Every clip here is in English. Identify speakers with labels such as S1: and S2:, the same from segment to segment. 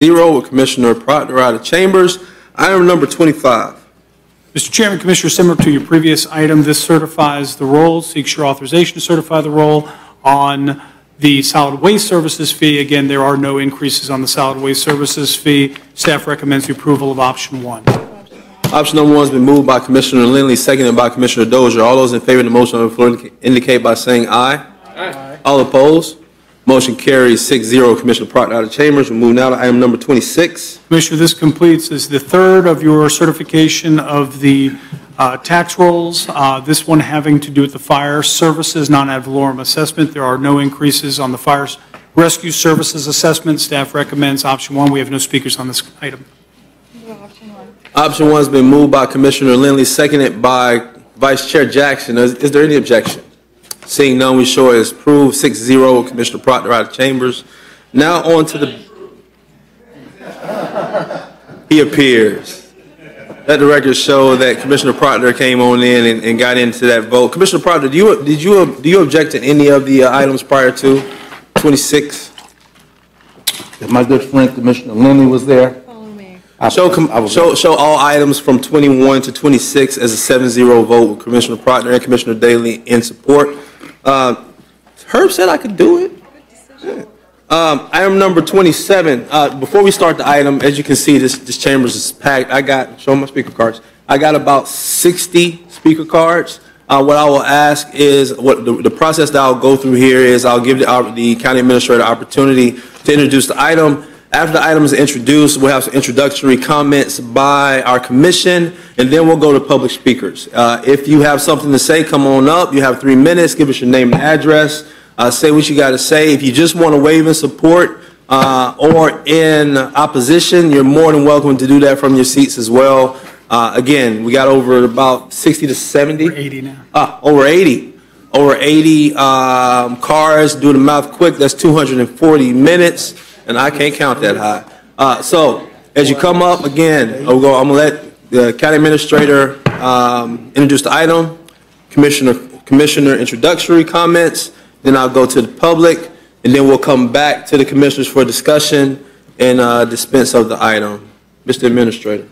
S1: 0 with Commissioner Proctor out of chambers. Item number 25.
S2: Mr. Chairman, Commissioner, similar to your previous item, this certifies the roll, seeks your authorization to certify the roll on the solid waste services fee. Again, there are no increases on the solid waste services fee. Staff recommends the approval of option 1.
S1: Option number 1 has been moved by Commissioner Lindley, seconded by Commissioner Dozier. All those in favor of the motion on the floor indicate by saying aye. Aye. All opposed? Motion carries 6-0. Commissioner Proctor out of chambers. We move now to item number 26.
S2: Commissioner, this completes is the third of your certification of the tax rolls. This one having to do with the fire services non-ad valorem assessment. There are no increases on the fire rescue services assessment. Staff recommends option 1. We have no speakers on this item.
S1: Option 1 has been moved by Commissioner Lindley, seconded by Vice Chair Jackson. Is there any objection? Seeing none, we show it as approved. 6-0. Commissioner Proctor out of chambers. Now on to the. He appears. Let the record show that Commissioner Proctor came on in and got into that vote. Commissioner Proctor, do you object to any of the items prior to 26?
S3: If my good friend Commissioner Lindley was there.
S1: Show all items from 21 to 26 as a 7-0 vote with Commissioner Proctor and Commissioner Daly in support. Herb said I could do it. Yeah. Item number 27. Before we start the item, as you can see, this chamber is packed. Show my speaker cards. I got about 60 speaker cards. What I will ask is, the process that I'll go through here is I'll give the county administrator opportunity to introduce the item. After the item is introduced, we'll have some introductory comments by our commission, and then we'll go to public speakers. If you have something to say, come on up. You have 3 minutes. Give us your name and address. Say what you got to say. If you just want to wave in support or in opposition, you're more than welcome to do that from your seats as well. Again, we got over about 60 to 70.
S2: Over 80 now.
S1: Over 80. Over 80 cars. Do the math quick. That's 240 minutes. And I can't count that high. So as you come up, again, I'm going to let the county administrator introduce the item, commissioner introductory comments, then I'll go to the public, and then we'll come back to the commissioners for discussion and dispense of the item. Mr. Administrator.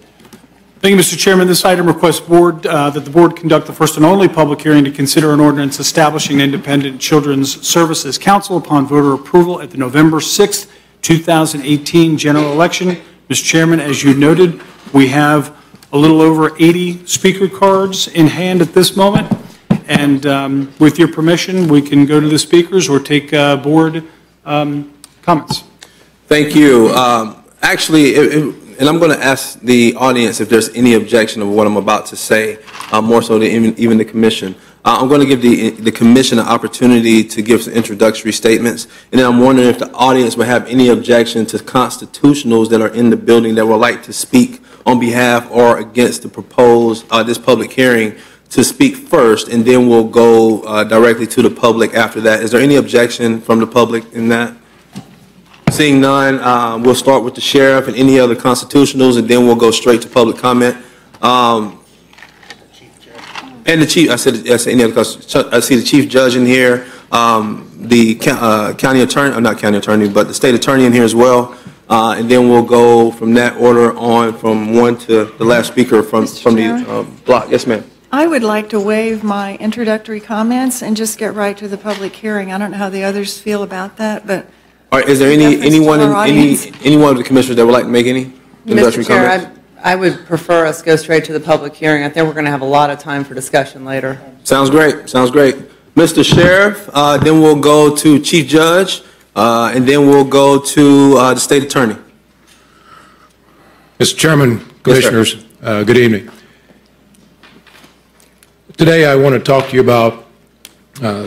S2: Thank you, Mr. Chairman. This item requests that the board conduct the first and only public hearing to consider an ordinance establishing an independent children's services council upon voter approval at the November 6th, 2018 general election. Mr. Chairman, as you noted, we have a little over 80 speaker cards in hand at this moment. And with your permission, we can go to the speakers or take board comments.
S1: Thank you. Actually, and I'm going to ask the audience if there's any objection of what I'm about to say, more so than even the commission. I'm going to give the commission an opportunity to give some introductory statements, and then I'm wondering if the audience would have any objection to constitutionals that are in the building that would like to speak on behalf or against the proposed this public hearing to speak first, and then we'll go directly to the public after that. Is there any objection from the public in that? Seeing none, we'll start with the sheriff and any other constitutionals, and then we'll go straight to public comment. And the chief, I said any other. I see the chief judge in here, the county attorney, not county attorney, but the state attorney in here as well. And then we'll go from that order on from one to the last speaker from the block. Yes, ma'am.
S4: I would like to waive my introductory comments and just get right to the public hearing. I don't know how the others feel about that, but.
S1: All right, is there anyone of the commissioners that would like to make any introductory comments?
S5: Mr. Chair, I would prefer us go straight to the public hearing. I think we're going to have a lot of time for discussion later.
S1: Sounds great. Sounds great. Mr. Sheriff, then we'll go to Chief Judge, and then we'll go to the State Attorney.
S6: Mr. Chairman, Commissioners, yes, good evening. Today I want to talk to you about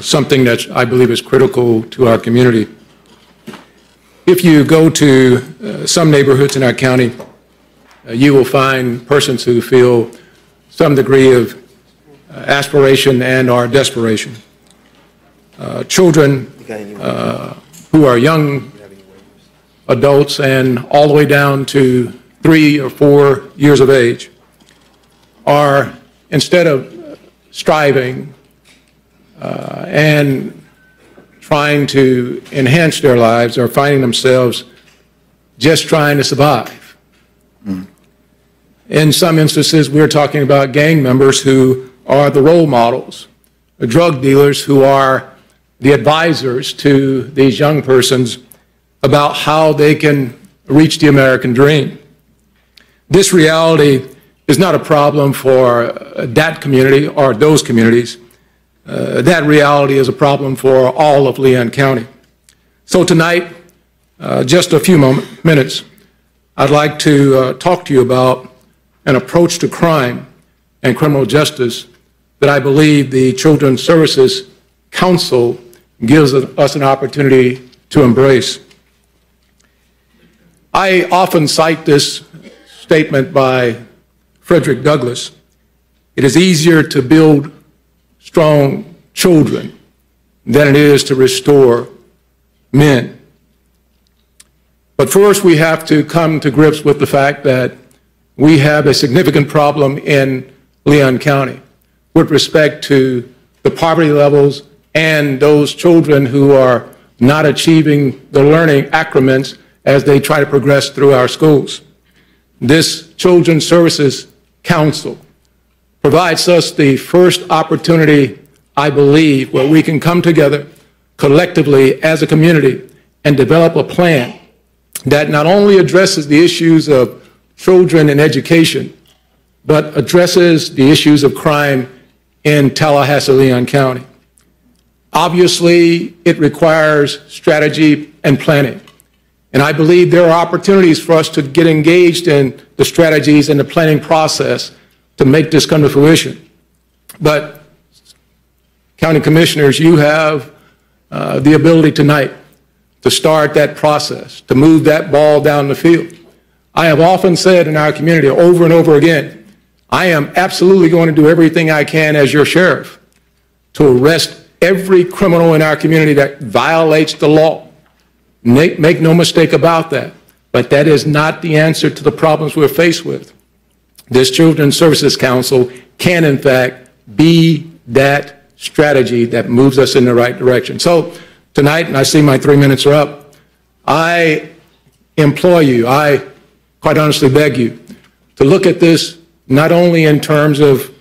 S6: something that I believe is critical to our community. If you go to some neighborhoods in our county, you will find persons who feel some degree of aspiration and or desperation. Children who are young adults and all the way down to 3 or 4 years of age are, instead of striving and trying to enhance their lives, are finding themselves just trying to survive. In some instances, we're talking about gang members who are the role models, the drug dealers who are the advisors to these young persons about how they can reach the American dream. This reality is not a problem for that community or those communities. That reality is a problem for all of Leon County. So tonight, just a few minutes, I'd like to talk to you about an approach to crime and criminal justice that I believe the Children's Services Council gives us an opportunity to embrace. I often cite this statement by Frederick Douglass. It is easier to build strong children than it is to restore men. But first, we have to come to grips with the fact that we have a significant problem in Leon County with respect to the poverty levels and those children who are not achieving the learning accrements as they try to progress through our schools. This Children's Services Council provides us the first opportunity, I believe, where we can come together collectively as a community and develop a plan that not only addresses the issues of children and education, but addresses the issues of crime in Tallahassee, Leon County. Obviously, it requires strategy and planning. And I believe there are opportunities for us to get engaged in the strategies and the planning process to make this come to fruition. But, County Commissioners, you have the ability tonight to start that process, to move that ball down the field. I have often said in our community over and over again, I am absolutely going to do everything I can as your sheriff to arrest every criminal in our community that violates the law. Make no mistake about that. But that is not the answer to the problems we're faced with. This Children's Services Council can, in fact, be that strategy that moves us in the right direction. So tonight, and I see my 3 minutes are up, I implore you, I quite honestly beg you, to look at this not only in terms of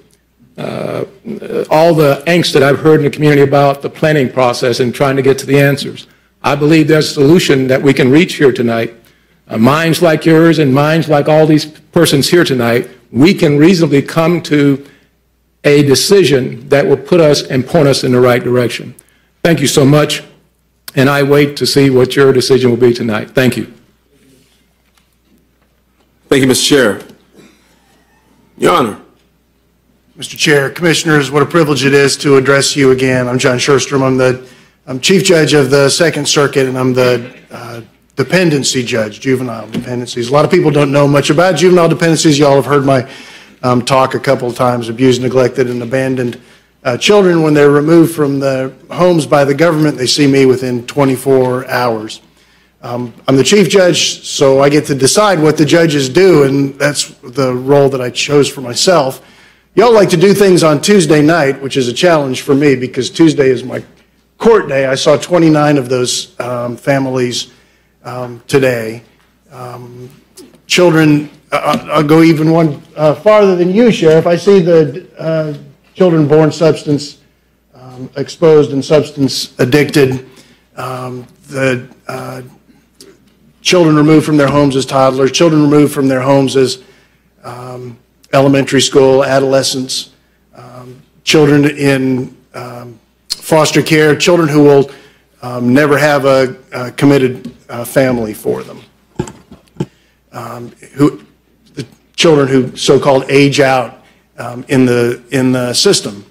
S6: all the angst that I've heard in the community about the planning process and trying to get to the answers. I believe there's a solution that we can reach here tonight. Minds like yours and minds like all these persons here tonight, we can reasonably come to a decision that will put us and point us in the right direction. Thank you so much, and I wait to see what your decision will be tonight. Thank you.
S1: Thank you, Mr. Chair. Your Honor.
S7: Mr. Chair, Commissioners, what a privilege it is to address you again. I'm John Sherstrom. I'm Chief Judge of the Second Circuit, and I'm the dependency judge, juvenile dependencies. A lot of people don't know much about juvenile dependencies. You all have heard my talk a couple of times, abused, neglected, and abandoned children. When they're removed from the homes by the government, they see me within 24 hours. I'm the chief judge, so I get to decide what the judges do, and that's the role that I chose for myself. Y'all like to do things on Tuesday night, which is a challenge for me because Tuesday is my court day. I saw 29 of those families today. Children, I'll go even one farther than you, Sheriff. I see the children born substance exposed and substance addicted, the children removed from their homes as toddlers, children removed from their homes as elementary school, adolescents, children in foster care, children who will never have a committed family for them, the children who so-called age out in the system.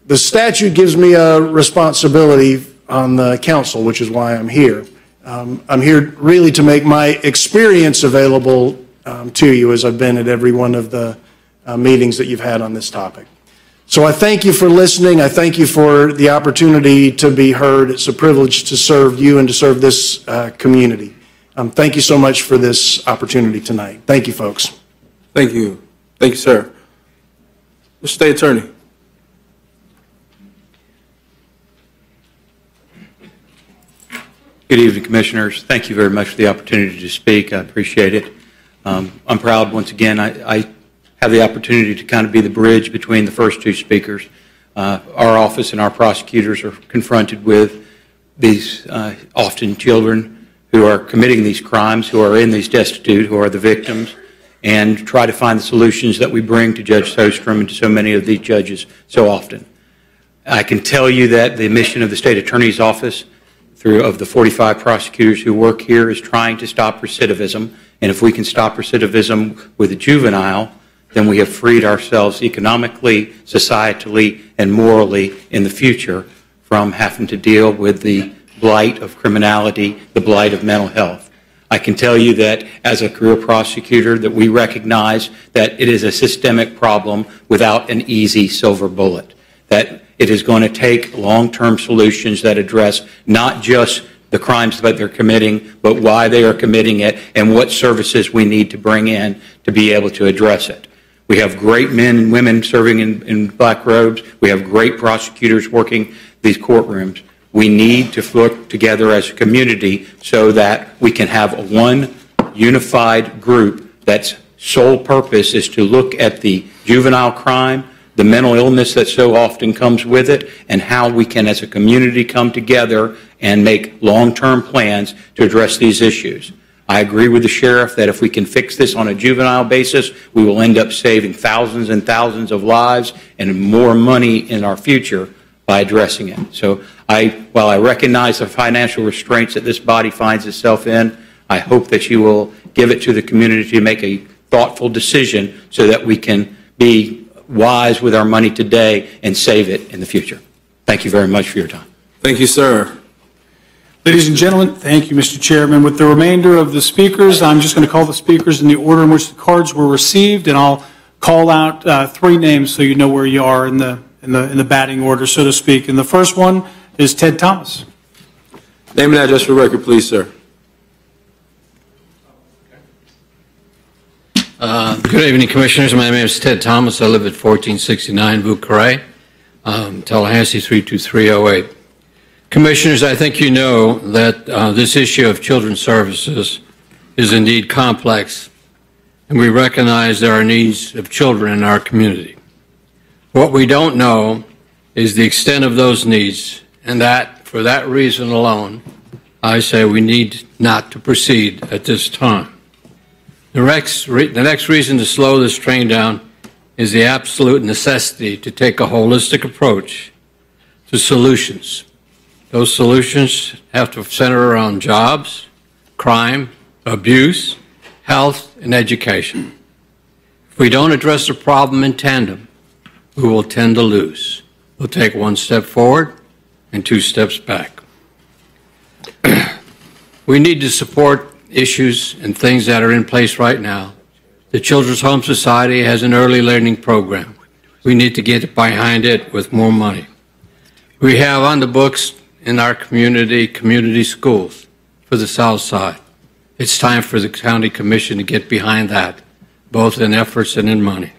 S7: The statute gives me a responsibility on the council, which is why I'm here. I'm here really to make my experience available to you, as I've been at every one of the meetings that you've had on this topic. So I thank you for listening. I thank you for the opportunity to be heard. It's a privilege to serve you and to serve this community. Thank you so much for this opportunity tonight. Thank you, folks.
S1: Thank you. Thank you, sir. Mr. State Attorney.
S8: Good evening, Commissioners. Thank you very much for the opportunity to speak. I appreciate it. I'm proud, once again, I have the opportunity to kind of be the bridge between the first two speakers. Our office and our prosecutors are confronted with these often children who are committing these crimes, who are in these destitute, who are the victims, and try to find the solutions that we bring to Judge Sostrom and to so many of these judges so often. I can tell you that the mission of the State Attorney's Office, of the 45 prosecutors who work here, is trying to stop recidivism. And if we can stop recidivism with a juvenile, then we have freed ourselves economically, societally, and morally in the future from having to deal with the blight of criminality, the blight of mental health. I can tell you that as a career prosecutor that we recognize that it is a systemic problem without an easy silver bullet, that it is going to take long-term solutions that address not just the crimes that they're committing, but why they are committing it and what services we need to bring in to be able to address it. We have great men and women serving in black robes. We have great prosecutors working these courtrooms. We need to work together as a community so that we can have one unified group that's sole purpose is to look at the juvenile crime, the mental illness that so often comes with it, and how we can as a community come together and make long-term plans to address these issues. I agree with the sheriff that if we can fix this on a juvenile basis, we will end up saving thousands and thousands of lives and more money in our future by addressing it. So while I recognize the financial restraints that this body finds itself in, I hope that you will give it to the community to make a thoughtful decision so that we can be wise with our money today and save it in the future. Thank you very much for your time.
S1: Thank you, sir.
S2: Ladies and gentlemen, thank you, Mr. Chairman. With the remainder of the speakers, I'm just going to call the speakers in the order in which the cards were received, and I'll call out 3 names so you know where you are in the batting order, so to speak. And the first one is Ted Thomas.
S1: Name and address for the record, please, sir.
S9: Good evening, Commissioners. My name is Ted Thomas. I live at 1469 Vieux Carré, Tallahassee 32308. Commissioners, I think you know that this issue of children's services is indeed complex, and we recognize there are needs of children in our community. What we don't know is the extent of those needs, and that, for that reason alone, I say we need not to proceed at this time. The next reason to slow this train down is the absolute necessity to take a holistic approach to solutions. Those solutions have to center around jobs, crime, abuse, health, and education. If we don't address the problem in tandem, we will tend to lose. We'll take 1 step forward and 2 steps back. We need to support issues and things that are in place right now. The Children's Home Society has an early learning program. We need to get behind it with more money. We have on the books in our community schools for the South Side. It's time for the County Commission to get behind that, both in efforts and in money.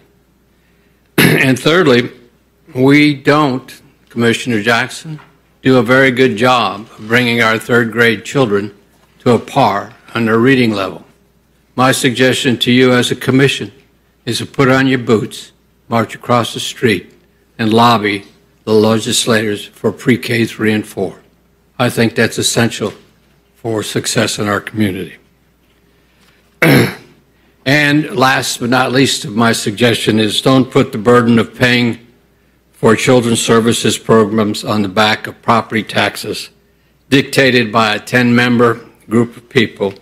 S9: And thirdly, we don't, Commissioner Jackson, do a very good job of bringing our 3rd grade children to a par on their reading level. My suggestion to you as a commission is to put on your boots, march across the street, and lobby the legislators for pre-K 3 and 4. I think that's essential for success in our community. And last but not least, my suggestion is don't put the burden of paying for children's services programs on the back of property taxes dictated by a 10-member group of people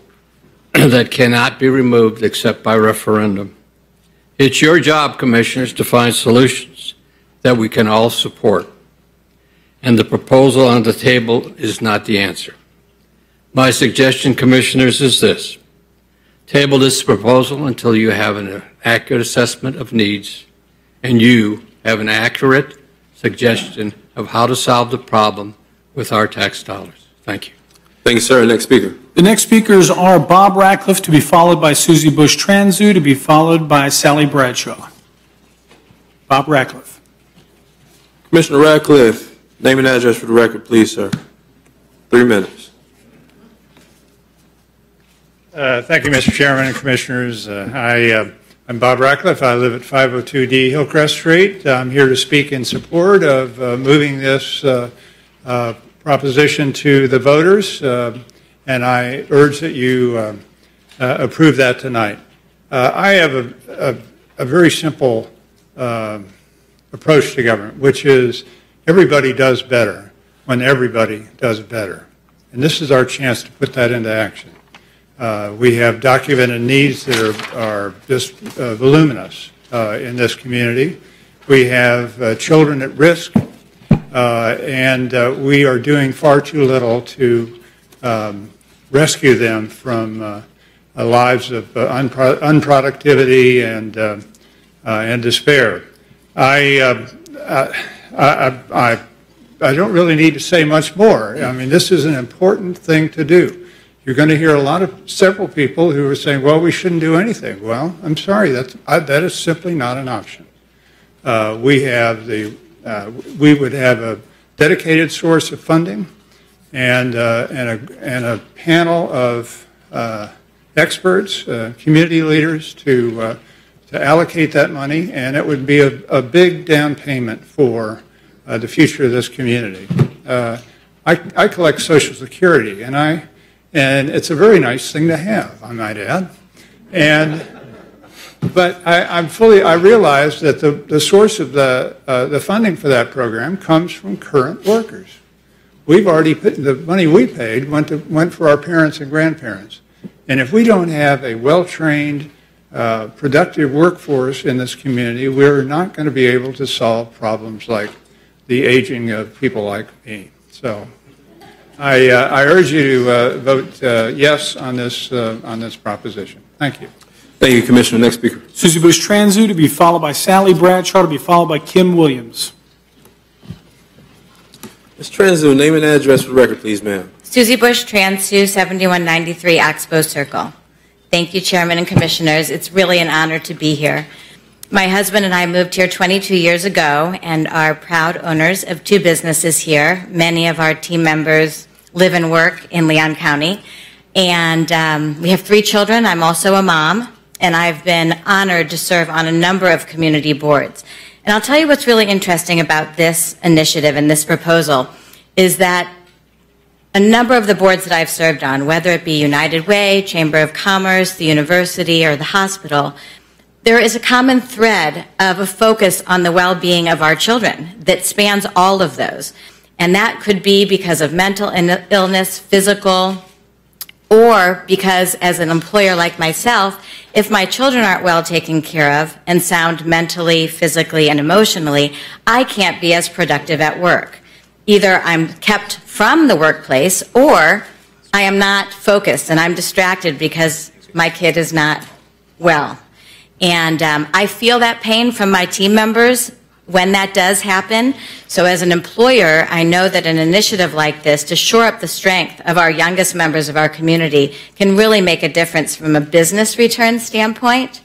S9: that cannot be removed except by referendum. It's your job, Commissioners, to find solutions that we can all support. And the proposal on the table is not the answer. My suggestion, Commissioners, is this. Table this proposal until you have an accurate assessment of needs and you have an accurate suggestion of how to solve the problem with our tax dollars. Thank you.
S1: Thank you, sir. Next speaker.
S2: The next speakers are Bob Ratcliffe, to be followed by Suzie Bush Transu, to be followed by Sally Bradshaw. Bob Ratcliffe.
S1: Commissioner Ratcliffe, name and address for the record, please, sir. 3 minutes.
S10: Thank you, Mr. Chairman and Commissioners. I'm Bob Ratcliffe. I live at 502D Hillcrest Street. I'm here to speak in support of moving this proposition to the voters, and I urge that you approve that tonight. I have a very simple approach to government, which is everybody does better when everybody does better. And this is our chance to put that into action. We have documented needs that are just voluminous in this community. We have children at risk, and we are doing far too little to rescue them from lives of unproductivity and despair. I don't really need to say much more. I mean, this is an important thing to do. You're going to hear several people who are saying, well, we shouldn't do anything. Well, I'm sorry, that is simply not an option. We would have a dedicated source of funding and a panel of experts, community leaders to allocate that money, and it would be a big down payment for the future of this community. I collect Social Security, and it's a very nice thing to have, I might add. But I realize that the source of the funding for that program comes from current workers. We've already put the money we paid went for our parents and grandparents, and if we don't have a well-trained, productive workforce in this community, we're not going to be able to solve problems like the aging of people like me. So I urge you to vote yes on this proposition. Thank you.
S1: Thank you, Commissioner. Next speaker.
S2: Suzie Bush Transu to be followed by Sally Bradshaw to be followed by Kim Williams.
S1: Ms. Transu, name and address for the record, please, ma'am.
S11: Suzie Bush Transu, 7193 Oxbow Circle. Thank you, Chairman and Commissioners. It's really an honor to be here. My husband and I moved here 22 years ago and are proud owners of 2 businesses here. Many of our team members live and work in Leon County. And we have 3 children. I'm also a mom, and I've been honored to serve on a number of community boards. And I'll tell you what's really interesting about this initiative and this proposal is that a number of the boards that I've served on, whether it be United Way, Chamber of Commerce, the university, or the hospital, there is a common thread of a focus on the well-being of our children that spans all of those. And that could be because of mental illness, physical, or because as an employer like myself, if my children aren't well taken care of and sound mentally, physically, and emotionally, I can't be as productive at work. Either I'm kept from the workplace or I am not focused and I'm distracted because my kid is not well. And I feel that pain from my team members when that does happen. So as an employer, I know that an initiative like this to shore up the strength of our youngest members of our community can really make a difference from a business return standpoint.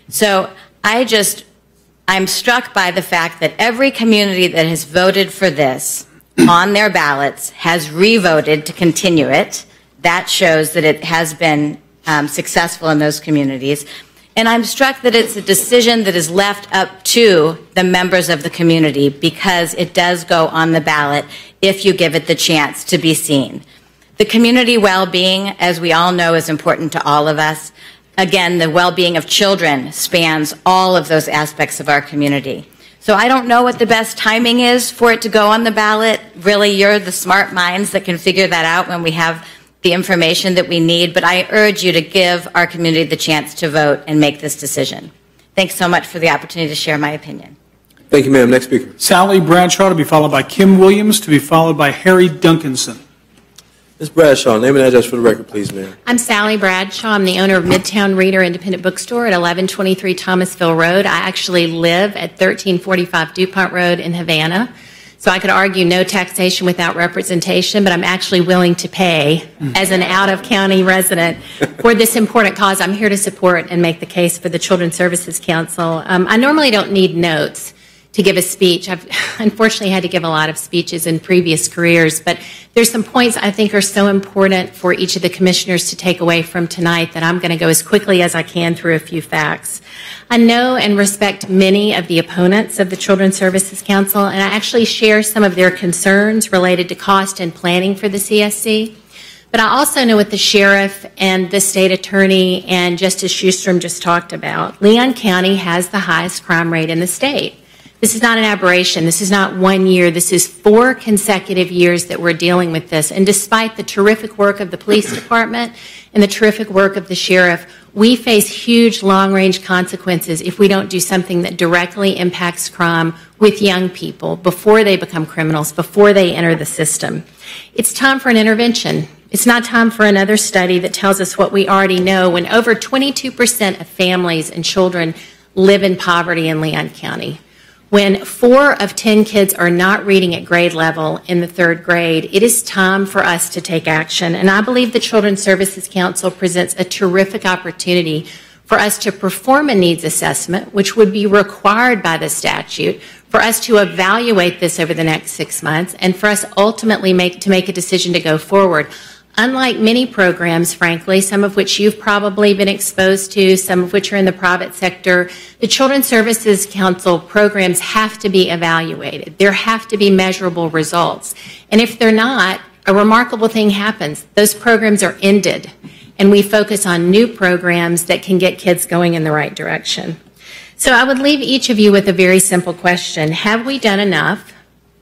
S11: So I'm struck by the fact that every community that has voted for this on their ballots has re-voted to continue it. That shows that it has been successful in those communities. And I'm struck that it's a decision that is left up to the members of the community because it does go on the ballot if you give it the chance to be seen. The community well-being, as we all know, is important to all of us. Again, the well-being of children spans all of those aspects of our community. So I don't know what the best timing is for it to go on the ballot. Really, you're the smart minds that can figure that out when we have the information that we need, but I urge you to give our community the chance to vote and make this decision. Thanks so much for the opportunity to share my opinion.
S1: Thank you, ma'am. Next speaker.
S2: Sally Bradshaw to be followed by Kim Williams to be followed by Harry Duncanson.
S1: Ms. Bradshaw, name and address for the record, please, ma'am.
S12: I'm Sally Bradshaw. I'm the owner of Midtown Reader Independent Bookstore at 1123 Thomasville Road. I actually live at 1345 DuPont Road in Havana. So I could argue no taxation without representation, but I'm actually willing to pay as an out-of-county resident for this important cause. I'm here to support and make the case for the Children's Services Council. I normally don't need notes to give a speech. I've unfortunately had to give a lot of speeches in previous careers, but there's some points I think are so important for each of the commissioners to take away from tonight that I'm going to go as quickly as I can through a few facts. I know and respect many of the opponents of the Children's Services Council, and I actually share some of their concerns related to cost and planning for the CSC. But I also know what the sheriff and the state attorney and Justice Schustrom just talked about. Leon County has the highest crime rate in the state. This is not an aberration. This is not 1 year. This is 4 consecutive years that we're dealing with this. And despite the terrific work of the police department and the terrific work of the sheriff, we face huge long-range consequences if we don't do something that directly impacts crime with young people before they become criminals, before they enter the system. It's time for an intervention. It's not time for another study that tells us what we already know when over 22% of families and children live in poverty in Leon County. When 4 of 10 kids are not reading at grade level in the 3rd grade, it is time for us to take action. And I believe the Children's Services Council presents a terrific opportunity for us to perform a needs assessment, which would be required by the statute, for us to evaluate this over the next 6 months, and for us ultimately to make a decision to go forward. Unlike many programs, frankly, some of which you've probably been exposed to, some of which are in the private sector, the Children's Services Council programs have to be evaluated. There have to be measurable results. And if they're not, a remarkable thing happens. Those programs are ended, and we focus on new programs that can get kids going in the right direction. So I would leave each of you with a very simple question. Have we done enough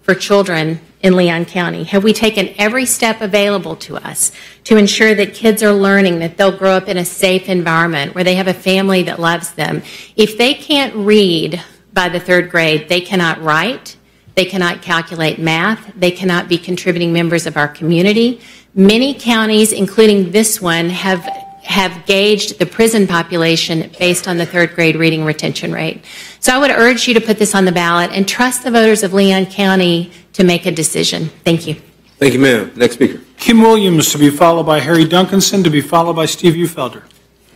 S12: for children in Leon County? Have we taken every step available to us to ensure that kids are learning, that they'll grow up in a safe environment where they have a family that loves them? If they can't read by the 3rd grade, they cannot write, they cannot calculate math, they cannot be contributing members of our community. Many counties, including this one, have gauged the prison population based on the 3rd grade reading retention rate. So I would urge you to put this on the ballot and trust the voters of Leon County to make a decision. Thank you.
S1: Thank you, ma'am. Next speaker.
S2: Kim Williams to be followed by Harry Duncanson to be followed by Steve Felder.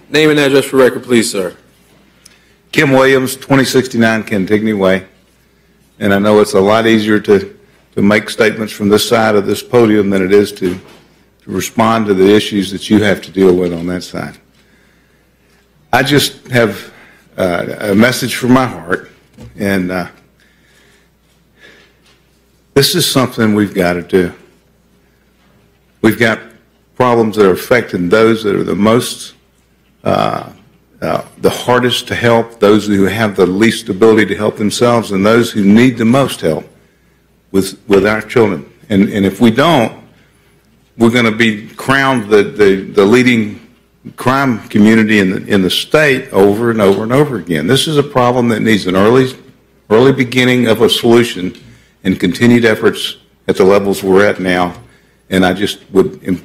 S1: Name and address for record, please, sir.
S3: Kim Williams, 2069 Cantigny Way. And I know it's a lot easier to make statements from this side of this podium than it is to respond to the issues that you have to deal with on that side. I just have a message from my heart, and this is something we've got to do. We've got problems that are affecting those that are the most, the hardest to help, those who have the least ability to help themselves, and those who need the most help with our children. And if we don't, we're going to be crowned the leading crime community in the state over and over and over again. This is a problem that needs an early beginning of a solution and continued efforts at the levels we're at now. And I just would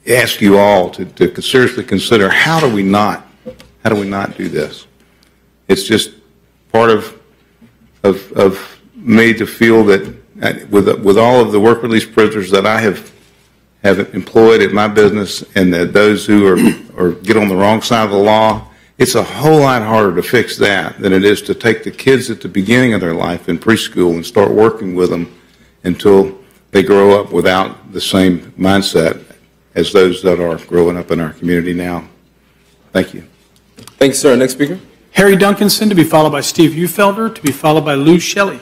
S3: ask you all to seriously consider, how do we not do this? It's just part of me to feel that with all of the work release prisoners that I have employed at my business, and that those who are get on the wrong side of the law, it's a whole lot harder to fix that than it is to take the kids at the beginning of their life in preschool and start working with them until they grow up without the same mindset as those that are growing up in our community now. Thank you.
S1: Thank you, sir. Next speaker.
S2: Harry Duncanson to be followed by Steve Felder to be followed by Lou Shelly.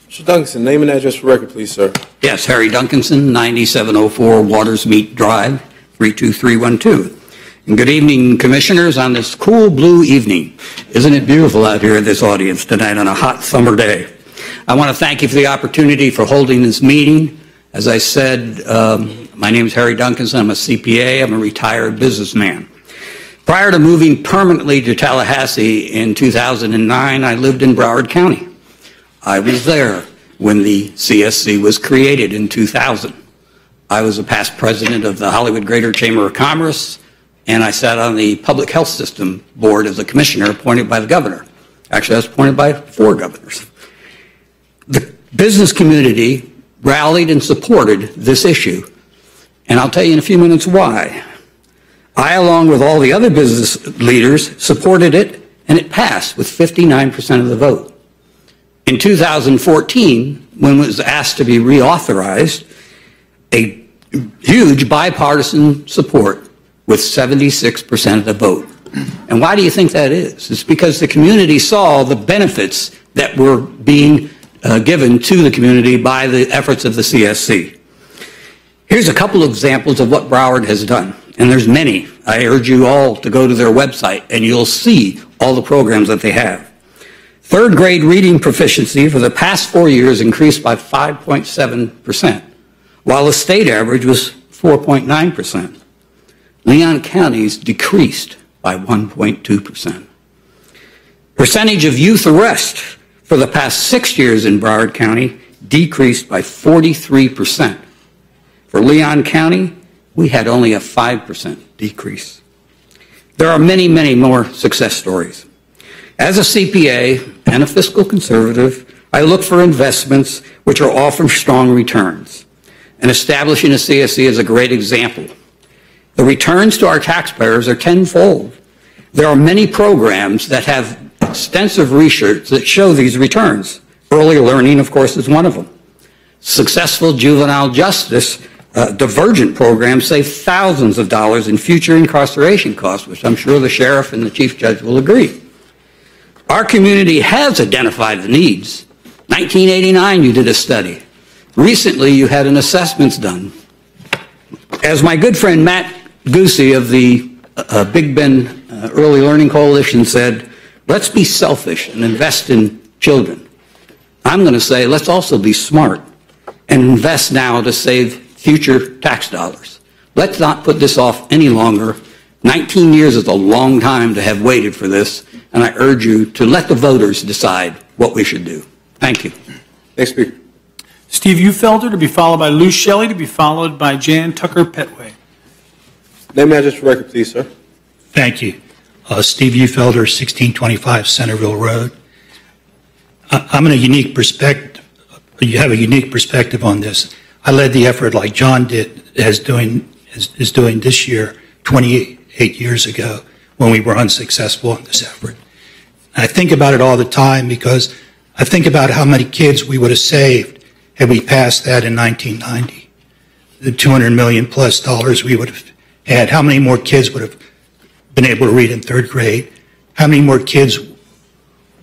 S1: Mr. Duncan, name and address for record, please, sir.
S13: Yes, Harry Duncanson, 9704 Watersmeet Drive, 32312. And good evening, commissioners, on this cool blue evening. Isn't it beautiful out here in this audience tonight on a hot summer day? I want to thank you for the opportunity for holding this meeting. As I said, my name is Harry Duncanson. I'm a CPA. I'm a retired businessman. Prior to moving permanently to Tallahassee in 2009, I lived in Broward County. I was there when the CSC was created in 2000. I was a past president of the Hollywood Greater Chamber of Commerce, and I sat on the Public Health System Board as a commissioner appointed by the governor. Actually, I was appointed by 4 governors. The business community rallied and supported this issue, and I'll tell you in a few minutes why. I, along with all the other business leaders, supported it, and it passed with 59% of the vote. In 2014, when it was asked to be reauthorized, a huge bipartisan support with 76% of the vote. And why do you think that is? It's because the community saw the benefits that were being given to the community by the efforts of the CSC. Here's a couple of examples of what Broward has done, and there's many. I urge you all to go to their website, and you'll see all the programs that they have. Third grade reading proficiency for the past 4 years increased by 5.7%, while the state average was 4.9%. Leon County's decreased by 1.2%. Percentage of youth arrest for the past 6 years in Broward County decreased by 43%. For Leon County, we had only a 5% decrease. There are many, many more success stories. As a CPA and a fiscal conservative, I look for investments which are often strong returns. And establishing a CSC is a great example. The returns to our taxpayers are tenfold. There are many programs that have extensive research that show these returns. Early learning, of course, is one of them. Successful juvenile justice divergent programs save thousands of dollars in future incarceration costs, which I'm sure the sheriff and the chief judge will agree. Our community has identified the needs. 1989, you did a study. Recently, you had an assessment done. As my good friend Matt Goosey of the Big Bend Early Learning Coalition said, let's be selfish and invest in children. I'm going to say, let's also be smart and invest now to save future tax dollars. Let's not put this off any longer. 19 years is a long time to have waited for this, and I urge you to let the voters decide what we should do. Thank you.
S1: Next speaker.
S2: Steve Felder, to be followed by Lou Shelly, to be followed by Jan Tucker Petway.
S1: Name and address for record, please, sir.
S14: Thank you. Steve Felder, 1625 Centerville Road. I'm in a unique perspective. You have a unique perspective on this. I led the effort like John is doing this year, 28 years ago, when we were unsuccessful in this effort. And I think about it all the time because I think about how many kids we would have saved had we passed that in 1990. The $200 million plus we would have had. How many more kids would have been able to read in third grade? How many more kids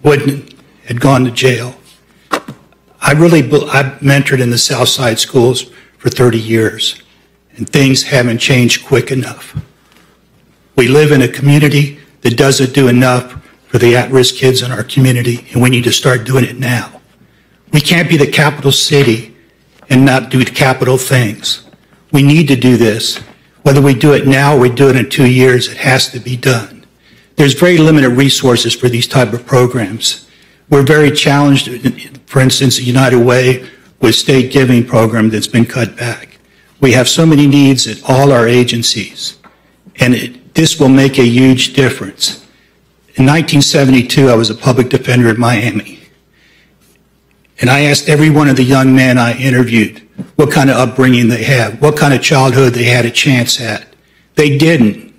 S14: wouldn't have gone to jail? I've mentored in the South Side schools for 30 years, and things haven't changed quick enough. We live in a community that doesn't do enough for the at-risk kids in our community, and we need to start doing it now. We can't be the capital city and not do capital things. We need to do this. Whether we do it now or we do it in 2 years, it has to be done. There's very limited resources for these type of programs. We're very challenged, for instance, the United Way with state giving program that's been cut back. We have so many needs at all our agencies, and this will make a huge difference. In 1972, I was a public defender in Miami, and I asked every one of the young men I interviewed what kind of upbringing they had, what kind of childhood they had a chance at. They didn't.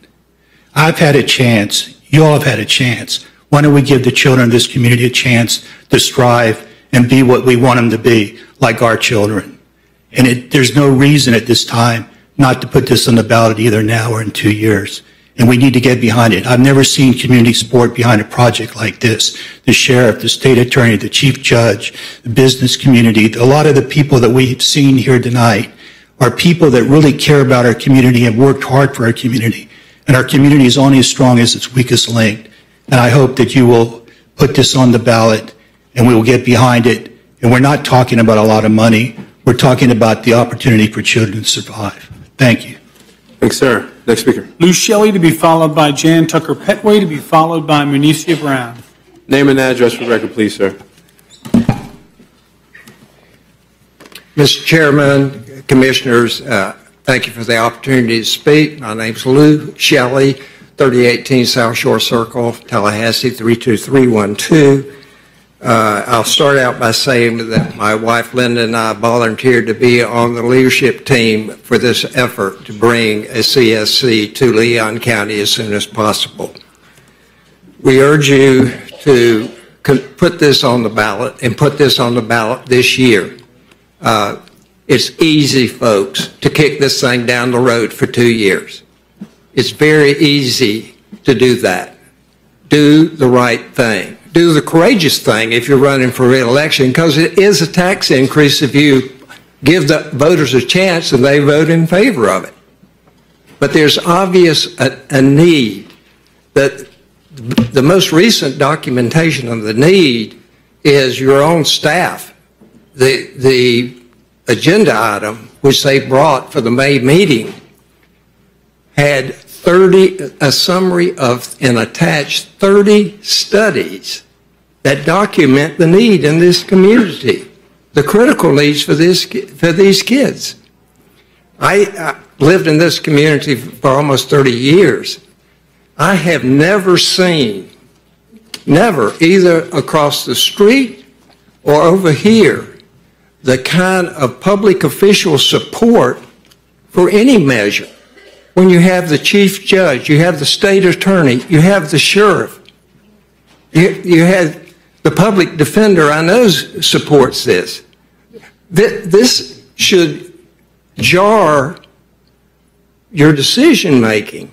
S14: I've had a chance. You all have had a chance. Why don't we give the children of this community a chance to strive and be what we want them to be, like our children? And there's no reason at this time not to put this on the ballot either now or in 2 years. And we need to get behind it. I've never seen community support behind a project like this. The sheriff, the state attorney, the chief judge, the business community, a lot of the people that we've seen here tonight are people that really care about our community and worked hard for our community. And our community is only as strong as its weakest link. And I hope that you will put this on the ballot and we will get behind it. And we're not talking about a lot of money. We're talking about the opportunity for children to survive. Thank you.
S1: Thanks, sir. Next speaker.
S2: Lou Shelly, to be followed by Jan Tucker Petway, to be followed by Monisha Brown.
S1: Name and address for record, please, sir.
S15: Mr. Chairman, Commissioners, thank you for the opportunity to speak. My name is Lou Shelly, 3018 South Shore Circle, Tallahassee 32312. I'll start out by saying that my wife Linda and I volunteered to be on the leadership team for this effort to bring a CSC to Leon County as soon as possible. We urge you to put this on the ballot and put this on the ballot this year. It's easy, folks, to kick this thing down the road for 2 years. It's very easy to do that. Do the right thing. Do the courageous thing if you're running for re-election, because it is a tax increase if you give the voters a chance and they vote in favor of it. But there's obvious a need. That the most recent documentation of the need is your own staff. The agenda item, which they brought for the May meeting, had a summary of and attached 30 studies that document the need in this community, the critical needs for these kids. I lived in this community for almost 30 years. I have never seen, either across the street or over here, the kind of public official support for any measure. When you have the chief judge, you have the state attorney, you have the sheriff, you have the public defender, I know supports this. This should jar your decision making.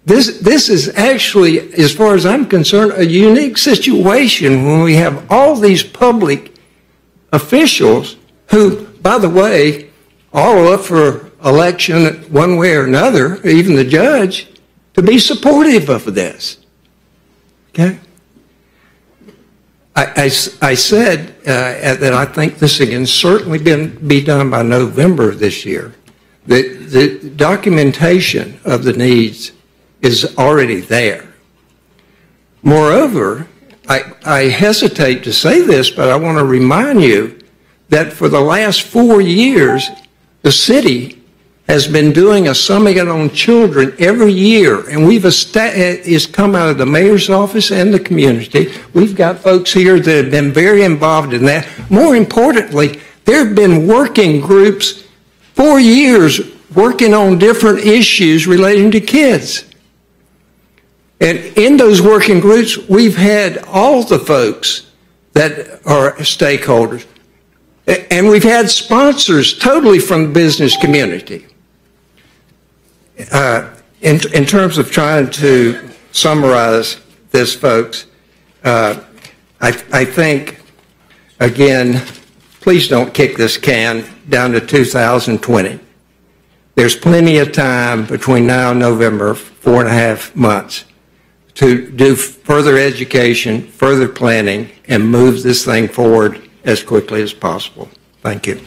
S15: This is actually, as far as I'm concerned, a unique situation when we have all these public officials who, by the way, all up for election one way or another, even the judge, to be supportive of this. Okay? I said that I think this can certainly be done by November of this year. The documentation of the needs is already there. Moreover, I hesitate to say this, but I want to remind you that for the last 4 years, the city has been doing a summit on children every year, and it's come out of the mayor's office and the community. We've got folks here that have been very involved in that. More importantly, there have been working groups 4 years working on different issues relating to kids. And in those working groups, we've had all the folks that are stakeholders. And we've had sponsors totally from the business community. In terms of trying to summarize this, folks, I think, again, please don't kick this can down to 2020. There's plenty of time between now and November, 4.5 months, to do further education, further planning, and move this thing forward as quickly as possible. Thank you.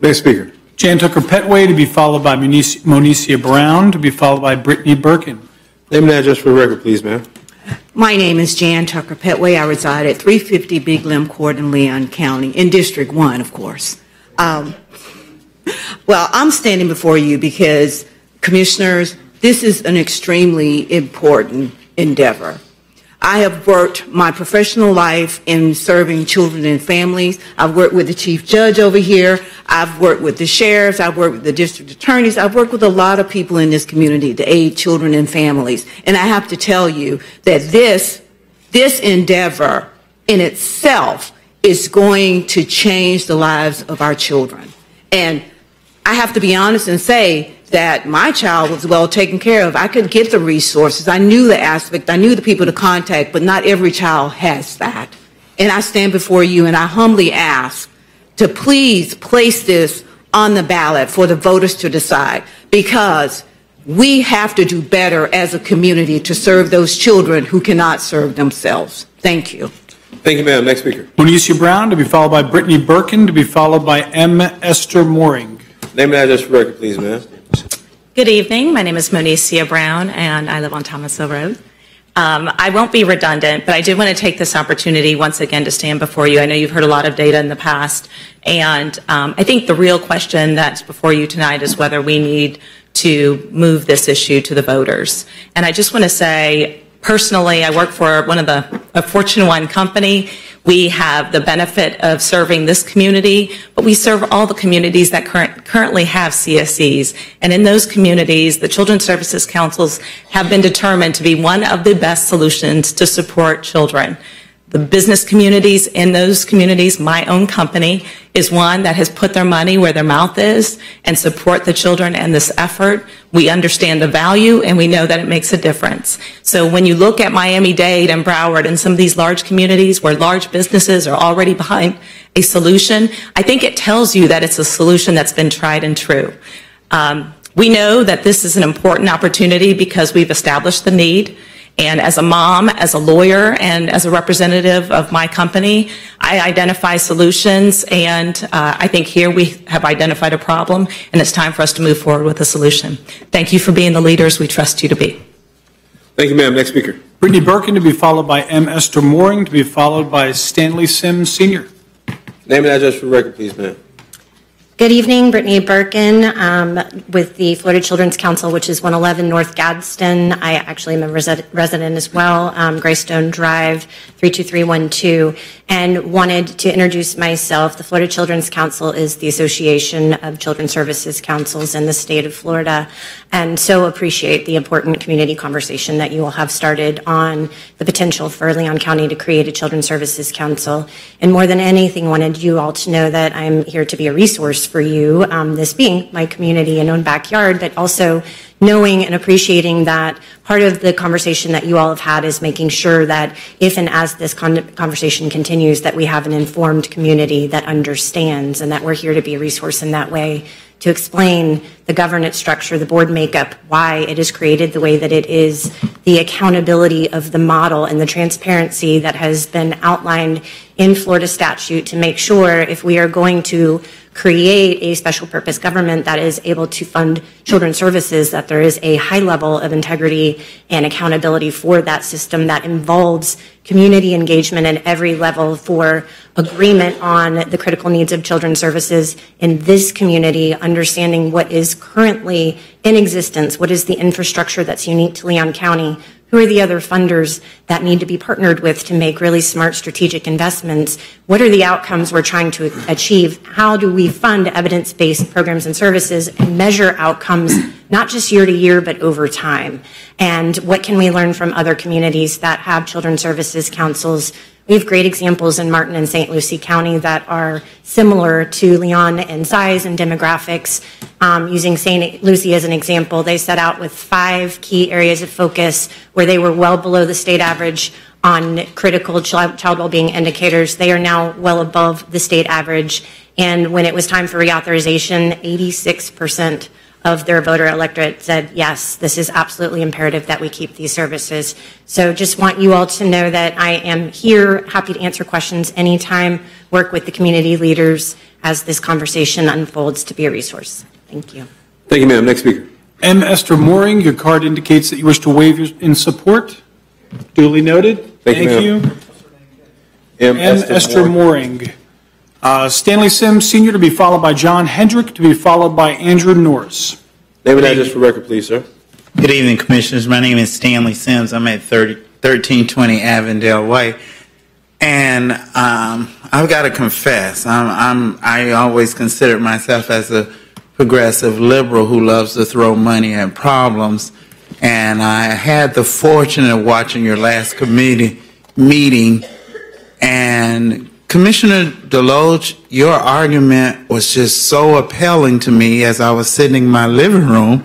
S1: Next speaker.
S2: Jan Tucker Petway, to be followed by Monisha Brown, to be followed by Brittney Barkin.
S1: Name and address for the record, please, ma'am.
S16: My name is Jan Tucker Petway. I reside at 350 Big Limb Court in Leon County, in District 1, of course. Well, I'm standing before you because, Commissioners, this is an extremely important endeavor. I have worked my professional life in serving children and families. I've worked with the chief judge over here. I've worked with the sheriffs. I've worked with the district attorneys. I've worked with a lot of people in this community to aid children and families. And I have to tell you that this endeavor in itself is going to change the lives of our children. And I have to be honest and say that my child was well taken care of. I could get the resources. I knew the aspect. I knew the people to contact, but not every child has that. And I stand before you and I humbly ask to please place this on the ballot for the voters to decide, because we have to do better as a community to serve those children who cannot serve themselves. Thank you.
S1: Thank you, ma'am. Next speaker.
S2: Monisha Brown, to be followed by Brittney Barkin, to be followed by Esther Moring.
S1: Name and address for the record, please, ma'am.
S17: Good evening. My name is Monisha Brown, and I live on Thomasville Road. I won't be redundant, but I did want to take this opportunity once again to stand before you. I know you've heard a lot of data in the past, and I think the real question that's before you tonight is whether we need to move this issue to the voters. And I just want to say, personally, I work for a Fortune 1 company. We have the benefit of serving this community, but we serve all the communities that currently have CSEs. And in those communities, the Children's Services Councils have been determined to be one of the best solutions to support children. the business communities in those communities. My own company is one that has put their money where their mouth is and support the children and this effort. We understand the value and we know that it makes a difference. So when you look at Miami-Dade and Broward and some of these large communities where large businesses are already behind a solution, I think it tells you that it's a solution that's been tried and true. We know that this is an important opportunity because we've established the need. And as a mom, as a lawyer, and as a representative of my company, I identify solutions, and I think here we have identified a problem, and it's time for us to move forward with a solution. Thank you for being the leaders we trust you to be.
S1: Thank you, ma'am. Next speaker.
S2: Brittney Barkin to be followed by M. Esther Moring to be followed by Stanley Sims Sr.
S1: Name and address for the record, please, ma'am.
S18: Good evening, Brittney Barkin with the Florida Children's Council, which is 111 North Gadsden. I actually am a resident as well, Greystone Drive, 32312, and wanted to introduce myself. The Florida Children's Council is the Association of Children's Services Councils in the state of Florida, and so appreciate the important community conversation that you all have started on the potential for Leon County to create a Children's Services Council. And more than anything, wanted you all to know that I'm here to be a resource for you, this being my community and own backyard, but also knowing and appreciating that part of the conversation that you all have had is making sure that if and as this conversation continues, that we have an informed community that understands, and that we're here to be a resource in that way to explain the governance structure, the board makeup, why it is created the way that it is, the accountability of the model and the transparency that has been outlined in Florida statute to make sure if we are going to create a special purpose government that is able to fund children's services, that there is a high level of integrity and accountability for that system that involves community engagement at every level for agreement on the critical needs of children's services in this community, understanding what is currently in existence, what is the infrastructure that's unique to Leon County, who are the other funders that need to be partnered with to make really smart strategic investments? What are the outcomes we're trying to achieve? How do we fund evidence-based programs and services and measure outcomes, not just year to year, but over time? And what can we learn from other communities that have children's services councils? We have great examples in Martin and St. Lucie County that are similar to Leon in size and demographics. Using St. Lucie as an example, they set out with 5 key areas of focus where they were well below the state average on critical child well-being indicators. They are now well above the state average. And when it was time for reauthorization, 86% of their voter electorate said, yes, this is absolutely imperative that we keep these services. So just want you all to know that I am here, happy to answer questions anytime, work with the community leaders as this conversation unfolds to be a resource. Thank you.
S1: Thank you, ma'am. Next speaker.
S2: M. Esther Moring, your card indicates that you wish to waive in support. Duly noted. Thank you.
S1: M.
S2: Esther Moring. Stanley Sims Sr. to be followed by John Hedrick to be followed by Andrew Norris.
S1: Name and address for record, please, sir.
S19: Good evening, Commissioners. My name is Stanley Sims. I'm at 1320 Avondale Way. And I've got to confess, I always considered myself as a progressive liberal who loves to throw money at problems. And I had the fortune of watching your last committee meeting, and Commissioner Deloge, your argument was just so appealing to me as I was sitting in my living room,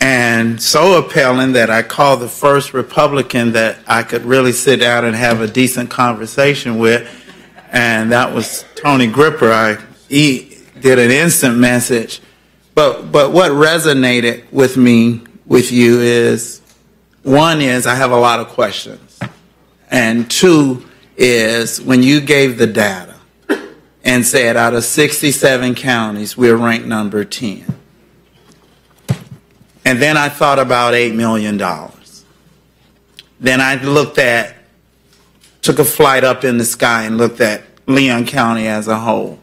S19: and so appealing that I called the first Republican that I could really sit down and have a decent conversation with, and that was Tony Gripper. He did an instant message. But what resonated with me, with you, is, one is I have a lot of questions, and two is when you gave the data and said out of 67 counties, we're ranked number 10. And then I thought about $8 million. Then I took a flight up in the sky and looked at Leon County as a whole.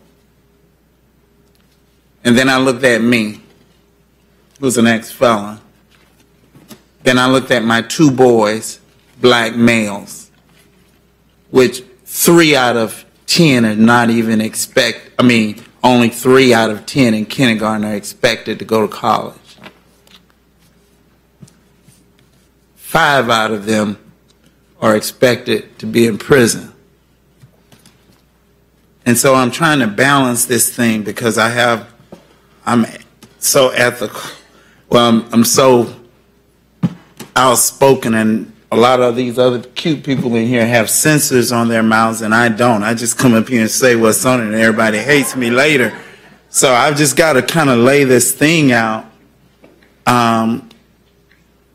S19: And then I looked at me, who's an ex-felon. Then I looked at my 2 boys, black males, which 3 out of 10 are not even only 3 out of 10 in kindergarten are expected to go to college. 5 out of them are expected to be in prison. And so I'm trying to balance this thing because I'm so ethical. Well, I'm so outspoken, and a lot of these other cute people in here have censors on their mouths, and I don't. I just come up here and say what's on it, and everybody hates me later. So I've just got to kind of lay this thing out.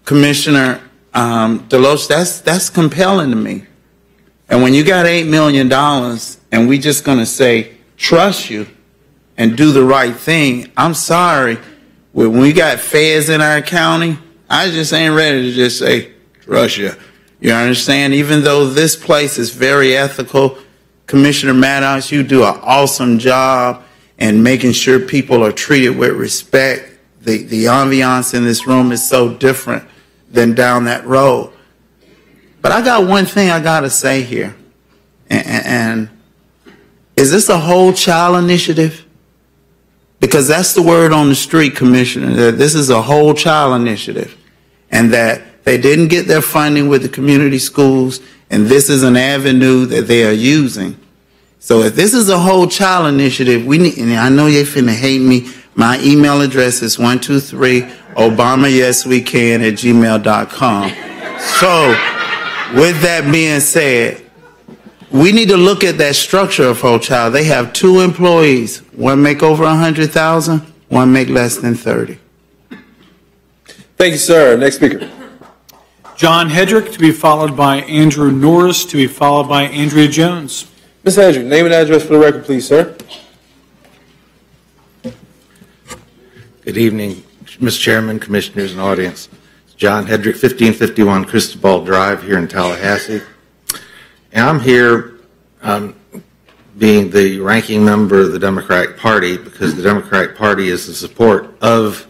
S19: Commissioner Deloche, that's compelling to me. And when you got $8 million and we just going to say, trust you and do the right thing, I'm sorry. When we got feds in our county, I just ain't ready to just say, trust you. You understand? Even though this place is very ethical, Commissioner Maddox, you do an awesome job in making sure people are treated with respect. The ambiance in this room is so different than down that road. But I got one thing I got to say here. And is this a whole child initiative? Because that's the word on the street, Commissioner, that this is a whole child initiative. And that they didn't get their funding with the community schools, and this is an avenue that they are using. So if this is a whole child initiative, we need, and I know you're finna hate me, my email address is 123obamayeswecan@gmail.com. So with that being said, we need to look at that structure of whole child. They have 2 employees. One make over 100,000, one make less than 30.
S1: Thank you, sir. Next speaker.
S2: John Hedrick, to be followed by Andrew Norris, to be followed by Andrea Jones.
S1: Ms. Hedrick, name and address for the record, please, sir.
S20: Good evening, Mr. Chairman, Commissioners, and audience. John Hedrick, 1551 Cristobal Drive here in Tallahassee. And I'm here being the ranking member of the Democratic Party because the Democratic Party is in support of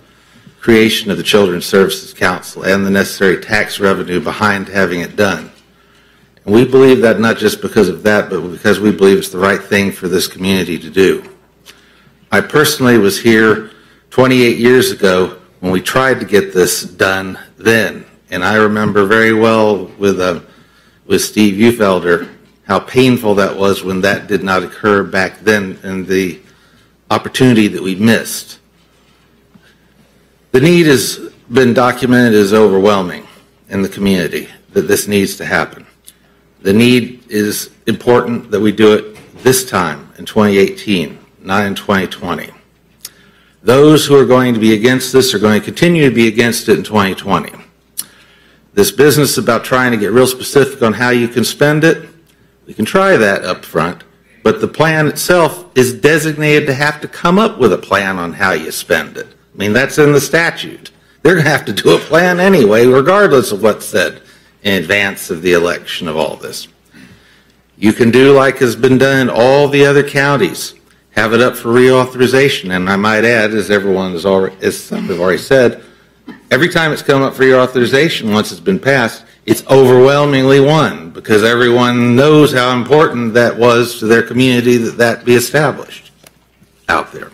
S20: creation of the Children's Services Council and the necessary tax revenue behind having it done. And we believe that not just because of that, but because we believe it's the right thing for this community to do. I personally was here 28 years ago when we tried to get this done then, and I remember very well with Steve Felder how painful that was when that did not occur back then and the opportunity that we missed. The need has been documented as overwhelming in the community that this needs to happen. The need is important that we do it this time in 2018, not in 2020. Those who are going to be against this are going to continue to be against it in 2020. This business about trying to get real specific on how you can spend it, we can try that up front, but the plan itself is designated to have to come up with a plan on how you spend it. I mean, that's in the statute. They're going to have to do a plan anyway, regardless of what's said in advance of the election of all this. You can do like has been done in all the other counties, have it up for reauthorization, and I might add, as everyone has already, as some have already said, every time it's come up for reauthorization, once it's been passed, it's overwhelmingly won because everyone knows how important that was to their community that be established out there.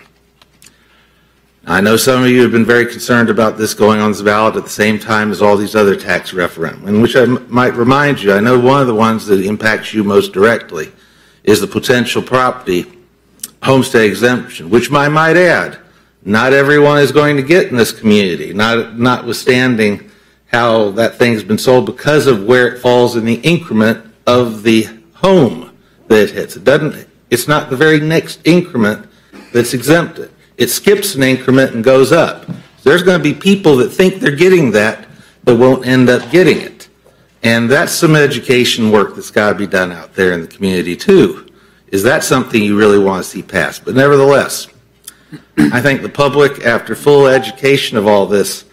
S20: I know some of you have been very concerned about this going on the ballot at the same time as all these other tax referendum, in which I might remind you, I know one of the ones that impacts you most directly is the potential property homestead exemption, which I might add, not everyone is going to get in this community, notwithstanding how that thing's been sold because of where it falls in the increment of the home that it hits. It's not the very next increment that's exempted. It skips an increment and goes up. So there's going to be people that think they're getting that but won't end up getting it. And that's some education work that's got to be done out there in the community too. Is that something you really want to see passed? But nevertheless, I think the public, after full education of all this,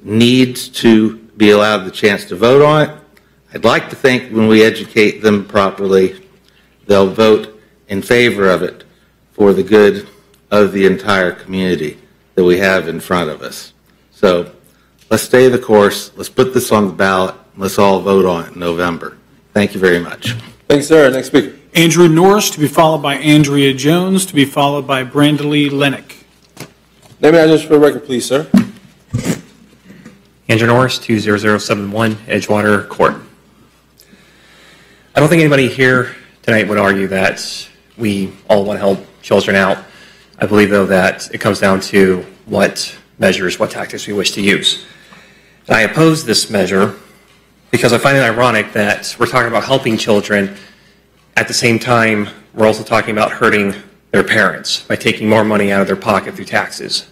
S20: needs to be allowed the chance to vote on it. I'd like to think when we educate them properly, they'll vote in favor of it for the good of the entire community that we have in front of us. So let's stay the course. Let's put this on the ballot. Let's all vote on it in November. Thank you very much.
S1: Thanks, sir. Next speaker.
S2: Andrew Norris, to be followed by Andrea Jones, to be followed by Brandalee Lennick.
S1: Name and address for the record, please, sir.
S21: Andrew Norris, 20071 Edgewater Court. I don't think anybody here tonight would argue that we all want to help children out. I believe, though, that it comes down to what measures, what tactics we wish to use. And I oppose this measure because I find it ironic that we're talking about helping children. At the same time, we're also talking about hurting their parents by taking more money out of their pocket through taxes.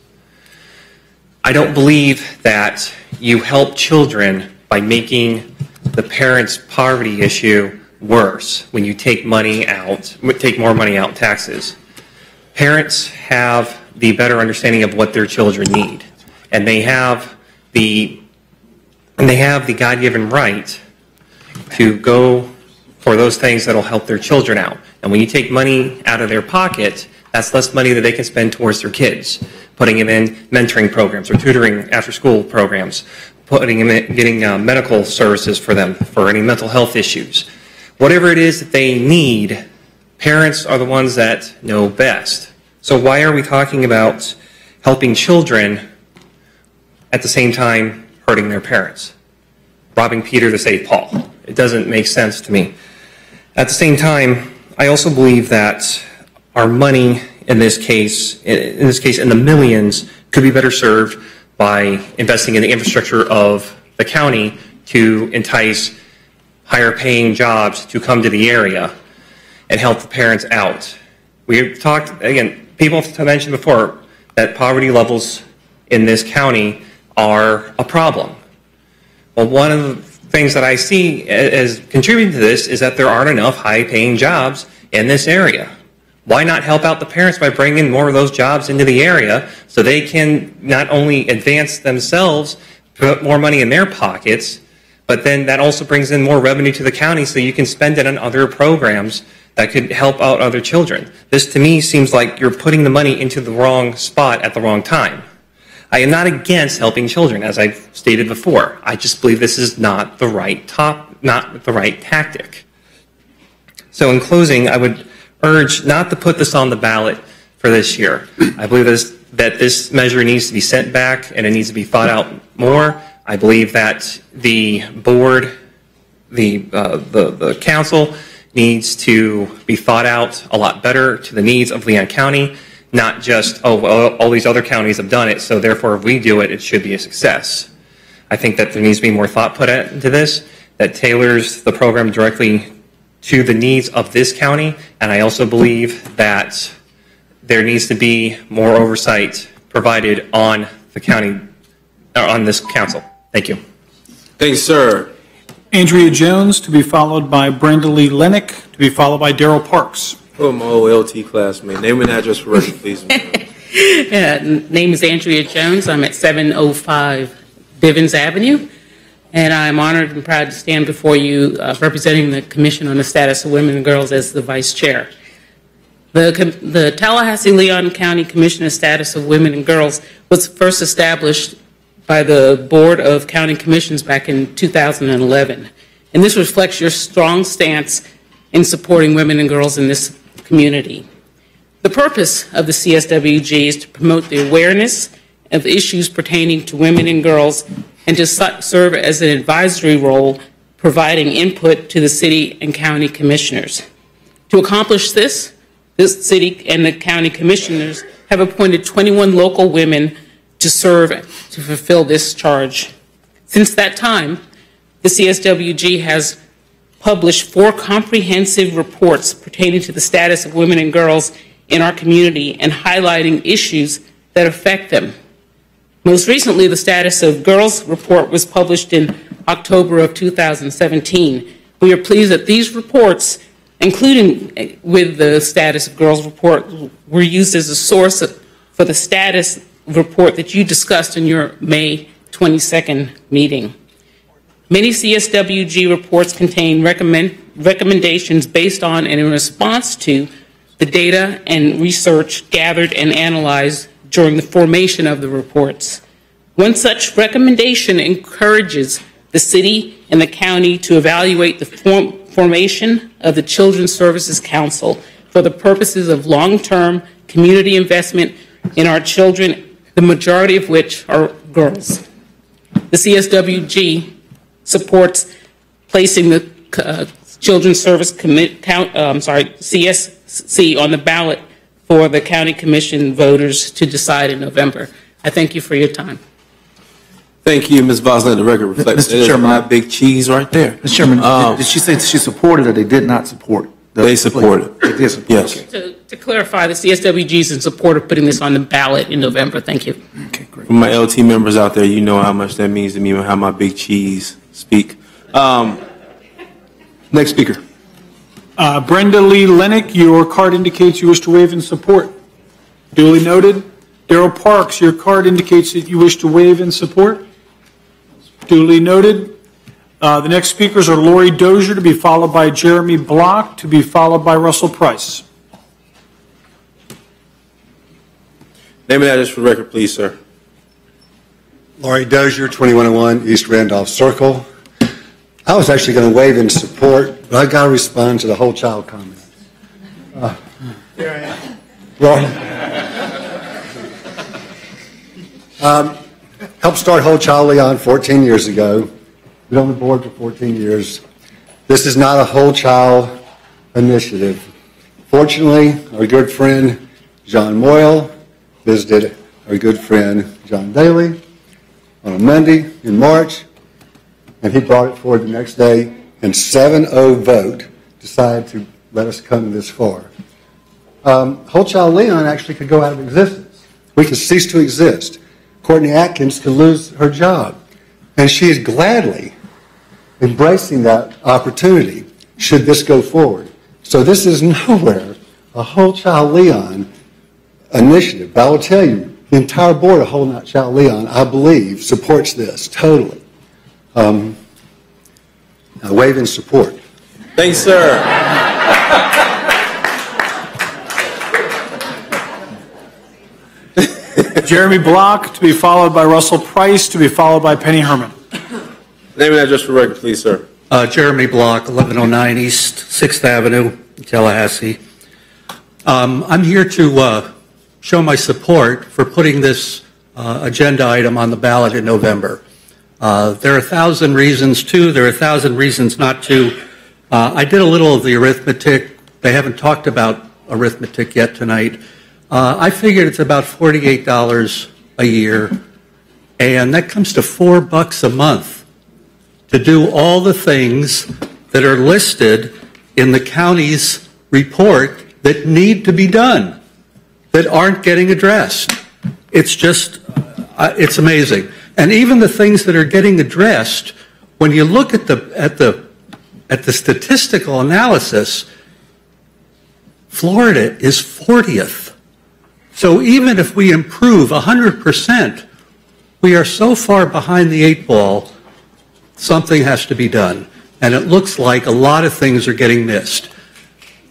S21: I don't believe that you help children by making the parents' poverty issue worse when you take money out, take more money out in taxes. Parents have the better understanding of what their children need, and they have the God-given right to go for those things that will help their children out. And when you take money out of their pocket, that's less money that they can spend towards their kids, putting them in mentoring programs or tutoring after-school programs, putting them in, getting medical services for them for any mental health issues. Whatever it is that they need, parents are the ones that know best. So why are we talking about helping children at the same time hurting their parents? Robbing Peter to save Paul. It doesn't make sense to me. At the same time, I also believe that our money in this case, in the millions, could be better served by investing in the infrastructure of the county to entice higher paying jobs to come to the area and help the parents out. We've talked, again, people have mentioned before that poverty levels in this county are a problem. Well, one of the things that I see as contributing to this is that there aren't enough high-paying jobs in this area. Why not help out the parents by bringing more of those jobs into the area so they can not only advance themselves, put more money in their pockets, but then that also brings in more revenue to the county so you can spend it on other programs that could help out other children. This, to me, seems like you're putting the money into the wrong spot at the wrong time. I am not against helping children, as I've stated before. I just believe this is not the right tactic. So in closing, I would urge not to put this on the ballot for this year. I believe that this measure needs to be sent back and it needs to be thought out more. I believe that the board, the council needs to be thought out a lot better to the needs of Leon County. Not just, oh, well, all these other counties have done it, so therefore if we do it, it should be a success. I think that there needs to be more thought put into this that tailors the program directly to the needs of this county, and I also believe that there needs to be more oversight provided on the county, or on this council. Thank you.
S1: Thanks, sir.
S2: Andrea Jones, to be followed by Brenda Lee Lennick, to be followed by Darrell Parks.
S1: Oh, my old LT classmate. Name and address for record, please.
S4: Name is Andrea Jones. I'm at 705 Bivens Avenue, and I'm honored and proud to stand before you representing the Commission on the Status of Women and Girls as the Vice Chair. The Tallahassee-Leon County Commission on Status of Women and Girls was first established by the Board of County Commissions back in 2011, and this reflects your strong stance in supporting women and girls in this community. The purpose of the CSWG is to promote the awareness of issues pertaining to women and girls and to serve as an advisory role, providing input to the city and county commissioners. To accomplish this, this city and the county commissioners have appointed 21 local women to serve to fulfill this charge. Since that time, the CSWG has published 4 comprehensive reports pertaining to the status of women and girls in our community and highlighting issues that affect them. Most recently, the Status of Girls report was published in October of 2017. We are pleased that these reports, including with the Status of Girls report, were used as a source for the status report that you discussed in your May 22nd meeting. Many CSWG reports contain recommendations based on and in response to the data and research gathered and analyzed during the formation of the reports. One such recommendation encourages the city and the county to evaluate the formation of the Children's Services Council for the purposes of long-term community investment in our children, the majority of which are girls. The CSWG supports placing the Children's Service CSC on the ballot for the county commission voters to decide in November. I thank you for your time.
S1: Thank you, Ms. Voslin. The record reflects
S5: Mr. Chairman,
S1: my big cheese right there.
S5: Mr. Chairman, did she say she supported or they did not support?
S1: They supported.
S5: They did support.
S1: Yes.
S4: To clarify, the CSWG is in support of putting this on the ballot in November. Thank you.
S5: Okay, great.
S1: For my LT members out there, you know how much that means to me and how my big cheese speak. Next speaker.
S2: Brenda Lee Lennick, your card indicates you wish to waive in support. Duly noted. Darrell Parks, your card indicates that you wish to waive in support. Duly noted. The next speakers are Lori Dozier, to be followed by Jeremy Block, to be followed by Russell Price.
S1: Name and address for the record, please, sir.
S22: Lori Dozier, 2101 East Randolph Circle. I was actually going to waive in support, but I got to respond to the whole child comment. Helped start Whole Child Leon 14 years ago. Been on the board for 14 years. This is not a whole child initiative. Fortunately, our good friend John Moyle visited our good friend John Daly on a Monday in March, and he brought it forward the next day, and 7-0 vote decided to let us come this far. Whole Child Leon actually could go out of existence. We could cease to exist. Courtney Atkins could lose her job, and she is gladly embracing that opportunity should this go forward. So this is nowhere a Whole Child Leon initiative. But I will tell you, the entire board of Whole Child Leon, I believe, supports this totally. I waive in support.
S1: Thanks, sir.
S2: Jeremy Block, to be followed by Russell Price, to be followed by Penny Herman.
S1: Name and address for the record, please, sir.
S23: Jeremy Block, 1109 East 6th Avenue, Tallahassee. I'm here to show my support for putting this agenda item on the ballot in November. There are 1,000 reasons to, there are 1,000 reasons not to. I did a little of the arithmetic. They haven't talked about arithmetic yet tonight. I figured it's about $48 a year, and that comes to $4 a month to do all the things that are listed in the county's report that need to be done, that aren't getting addressed. It's just, it's amazing. And even the things that are getting addressed, when you look at the statistical analysis, Florida is 40th. So even if we improve 100%, we are so far behind the 8 ball, something has to be done. And it looks like a lot of things are getting missed.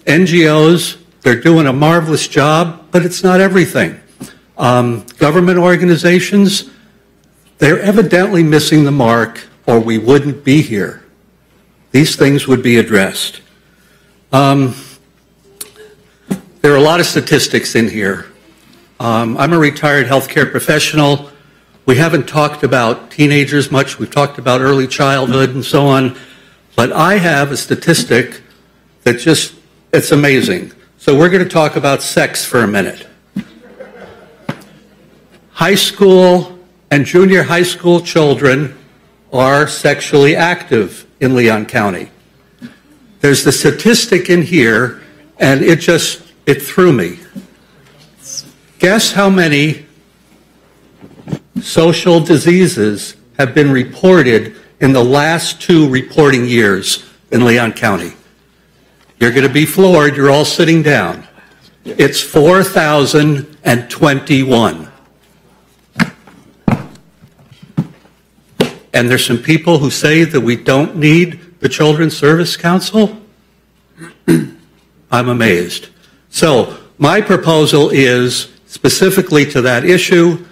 S23: NGOs, they're doing a marvelous job, but it's not everything. Government organizations, they're evidently missing the mark, or we wouldn't be here. These things would be addressed. There are a lot of statistics in here. I'm a retired healthcare professional. We haven't talked about teenagers much. We've talked about early childhood and so on. But I have a statistic that just, it's amazing. So we're going to talk about sex for a minute. High school and junior high school children are sexually active in Leon County. There's the statistic in here, and it threw me. Guess how many social diseases have been reported in the last 2 reporting years in Leon County? You're going to be floored. You're all sitting down. It's 4,021. And there's some people who say that we don't need the Children's Service Council. I'm amazed. So my proposal is specifically to that issue.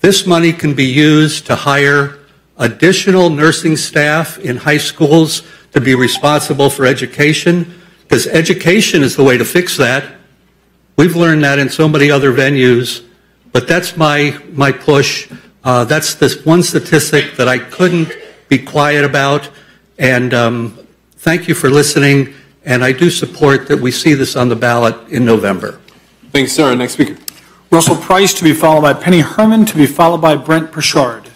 S23: This money can be used to hire additional nursing staff in high schools to be responsible for education, because education is the way to fix that. We've learned that in so many other venues, but that's my push. That's this one statistic that I couldn't be quiet about, and thank you for listening, and I do support that we see this on the ballot in November.
S1: Thanks, sir. Next speaker.
S2: Russell Price to be followed by Penny Herman to be followed by Brent Pritchard.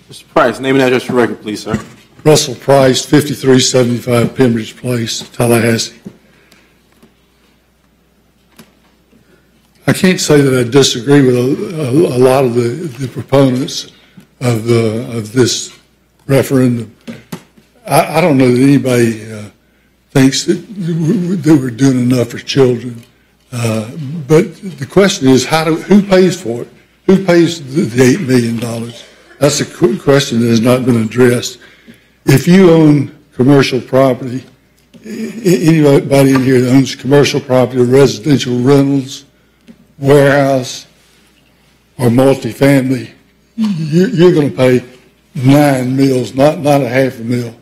S1: Mr. Price, name and address for record, please, sir.
S22: Russell Price, 5375 Pembridge Place, Tallahassee. I can't say that I disagree with a lot of the proponents of this referendum. I don't know that anybody thinks that we're doing enough for children. But the question is, who pays for it? Who pays the $8 million? That's a question that has not been addressed. If you own commercial property, anybody in here that owns commercial property, residential rentals, warehouse, or multifamily, you're going to pay 9 mills, not a half a mil.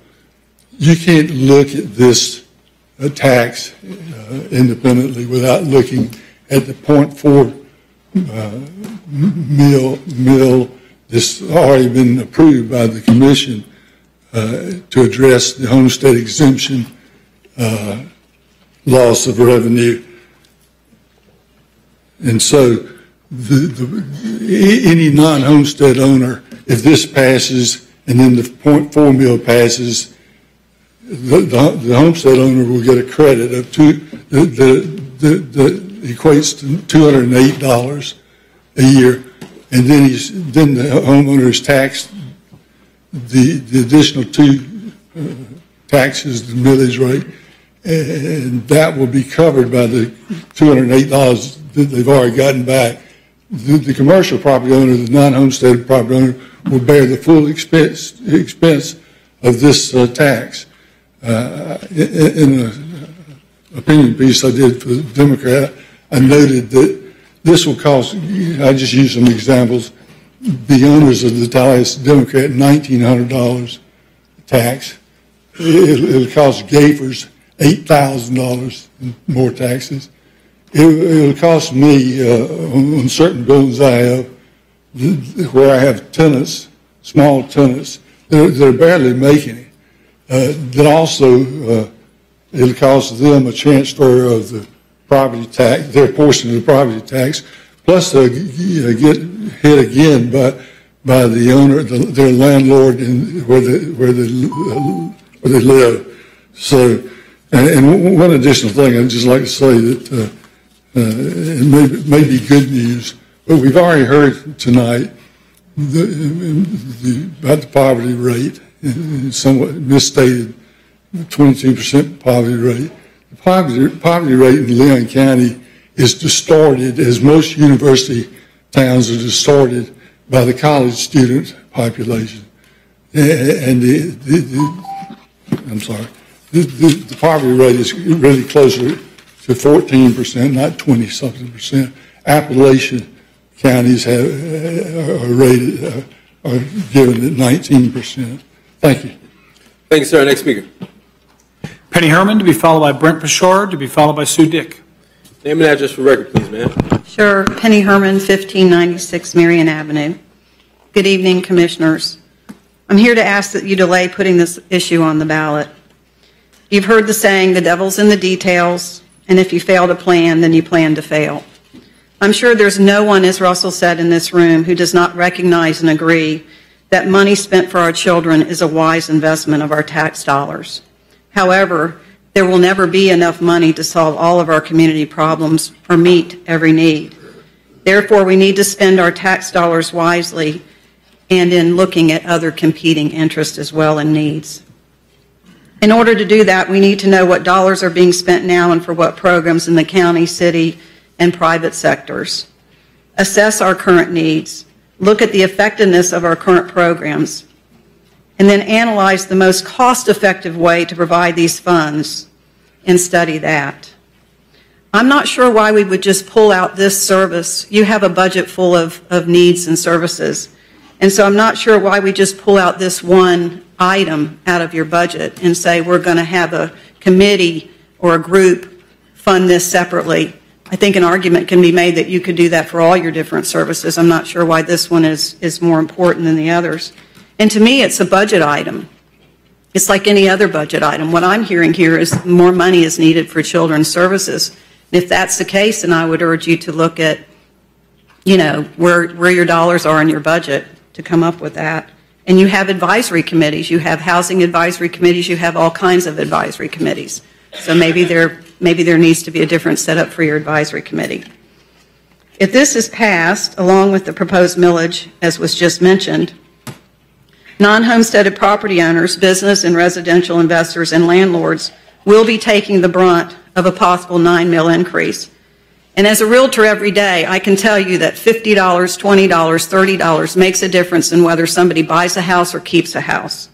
S22: You can't look at this tax independently without looking at the 0.4 mil that's already been approved by the commission to address the homestead exemption loss of revenue. And so any non-homestead owner, if this passes and then the 0.4 mil passes, the homestead owner will get a credit of that equates to $208 a year, and then the homeowner is taxed the additional two taxes, the millage rate, and that will be covered by the $208 that they've already gotten back. The commercial property owner, the non-homestead property owner, will bear the full expense of this tax. In an opinion piece I did for the Democrat, I noted that this will cost, I just used some examples, the owners of the Tallahassee Democrat $1,900 tax. It'll cost Gafers $8,000 more taxes. It'll cost me on certain buildings I have, where I have tenants, small tenants, they're barely making it. That also, it'll cost them a transfer of the property tax, their portion of the property tax, plus they'll get hit again by the owner, their landlord, where they live. So, and one additional thing I'd just like to say that it may be good news, but we've already heard tonight about the poverty rate, somewhat misstated, 22% poverty rate. The poverty rate in Leon County is distorted, as most university towns are distorted by the college student population. And the poverty rate is really closer to 14%, not 20-something percent. Appalachian counties are given at 19%. Thank you.
S1: Thank you, sir. Next speaker.
S2: Penny Herman to be followed by Brent Pritchard to be followed by Sue Dick.
S1: Name and address for record, please, ma'am.
S6: Sure. Penny Herman, 1596 Marion Avenue. Good evening, commissioners. I'm here to ask that you delay putting this issue on the ballot. You've heard the saying, the devil's in the details, and if you fail to plan, then you plan to fail. I'm sure there's no one, as Russell said in this room, who does not recognize and agree that money spent for our children is a wise investment of our tax dollars. However, there will never be enough money to solve all of our community problems or meet every need. Therefore, we need to spend our tax dollars wisely and in looking at other competing interests as well and needs. In order to do that, we need to know what dollars are being spent now and for what programs in the county, city, and private sectors. Assess our current needs, look at the effectiveness of our current programs, and then analyze the most cost-effective way to provide these funds and study that. I'm not sure why we would just pull out this service. You have a budget full of needs and services. And so I'm not sure why we just pull out this one item out of your budget and say we're going to have a committee or a group fund this separately. I think an argument can be made that you could do that for all your different services. I'm not sure why this one is more important than the others. And to me, it's a budget item. It's like any other budget item. What I'm hearing here is more money is needed for children's services. And if that's the case, then I would urge you to look at, where your dollars are in your budget to come up with that. And you have advisory committees. You have housing advisory committees. You have all kinds of advisory committees. So maybe there needs to be a different setup for your advisory committee. If this is passed, along with the proposed millage, as was just mentioned, non-homesteaded property owners, business and residential investors, and landlords will be taking the brunt of a possible 9 mil increase. And as a realtor every day, I can tell you that $50, $20, $30 makes a difference in whether somebody buys a house or keeps a house.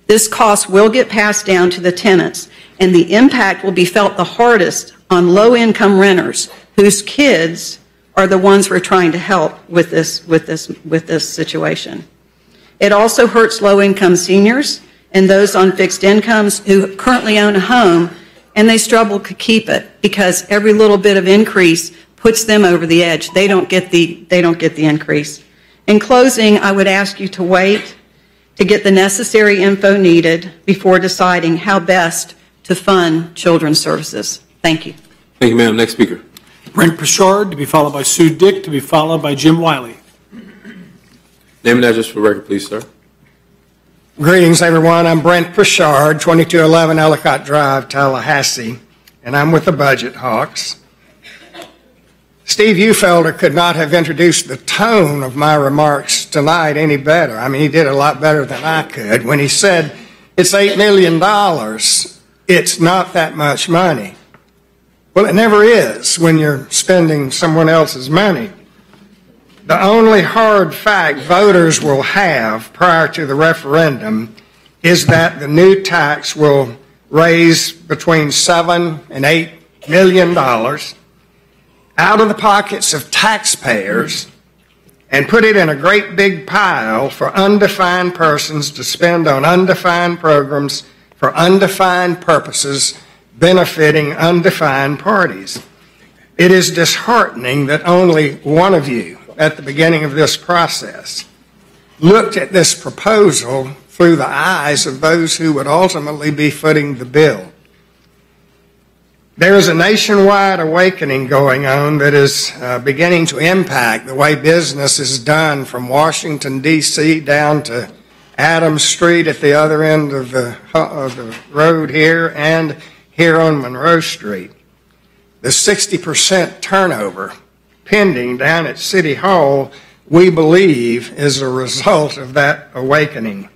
S6: This cost will get passed down to the tenants, and the impact will be felt the hardest on low-income renters whose kids are the ones we're trying to help with this situation. It also hurts low-income seniors and those on fixed incomes who currently own a home, and they struggle to keep it because every little bit of increase puts them over the edge. They don't get the increase. In closing, I would ask you to wait to get the necessary info needed before deciding how best to fund children's services. Thank you.
S1: Thank you, ma'am. Next speaker.
S2: Brent Pritchard, to be followed by Sue Dick, to be followed by Jim Wiley.
S1: Name and address for record, please, sir.
S15: Greetings, everyone. I'm Brent Pritchard, 2211 Ellicott Drive, Tallahassee, and I'm with the Budget Hawks. Steve Felder could not have introduced the tone of my remarks tonight any better. I mean, he did a lot better than I could. When he said, it's $8 million, it's not that much money. Well, it never is when you're spending someone else's money. The only hard fact voters will have prior to the referendum is that the new tax will raise between $7 and $8 million out of the pockets of taxpayers and put it in a great big pile for undefined persons to spend on undefined programs for undefined purposes benefiting undefined parties. It is disheartening that only one of you at the beginning of this process looked at this proposal through the eyes of those who would ultimately be footing the bill. There is a nationwide awakening going on that is beginning to impact the way business is done from Washington, D.C. down to Adams Street at the other end of the road here and here on Monroe Street. The 60% turnover pending down at City Hall, we believe, is a result of that awakening.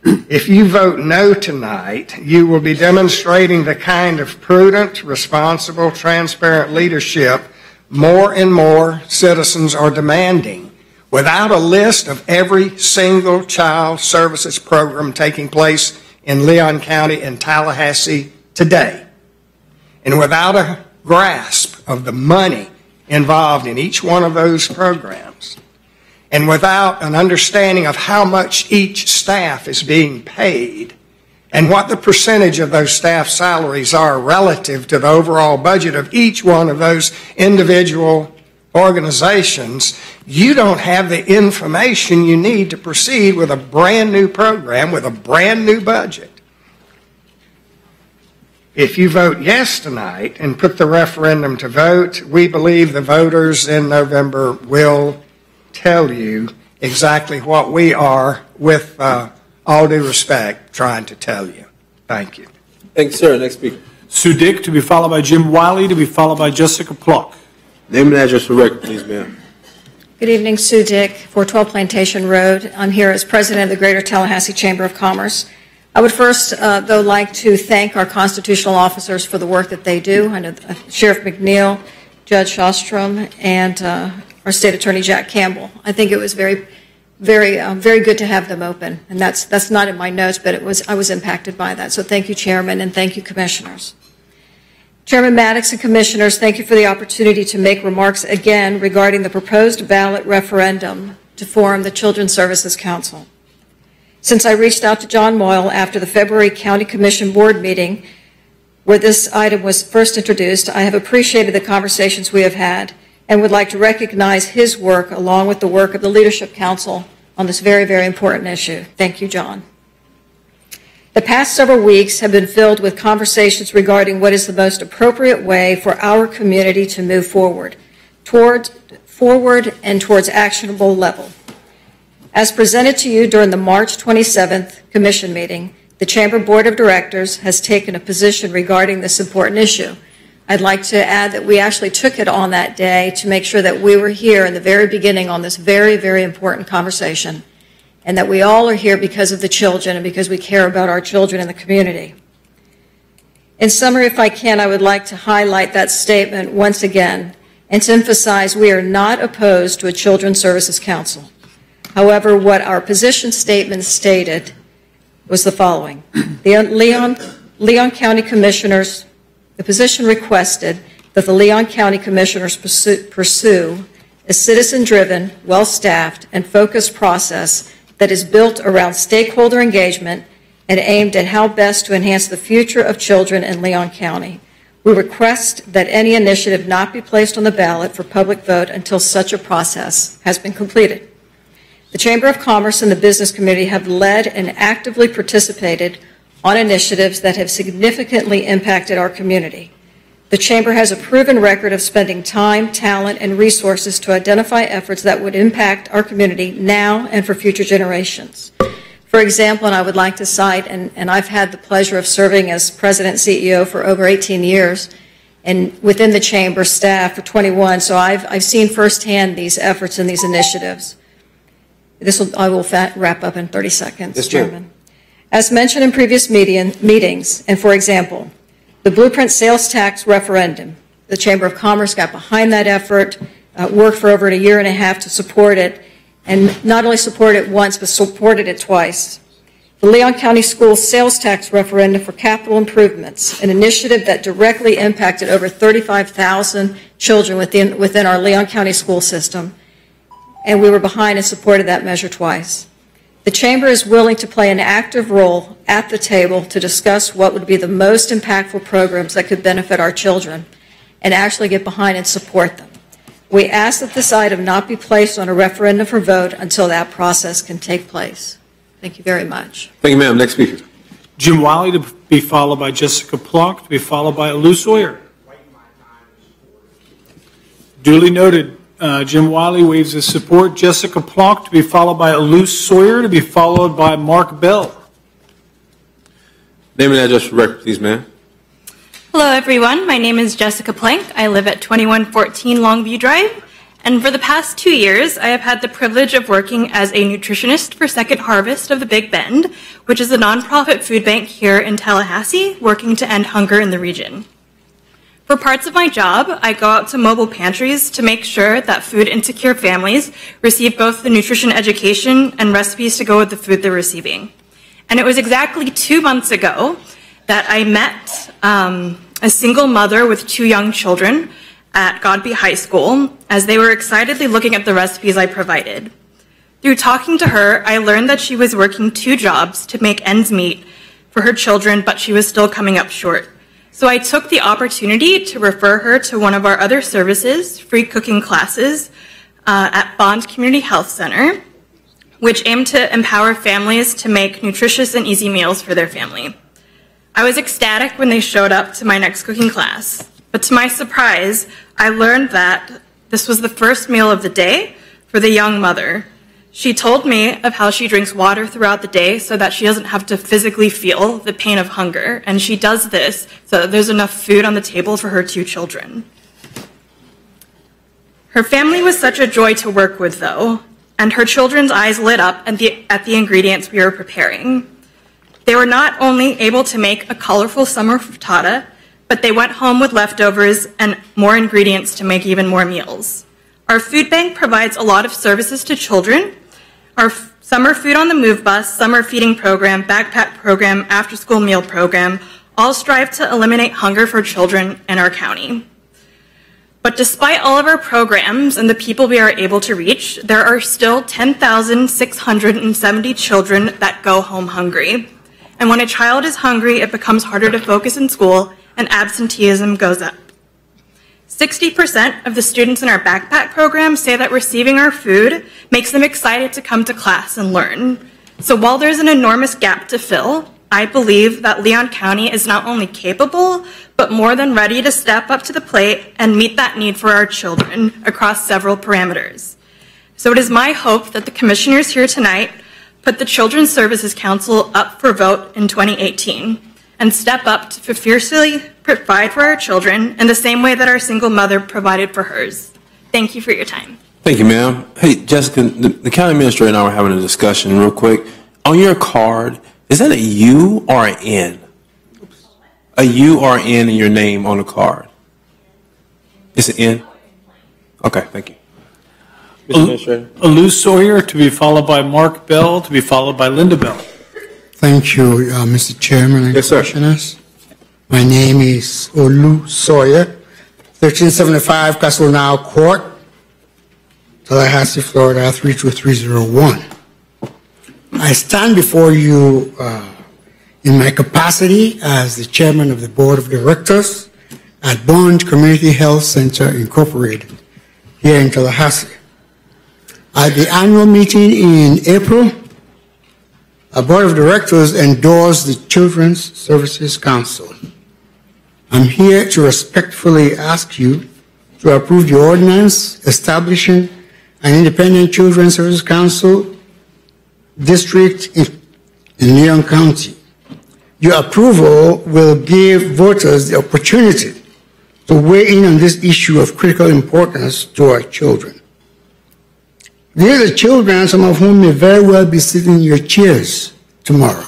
S15: If you vote no tonight, you will be demonstrating the kind of prudent, responsible, transparent leadership more and more citizens are demanding, without a list of every single child services program taking place in Leon County and Tallahassee today, and without a grasp of the money involved in each one of those programs, and without an understanding of how much each staff is being paid and what the percentage of those staff salaries are relative to the overall budget of each one of those individual organizations, you don't have the information you need to proceed with a brand new program with a brand new budget. If you vote yes tonight and put the referendum to vote, we believe the voters in November will tell you exactly what we are, with all due respect, trying to tell you. Thank you.
S1: Thank you, sir. Next speaker.
S2: Sue Dick, to be followed by Jim Wiley, to be followed by Jessica Pluck.
S1: Name and address for record, please, ma'am.
S7: Good evening, Sue Dick, 412 Plantation Road. I'm here as president of the Greater Tallahassee Chamber of Commerce. I would first, though, like to thank our constitutional officers for the work that they do. I know Sheriff McNeil, Judge Shostrom, and our State Attorney Jack Campbell. I think it was very good to have them open, and that's not in my notes, but I was impacted by that. So thank you, Chairman, and thank you, Commissioners. Chairman Maddox and Commissioners, thank you for the opportunity to make remarks again regarding the proposed ballot referendum to form the Children's Services Council. Since I reached out to John Moyle after the February County Commission Board meeting where this item was first introduced, I have appreciated the conversations we have had and would like to recognize his work along with the work of the Leadership Council on this very, very important issue. Thank you, John. The past several weeks have been filled with conversations regarding what is the most appropriate way for our community to move forward and towards actionable level. As presented to you during the March 27th Commission meeting, the Chamber Board of Directors has taken a position regarding this important issue. I'd like to add that we actually took it on that day to make sure that we were here in the very beginning on this very, very important conversation, and that we all are here because of the children and because we care about our children in the community. In summary, if I can, I would like to highlight that statement once again and to emphasize we are not opposed to a Children's Services Council. However, what our position statement stated was the following. The Leon County Commissioners, the position requested that the Leon County Commissioners pursue a citizen-driven, well-staffed, and focused process that is built around stakeholder engagement and aimed at how best to enhance the future of children in Leon County. We request that any initiative not be placed on the ballot for public vote until such a process has been completed. The Chamber of Commerce and the business community have led and actively participated on initiatives that have significantly impacted our community. The Chamber has a proven record of spending time, talent, and resources to identify efforts that would impact our community now and for future generations. For example, and I would like to cite, and I've had the pleasure of serving as President and CEO for over 18 years, and within the Chamber staff for 21, so I've seen firsthand these efforts and these initiatives. I will wrap up in 30 seconds, yes, Chairman. As mentioned in previous meetings, and for example, the Blueprint Sales Tax Referendum, the Chamber of Commerce got behind that effort, worked for over a year and a half to support it, and not only support it once, but supported it twice. The Leon County Schools Sales Tax Referendum for Capital Improvements, an initiative that directly impacted over 35,000 children within our Leon County school system, and we were behind and supported that measure twice. The Chamber is willing to play an active role at the table to discuss what would be the most impactful programs that could benefit our children and actually get behind and support them. We ask that this item not be placed on a referendum for vote until that process can take place. Thank you very much.
S1: Thank you, ma'am. Next speaker.
S2: Jim Wiley to be followed by Jessica Plonk to be followed by Lou Sawyer. Duly noted. Jim Wiley waives his support. Jessica Plonk to be followed by Lou Sawyer to be followed by Mark Bell.
S1: Name and address for record, please, ma'am.
S8: Hello, everyone. My name is Jessica Plank. I live at 2114 Longview Drive. And for the past 2 years, I have had the privilege of working as a nutritionist for Second Harvest of the Big Bend, which is a nonprofit food bank here in Tallahassee, working to end hunger in the region. For parts of my job, I go out to mobile pantries to make sure that food-insecure families receive both the nutrition education and recipes to go with the food they're receiving. And it was exactly 2 months ago that I met a single mother with 2 young children at Godby High School as they were excitedly looking at the recipes I provided. Through talking to her, I learned that she was working 2 jobs to make ends meet for her children, but she was still coming up short. So I took the opportunity to refer her to one of our other services, free cooking classes at Bond Community Health Center, which aim to empower families to make nutritious and easy meals for their family. I was ecstatic when they showed up to my next cooking class, but to my surprise, I learned that this was the first meal of the day for the young mother. She told me of how she drinks water throughout the day so that she doesn't have to physically feel the pain of hunger, and she does this so that there's enough food on the table for her 2 children. Her family was such a joy to work with, though, and her children's eyes lit up at the ingredients we were preparing. They were not only able to make a colorful summer frittata, but they went home with leftovers and more ingredients to make even more meals. Our food bank provides a lot of services to children. Our summer food on the move bus, summer feeding program, backpack program, after-school meal program all strive to eliminate hunger for children in our county. But despite all of our programs and the people we are able to reach, there are still 10,670 children that go home hungry. And when a child is hungry, it becomes harder to focus in school and absenteeism goes up. 60% of the students in our backpack program say that receiving our food makes them excited to come to class and learn. So while there's an enormous gap to fill, I believe that Leon County is not only capable, but more than ready to step up to the plate and meet that need for our children across several parameters. So it is my hope that the commissioners here tonight put the Children's Services Council up for vote in 2018 and step up to fiercely provide for our children in the same way that our single mother provided for hers. Thank you for your time.
S1: Thank you, ma'am. Hey, Jessica, the county administrator and I were having a discussion real quick. On your card, is that a U or an N? A U or an N in your name on the card? It's an N? Okay, thank you. Mr. Administrator.
S2: Lou Sawyer, to be followed by Mark Bell, to be followed by Linda Bell.
S9: Thank you, Mr. Chairman and Commissioners. My name is Olu Sawyer, 1375 Castle Now Court, Tallahassee, Florida, 32301. I stand before you in my capacity as the chairman of the board of directors at Bond Community Health Center Incorporated here in Tallahassee. At the annual meeting in April, our board of directors endorsed the Children's Services Council. I'm here to respectfully ask you to approve the ordinance establishing an independent Children's Services Council district in Leon County. Your approval will give voters the opportunity to weigh in on this issue of critical importance to our children. These are the children, some of whom may very well be sitting in your chairs tomorrow.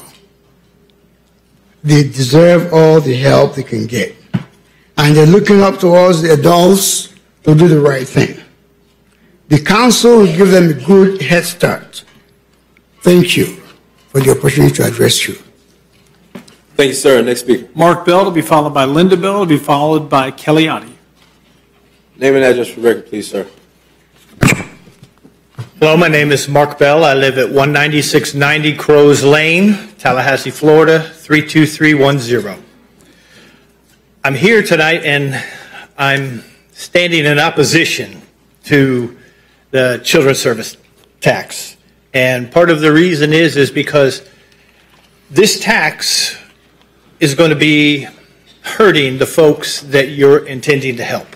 S9: They deserve all the help they can get. And they're looking up towards the adults to do the right thing. The council will give them a good head start. Thank you for the opportunity to address you.
S1: Thank you, sir. Next speaker.
S2: Mark Bell, to be followed by Linda Bell, to be followed by Kellyani.
S1: Name and address for record, please, sir.
S10: Hello, my name is Mark Bell. I live at 19690 Crows Lane, Tallahassee, Florida, 32310. I'm here tonight and I'm standing in opposition to the children's service tax. And part of the reason is because this tax is going to be hurting the folks that you're intending to help.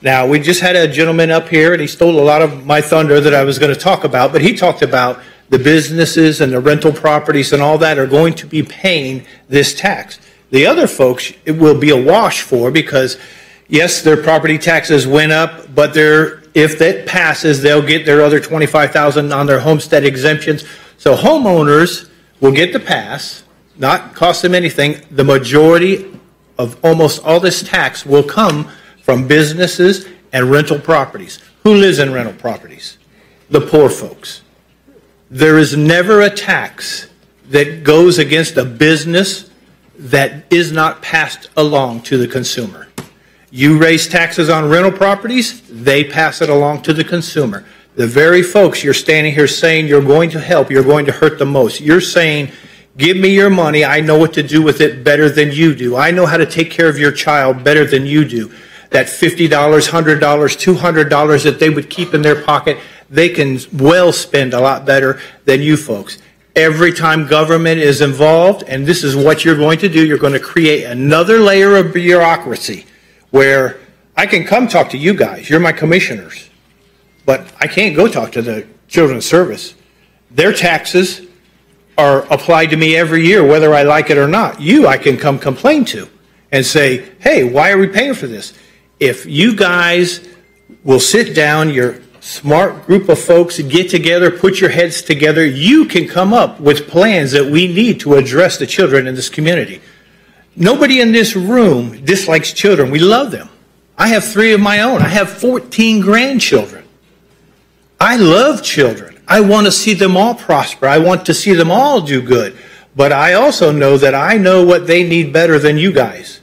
S10: Now, we just had a gentleman up here and he stole a lot of my thunder that I was going to talk about, but he talked about the businesses and the rental properties and all that are going to be paying this tax. The other folks, it will be a wash for because, yes, their property taxes went up, but if that passes, they'll get their other $25,000 on their homestead exemptions. So homeowners will get the pass, not cost them anything. The majority of almost all this tax will come from businesses and rental properties. Who lives in rental properties? The poor folks. There is never a tax that goes against a business that is not passed along to the consumer. You raise taxes on rental properties, they pass it along to the consumer. The very folks you're standing here saying you're going to help, you're going to hurt the most. You're saying, give me your money, I know what to do with it better than you do. I know how to take care of your child better than you do. That $50, $100, $200 that they would keep in their pocket, they can well spend a lot better than you folks. Every time government is involved, and this is what you're going to do, you're going to create another layer of bureaucracy where I can come talk to you guys. You're my commissioners. But I can't go talk to the Children's Service. Their taxes are applied to me every year, whether I like it or not. You, I can come complain to and say, hey, why are we paying for this? If you guys will sit down, your smart group of folks, get together, put your heads together, you can come up with plans that we need to address the children in this community. Nobody in this room dislikes children. We love them. I have 3 of my own. I have 14 grandchildren. I love children. I want to see them all prosper. I want to see them all do good. But I also know that I know what they need better than you guys.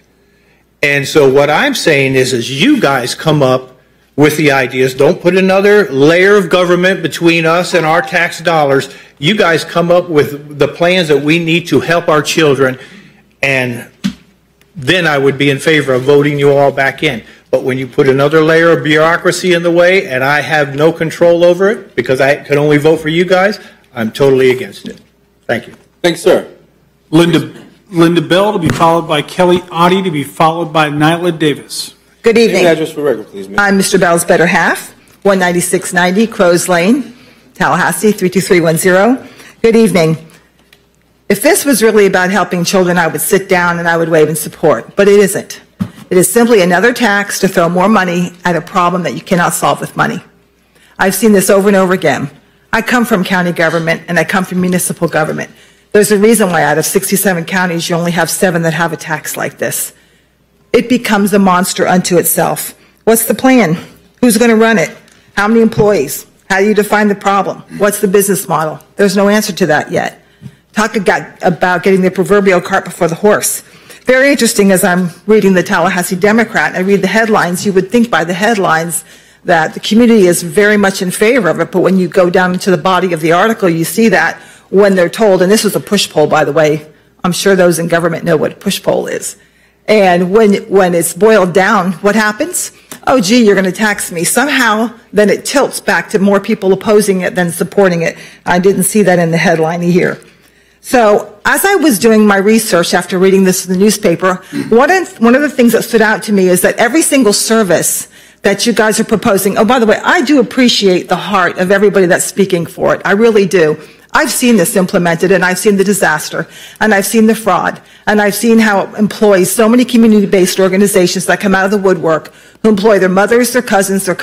S10: And so what I'm saying is you guys come up with the ideas. Don't put another layer of government between us and our tax dollars. You guys come up with the plans that we need to help our children, and then I would be in favor of voting you all back in. But when you put another layer of bureaucracy in the way and I have no control over it because I can only vote for you guys, I'm totally against it. Thank you.
S1: Thanks, sir.
S2: Linda Bell to be followed by Kelly Oddie to be followed by Nyla Davis.
S3: Good evening.
S1: Address for record, please, ma'am.
S3: I'm Mr. Bell's better half, 19690 Crows Lane, Tallahassee, 32310. Good evening. If this was really about helping children, I would sit down and I would wave in support, but it isn't. It is simply another tax to throw more money at a problem that you cannot solve with money. I've seen this over and over again. I come from county government and I come from municipal government. There's a reason why out of 67 counties, you only have 7 that have a tax like this. It becomes a monster unto itself. What's the plan? Who's going to run it? How many employees? How do you define the problem? What's the business model? There's no answer to that yet. Talk about getting the proverbial cart before the horse. Very interesting as I'm reading the Tallahassee Democrat, I read the headlines, you would think by the headlines that the community is very much in favor of it, but when you go down into the body of the article, you see that when they're told, and this was a push poll, by the way, I'm sure those in government know what a push poll is. And when it's boiled down, what happens? Oh, gee, you're going to tax me. Somehow, then it tilts back to more people opposing it than supporting it. I didn't see that in the headline here. So as I was doing my research after reading this in the newspaper, one of the things that stood out to me is that every single service that you guys are proposing, oh, by the way, I do appreciate the heart of everybody that's speaking for it. I really do. I've seen this implemented, and I've seen the disaster, and I've seen the fraud, and I've seen how it employs so many community-based organizations that come out of the woodwork who employ their mothers, their cousins, and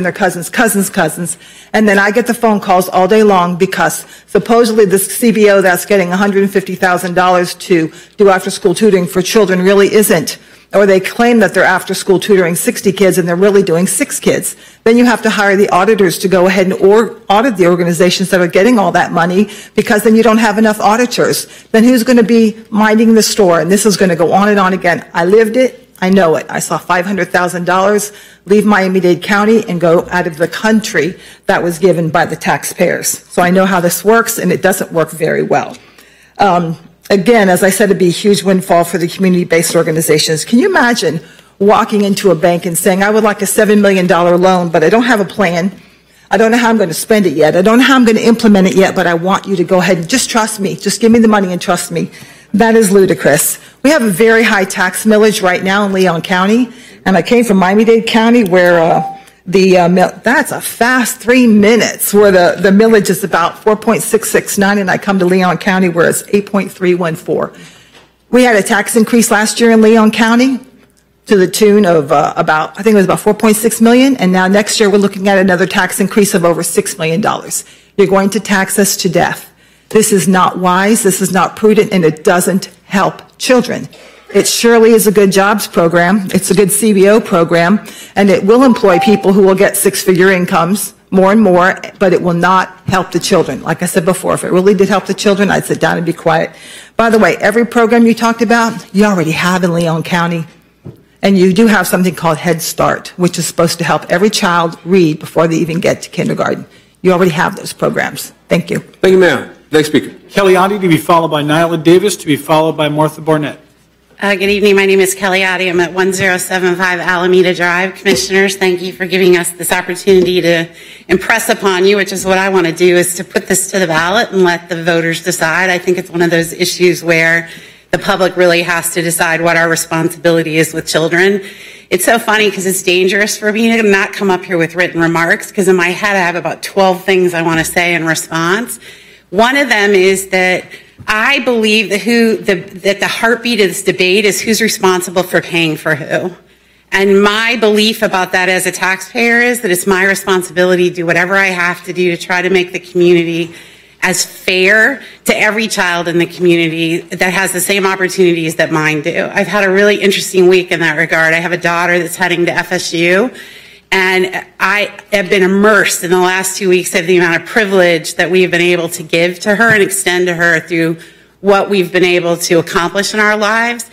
S3: their cousins, and then I get the phone calls all day long because supposedly this CBO that's getting $150,000 to do after-school tutoring for children really isn't. Or they claim that they're after-school tutoring 60 kids and they're really doing 6 kids. Then you have to hire the auditors to go ahead and audit the organizations that are getting all that money because then you don't have enough auditors. Then who's going to be minding the store? And this is going to go on and on again. I lived it. I know it. I saw $500,000 leave Miami-Dade County and go out of the country that was given by the taxpayers. So I know how this works, and it doesn't work very well. Again, as I said, it'd be a huge windfall for the community-based organizations. Can you imagine walking into a bank and saying, I would like a $7 million loan, but I don't have a plan. I don't know how I'm going to spend it yet. I don't know how I'm going to implement it yet, but I want you to go ahead and just trust me. Just give me the money and trust me. That is ludicrous. We have a very high tax millage right now in Leon County, and I came from Miami-Dade County where that's a fast 3 minutes where the millage is about 4.669, and I come to Leon County where it's 8.314. We had a tax increase last year in Leon County to the tune of I think it was about 4.6 million, and now next year we're looking at another tax increase of over $6 million. You're going to tax us to death. This is not wise, this is not prudent, and it doesn't help children. It surely is a good jobs program. It's a good CBO program, and it will employ people who will get 6-figure incomes more and more, but it will not help the children. Like I said before, if it really did help the children, I'd sit down and be quiet. By the way, every program you talked about, you already have in Leon County, and you do have something called Head Start, which is supposed to help every child read before they even get to kindergarten. You already have those programs. Thank you.
S1: Thank you, ma'am. Next speaker.
S2: Kelly Oddie to be followed by Nyla Davis to be followed by Martha Barnett.
S11: Good evening. My name is Kelly Oddie. I'm at 1075 Alameda Drive. Commissioners, thank you for giving us this opportunity to impress upon you, which is what I want to do, is to put this to the ballot and let the voters decide. I think it's one of those issues where the public really has to decide what our responsibility is with children. It's so funny because it's dangerous for me to not come up here with written remarks, because in my head I have about 12 things I want to say in response. One of them is that I believe that the heartbeat of this debate is who's responsible for paying for who. And my belief about that as a taxpayer is that it's my responsibility to do whatever I have to do to try to make the community as fair to every child in the community that has the same opportunities that mine do. I've had a really interesting week in that regard. I have a daughter that's heading to FSU, and I have been immersed in the last 2 weeks of the amount of privilege that we've been able to give to her and extend to her through what we've been able to accomplish in our lives.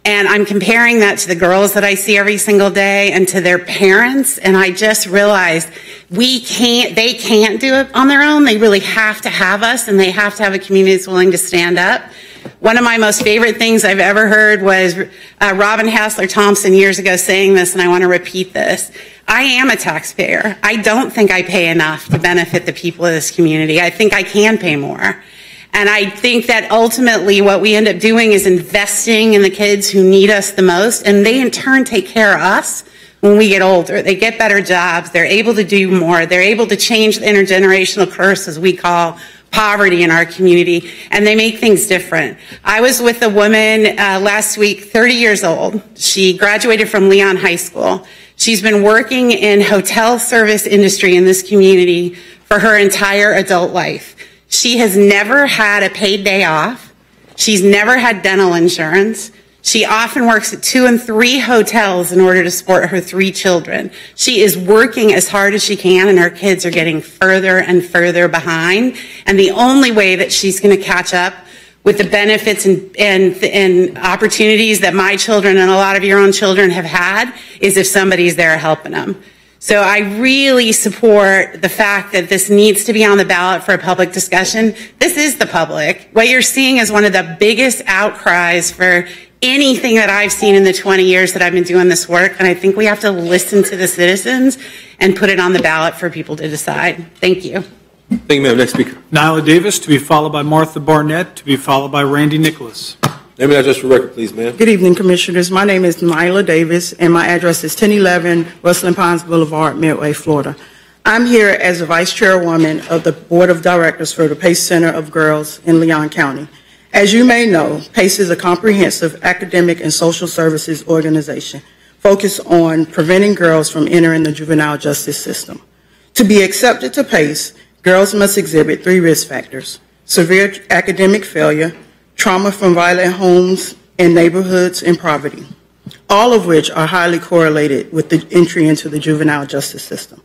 S11: And I'm comparing that to the girls that I see every single day and to their parents, and I just realized they can't do it on their own. They really have to have us, and they have to have a community that's willing to stand up. One of my most favorite things I've ever heard was Robin Hassler Thompson years ago saying this, and I want to repeat this. I am a taxpayer. I don't think I pay enough to benefit the people of this community. I think I can pay more. And I think that ultimately what we end up doing is investing in the kids who need us the most, and they in turn take care of us when we get older. They get better jobs, they're able to do more, they're able to change the intergenerational curse, as we call poverty in our community, and they make things different. I was with a woman last week, 30 years old. She graduated from Leon High School. She's been working in hotel service industry in this community for her entire adult life. She has never had a paid day off. She's never had dental insurance. She often works at 2 and 3 hotels in order to support her 3 children. She is working as hard as she can, and her kids are getting further and further behind. And the only way that she's going to catch up with the benefits and opportunities that my children and a lot of your own children have had is if somebody's there helping them. So I really support the fact that this needs to be on the ballot for a public discussion. This is the public. What you're seeing is one of the biggest outcries for anything that I've seen in the 20 years that I've been doing this work, and I think we have to listen to the citizens and put it on the ballot for people to decide. Thank you.
S1: Thank you, ma'am. Next speaker.
S2: Nyla Davis, to be followed by Martha Barnett, to be followed by Randy Nicholas.
S1: Name and address for record, please, ma'am.
S12: Good evening, Commissioners. My name is Nyla Davis, and my address is 1011 Rustling Pines Boulevard, Midway, Florida. I'm here as the Vice Chairwoman of the Board of Directors for the PACE Center of Girls in Leon County. As you may know, PACE is a comprehensive academic and social services organization focused on preventing girls from entering the juvenile justice system. To be accepted to PACE, girls must exhibit 3 risk factors: severe academic failure, trauma from violent homes and neighborhoods, and poverty, all of which are highly correlated with the entry into the juvenile justice system.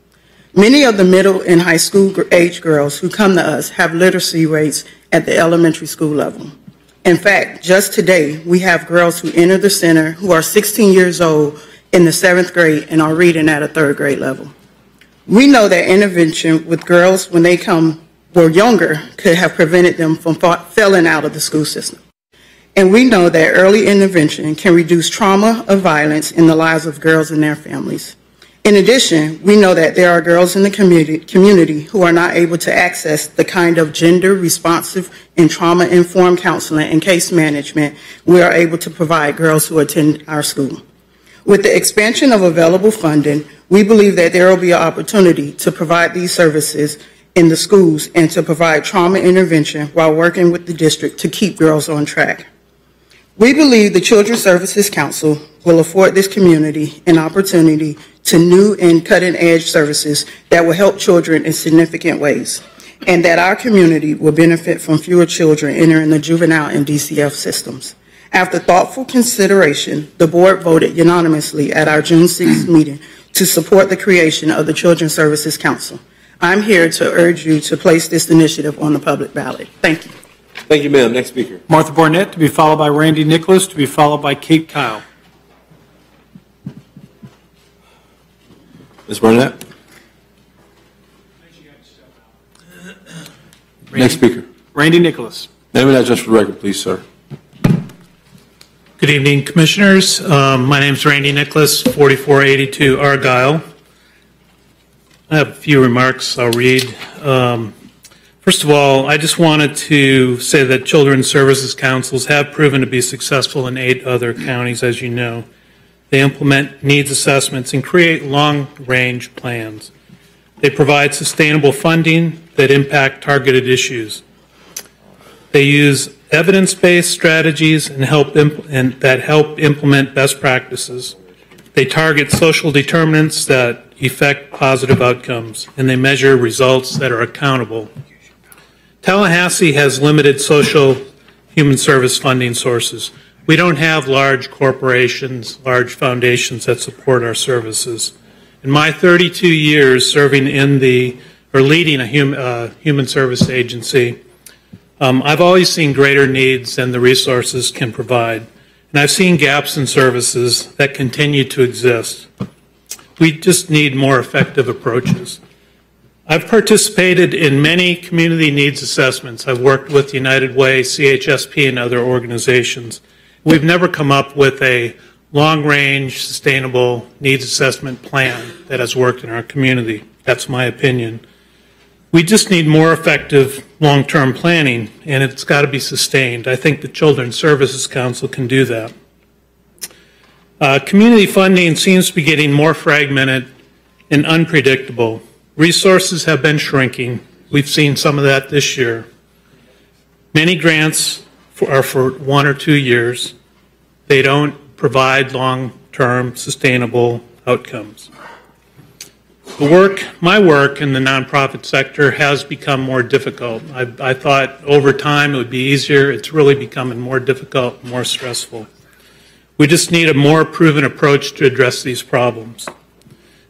S12: Many of the middle and high school age girls who come to us have literacy rates at the elementary school level. In fact, just today, we have girls who enter the center who are 16 years old in the 7th grade and are reading at a 3rd grade level. We know that intervention with girls when they were younger could have prevented them from failing out of the school system. And we know that early intervention can reduce trauma or violence in the lives of girls and their families. In addition, we know that there are girls in the community who are not able to access the kind of gender-responsive and trauma-informed counseling and case management we are able to provide girls who attend our school. With the expansion of available funding, we believe that there will be an opportunity to provide these services in the schools and to provide trauma intervention while working with the district to keep girls on track. We believe the Children's Services Council will afford this community an opportunity to new and cutting-edge services that will help children in significant ways, and that our community will benefit from fewer children entering the juvenile and DCF systems. After thoughtful consideration, the board voted unanimously at our June 6th meeting to support the creation of the Children's Services Council. I'm here to urge you to place this initiative on the public ballot. Thank you.
S1: Thank you, ma'am. Next speaker.
S2: Martha Barnett, to be followed by Randy Nicholas, to be followed by Kate Kyle.
S1: Ms. Barnett. Next speaker.
S2: Randy Nicholas.
S1: Name and address for the record, please, sir.
S13: Good evening, Commissioners. My name is Randy Nicholas, 4482 Argyle. I have a few remarks I'll read. First of all, I just wanted to say that Children's Services Councils have proven to be successful in 8 other counties, as you know. They implement needs assessments and create long-range plans. They provide sustainable funding that impact targeted issues. They use evidence-based strategies and that help implement best practices. They target social determinants that effect positive outcomes, and they measure results that are accountable. Tallahassee has limited social human service funding sources. We don't have large corporations, large foundations that support our services. In my 32 years serving leading a human service agency, I've always seen greater needs than the resources can provide. And I've seen gaps in services that continue to exist. We just need more effective approaches. I've participated in many community needs assessments. I've worked with United Way, CHSP, and other organizations. We've never come up with a long-range, sustainable needs assessment plan that has worked in our community. That's my opinion. We just need more effective long-term planning, and it's got to be sustained. I think the Children's Services Council can do that. Community funding seems to be getting more fragmented and unpredictable. Resources have been shrinking. We've seen some of that this year. Many grants are for 1 or 2 years. They don't provide long-term sustainable outcomes. My work in the nonprofit sector has become more difficult. I thought over time it would be easier. It's really becoming more difficult, more stressful. We just need a more proven approach to address these problems.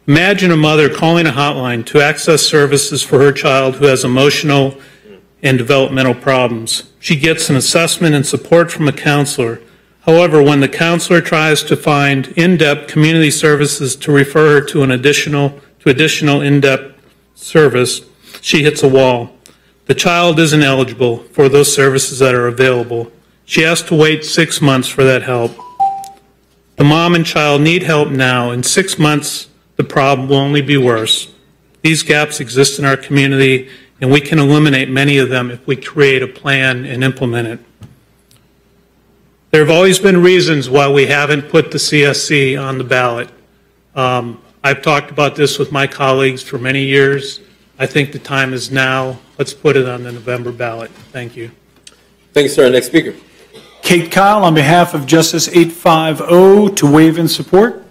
S13: Imagine a mother calling a hotline to access services for her child who has emotional and developmental problems. She gets an assessment and support from a counselor. However, when the counselor tries to find in-depth community services to refer her to additional in-depth service, she hits a wall. The child isn't eligible for those services that are available. She has to wait 6 months for that help. The mom and child need help now. In 6 months, the problem will only be worse. These gaps exist in our community, and we can eliminate many of them if we create a plan and implement it. There have always been reasons why we haven't put the CSC on the ballot. I've talked about this with my colleagues for many years. I think the time is now. Let's put it on the November ballot. Thank you.
S1: Thank you, sir. Next speaker.
S2: Kate Kyle, on behalf of Justice 850, to waive in support.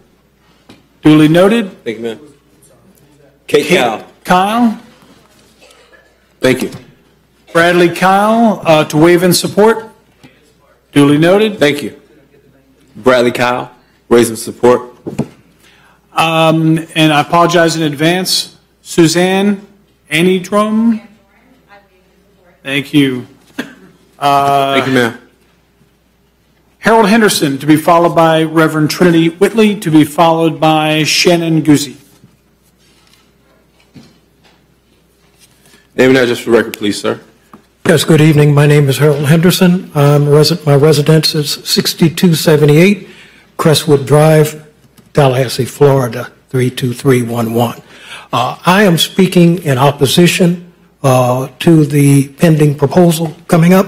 S2: Duly noted.
S1: Thank you, ma'am. Kate Kyle.
S2: Kyle.
S1: Thank you.
S2: Bradley Kyle, to waive in support. Duly noted.
S1: Thank you. Bradley Kyle, raise in support.
S2: And I apologize in advance. Suzanne Anidrum. Thank you.
S1: Thank you, ma'am.
S2: Harold Henderson, to be followed by Reverend Trinity Whitley, to be followed by Shannon Guzzi.
S1: Name and address for the record, please, sir.
S14: Yes, good evening. My name is Harold Henderson. My residence is 6278 Crestwood Drive, Tallahassee, Florida, 32311. I am speaking in opposition to the pending proposal coming up.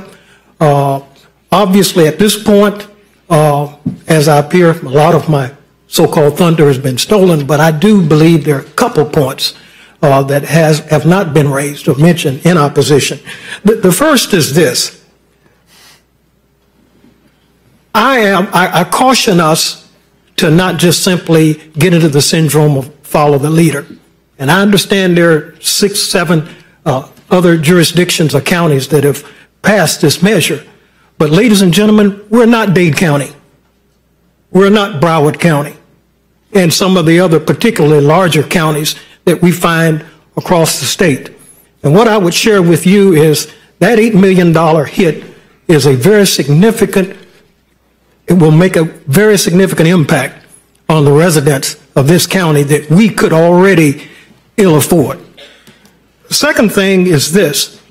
S14: Obviously, at this point, as I appear, a lot of my so-called thunder has been stolen, but I do believe there are a couple points that have not been raised or mentioned in opposition. The first is this. I caution us to not just simply get into the syndrome of follow the leader. And I understand there are 6, 7 other jurisdictions or counties that have passed this measure. But ladies and gentlemen, we're not Dade County. We're not Broward County. And some of the other particularly larger counties that we find across the state. And what I would share with you is that $8 million hit is a very significant, it will make a very significant impact on the residents of this county that we could already ill afford. The second thing is this.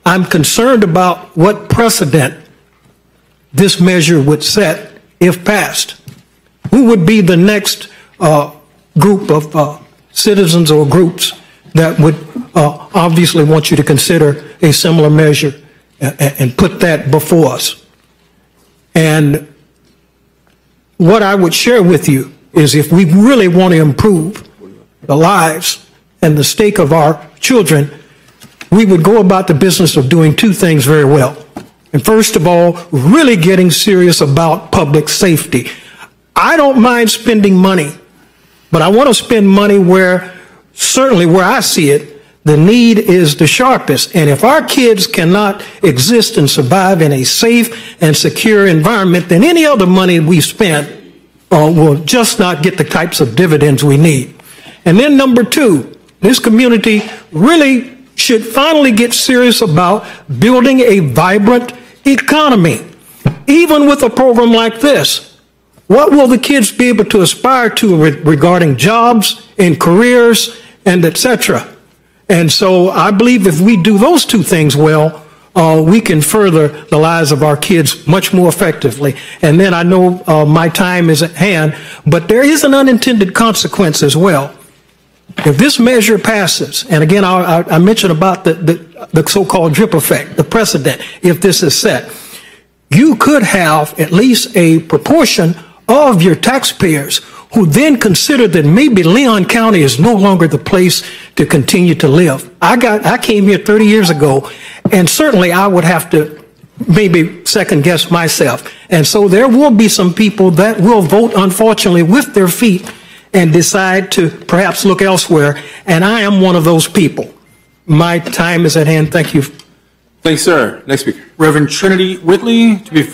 S14: I'm concerned about what precedent this measure would set if passed. Who would be the next group of citizens or groups that would obviously want you to consider a similar measure and put that before us? And what I would share with you is if we really want to improve the lives and the stake of our children, we would go about the business of doing 2 things very well. And first of all, really getting serious about public safety. I don't mind spending money, but I want to spend money where, certainly where I see it, the need is the sharpest. And if our kids cannot exist and survive in a safe and secure environment, then any other money we spend will just not get the types of dividends we need. And then number 2, this community really should finally get serious about building a vibrant economy. Even with a program like this, what will the kids be able to aspire to regarding jobs and careers and etc.? And so I believe if we do those 2 things well, we can further the lives of our kids much more effectively. And then I know my time is at hand, but there is an unintended consequence as well. If this measure passes, and again, I mentioned about the so-called drip effect, the precedent, if this is set, you could have at least a proportion of your taxpayers who then consider that maybe Leon County is no longer the place to continue to live. I came here 30 years ago, and certainly I would have to maybe second guess myself. And so there will be some people that will vote, unfortunately, with their feet and decide to perhaps look elsewhere. And I am one of those people. My time is at hand. Thank you.
S1: Thanks, sir. Next speaker.
S2: Reverend Trinity Whitley, to be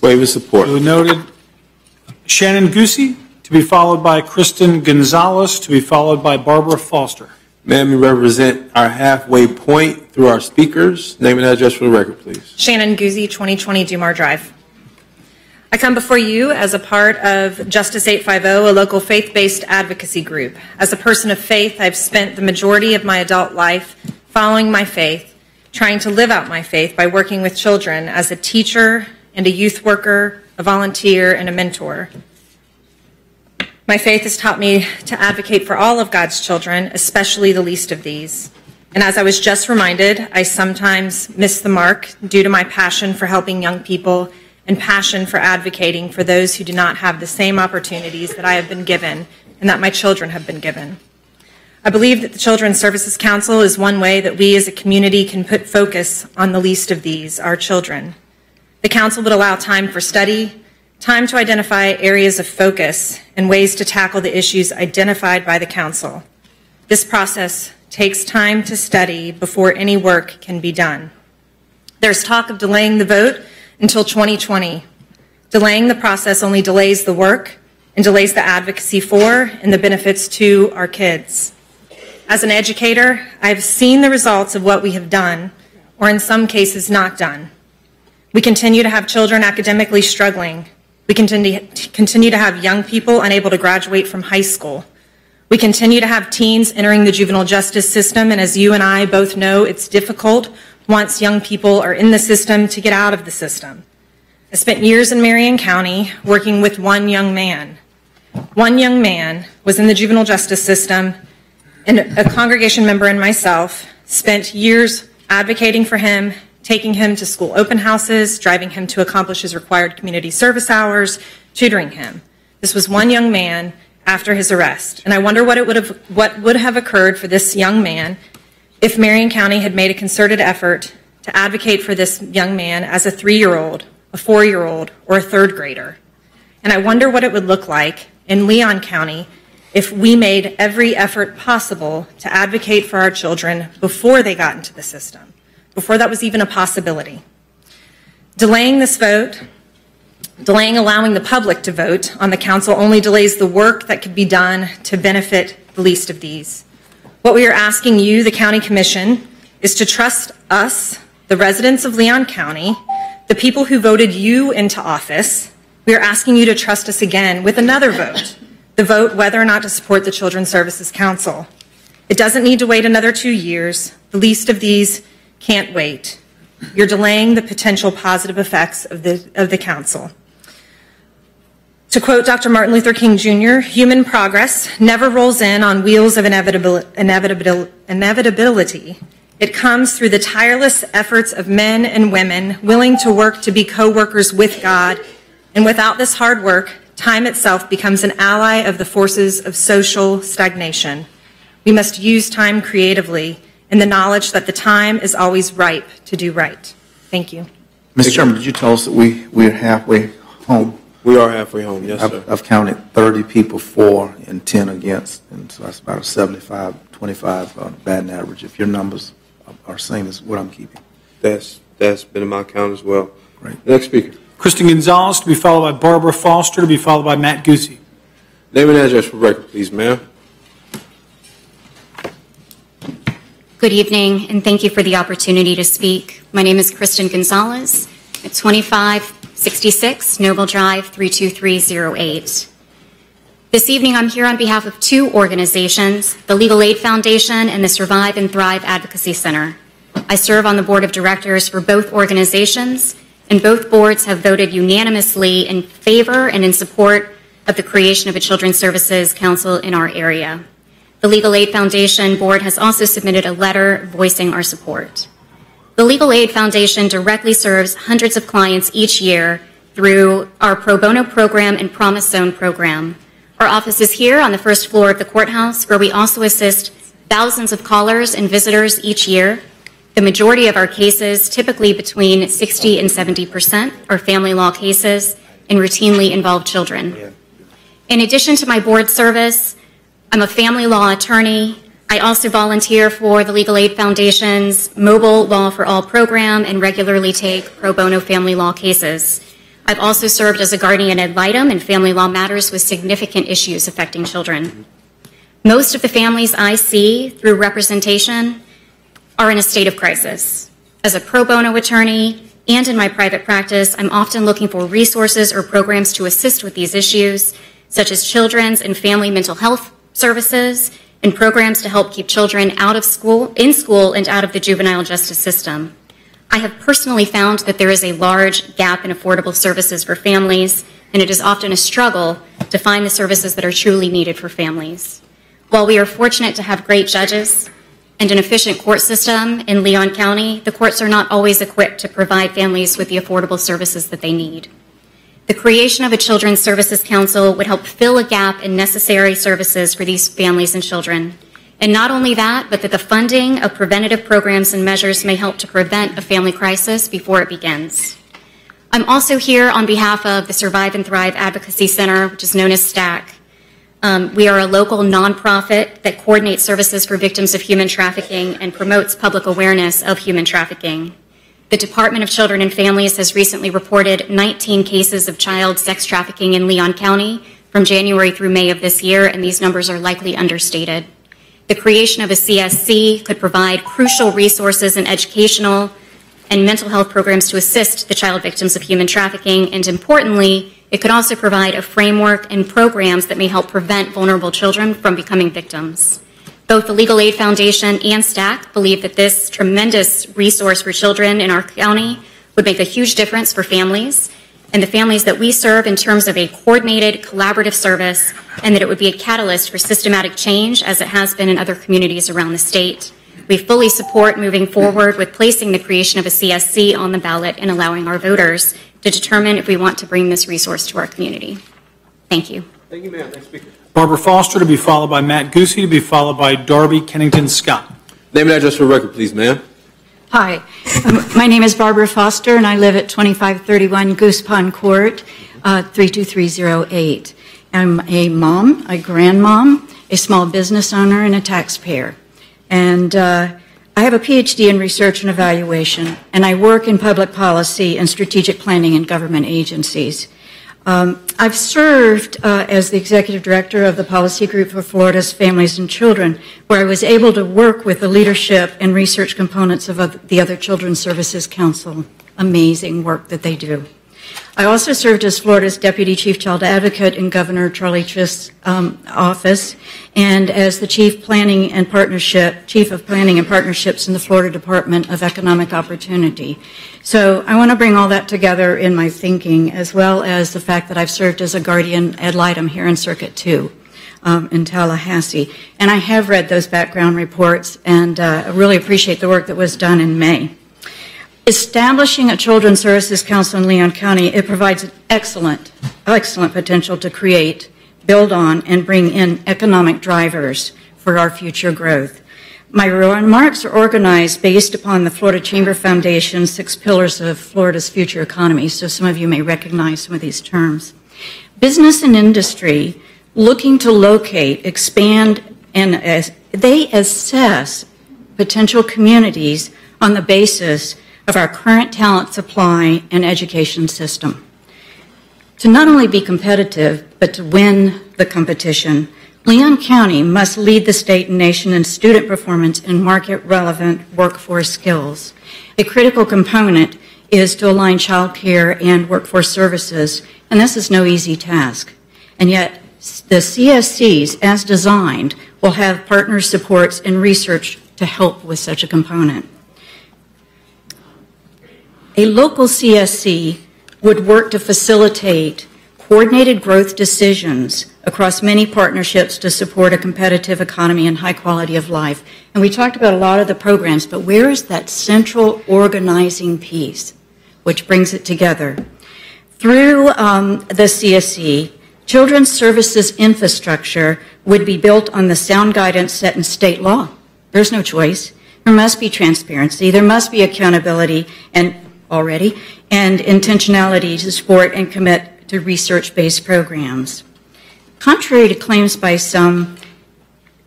S1: waive his support.
S2: Duly noted. Shannon Goosey, to be followed by Kristen Gonzalez, to be followed by Barbara Foster.
S1: Ma'am, you represent our halfway point through our speakers. Name and address for the record, please.
S16: Shannon Goosey, 2020 Dumar Drive. I come before you as a part of Justice 850, a local faith-based advocacy group. As a person of faith, I've spent the majority of my adult life following my faith, trying to live out my faith by working with children as a teacher and a youth worker, a volunteer, and a mentor. My faith has taught me to advocate for all of God's children, especially the least of these. And as I was just reminded, I sometimes miss the mark due to my passion for helping young people and passion for advocating for those who do not have the same opportunities that I have been given and that my children have been given. I believe that the Children's Services Council is one way that we as a community can put focus on the least of these, our children. The council would allow time for study, time to identify areas of focus and ways to tackle the issues identified by the council. This process takes time to study before any work can be done. There's talk of delaying the vote until 2020. Delaying the process only delays the work and delays the advocacy for and the benefits to our kids. As an educator, I've seen the results of what we have done, or in some cases not done. We continue to have children academically struggling. We continue to have young people unable to graduate from high school. We continue to have teens entering the juvenile justice system, and as you and I both know, it's difficult once young people are in the system to get out of the system. I spent years in Marion County working with one young man. One young man was in the juvenile justice system, and a congregation member and myself spent years advocating for him, taking him to school open houses, driving him to accomplish his required community service hours, tutoring him. This was one young man after his arrest. And I wonder what would have occurred for this young man if Marion County had made a concerted effort to advocate for this young man as a 3-year-old, a 4-year-old, or a 3rd grader. And I wonder what it would look like in Leon County if we made every effort possible to advocate for our children before they got into the system, before that was even a possibility. Delaying this vote, delaying allowing the public to vote on the council only delays the work that could be done to benefit the least of these. What we are asking you, the County Commission, is to trust us, the residents of Leon County, the people who voted you into office. We are asking you to trust us again with another vote, the vote whether or not to support the Children's Services Council. It doesn't need to wait another 2 years. The least of these can't wait. You're delaying the potential positive effects of the council. To quote Dr. Martin Luther King Jr., human progress never rolls in on wheels of inevitability. It comes through the tireless efforts of men and women willing to work to be co-workers with God. And without this hard work, time itself becomes an ally of the forces of social stagnation. We must use time creatively in the knowledge that the time is always ripe to do right. Thank you.
S5: Mr. Chairman, did you tell us that we're halfway home?
S1: We are halfway home, yes, sir.
S5: I've counted 30 people for and 10 against, and so that's about a 75-25 batting average, if your numbers are same as what I'm keeping.
S1: That's been in my count as well.
S5: Great.
S1: Next speaker.
S2: Kristen Gonzalez, to be followed by Barbara Foster, to be followed by Matt Goosey.
S1: Name and address for record, please, ma'am.
S17: Good evening, and thank you for the opportunity to speak. My name is Kristen Gonzalez at 2566 Noble Drive, 32308. This evening, I'm here on behalf of 2 organizations, the Legal Aid Foundation and the Survive and Thrive Advocacy Center. I serve on the board of directors for both organizations, and both boards have voted unanimously in favor and in support of the creation of a Children's Services Council in our area. The The Legal Aid Foundation Board has also submitted a letter voicing our support. The Legal Aid Foundation directly serves hundreds of clients each year through our pro bono program and Promise Zone program. Our office is here on the first floor of the courthouse, where we also assist thousands of callers and visitors each year. The majority of our cases, typically between 60 and 70%, are family law cases and routinely involve children. In addition to my board service, I'm a family law attorney. I also volunteer for the Legal Aid Foundation's Mobile Law for All program and regularly take pro bono family law cases. I've also served as a guardian ad litem in family law matters with significant issues affecting children. Most of the families I see through representation are in a state of crisis. As a pro bono attorney and in my private practice, I'm often looking for resources or programs to assist with these issues, such as children's and family mental health services, and programs to help keep children in school and out of the juvenile justice system. I have personally found that there is a large gap in affordable services for families, and it is often a struggle to find the services that are truly needed for families. While we are fortunate to have great judges and an efficient court system in Leon County, the courts are not always equipped to provide families with the affordable services that they need. The creation of a Children's Services Council would help fill a gap in necessary services for these families and children. And not only that, but that the funding of preventative programs and measures may help to prevent a family crisis before it begins. I'm also here on behalf of the Survive and Thrive Advocacy Center, which is known as STAC. We are a local nonprofit that coordinates services for victims of human trafficking and promotes public awareness of human trafficking. The Department of Children and Families has recently reported 19 cases of child sex trafficking in Leon County from January through May of this year, and these numbers are likely understated. The creation of a CSC could provide crucial resources and educational and mental health programs to assist the child victims of human trafficking, and importantly, it could also provide a framework and programs that may help prevent vulnerable children from becoming victims. Both the Legal Aid Foundation and STAC believe that this tremendous resource for children in our county would make a huge difference for families and the families that we serve in terms of a coordinated, collaborative service, and that it would be a catalyst for systematic change as it has been in other communities around the state. We fully support moving forward with placing the creation of a CSC on the ballot and allowing our voters to determine if we want to bring this resource to our community. Thank you.
S1: Thank you, ma'am. Next speaker.
S2: Barbara Foster to be followed by Matt Goosey to be followed by Darby Kennington Scott.
S1: Name and address for the record, please, ma'am.
S18: Hi, my name is Barbara Foster, and I live at 2531 Goose Pond Court, 32308. I'm a mom, a grandmom, a small business owner, and a taxpayer. And I have a PhD in research and evaluation, and I work in public policy and strategic planning in government agencies. I've served as the executive director of the policy group for Florida's Families and Children, where I was able to work with the leadership and research components of the other Children's Services Council. Amazing work that they do. I also served as Florida's Deputy Chief Child Advocate in Governor Charlie Chist's office and as the Chief of Planning and Partnerships in the Florida Department of Economic Opportunity. So I want to bring all that together in my thinking, as well as the fact that I've served as a guardian ad litem here in Circuit 2 in Tallahassee. And I have read those background reports, and I really appreciate the work that was done in May. Establishing a Children's Services Council in Leon County, it provides an excellent potential to create, build on, and bring in economic drivers for our future growth. My remarks are organized based upon the Florida Chamber Foundation's 6 pillars of Florida's future economy, so some of you may recognize some of these terms. Business and industry looking to locate, expand, and they assess potential communities on the basis of our current talent supply and education system. To not only be competitive, but to win the competition, Leon County must lead the state and nation in student performance in market-relevant workforce skills. A critical component is to align child care and workforce services, and this is no easy task. And yet, the CSCs, as designed, will have partner supports and research to help with such a component. A local CSC would work to facilitate coordinated growth decisions across many partnerships to support a competitive economy and high quality of life. And we talked about a lot of the programs, but where is that central organizing piece which brings it together? Through the CSE, children's services infrastructure would be built on the sound guidance set in state law. There's no choice. There must be transparency. There must be accountability and intentionality to support and commit to research-based programs. Contrary to claims by some,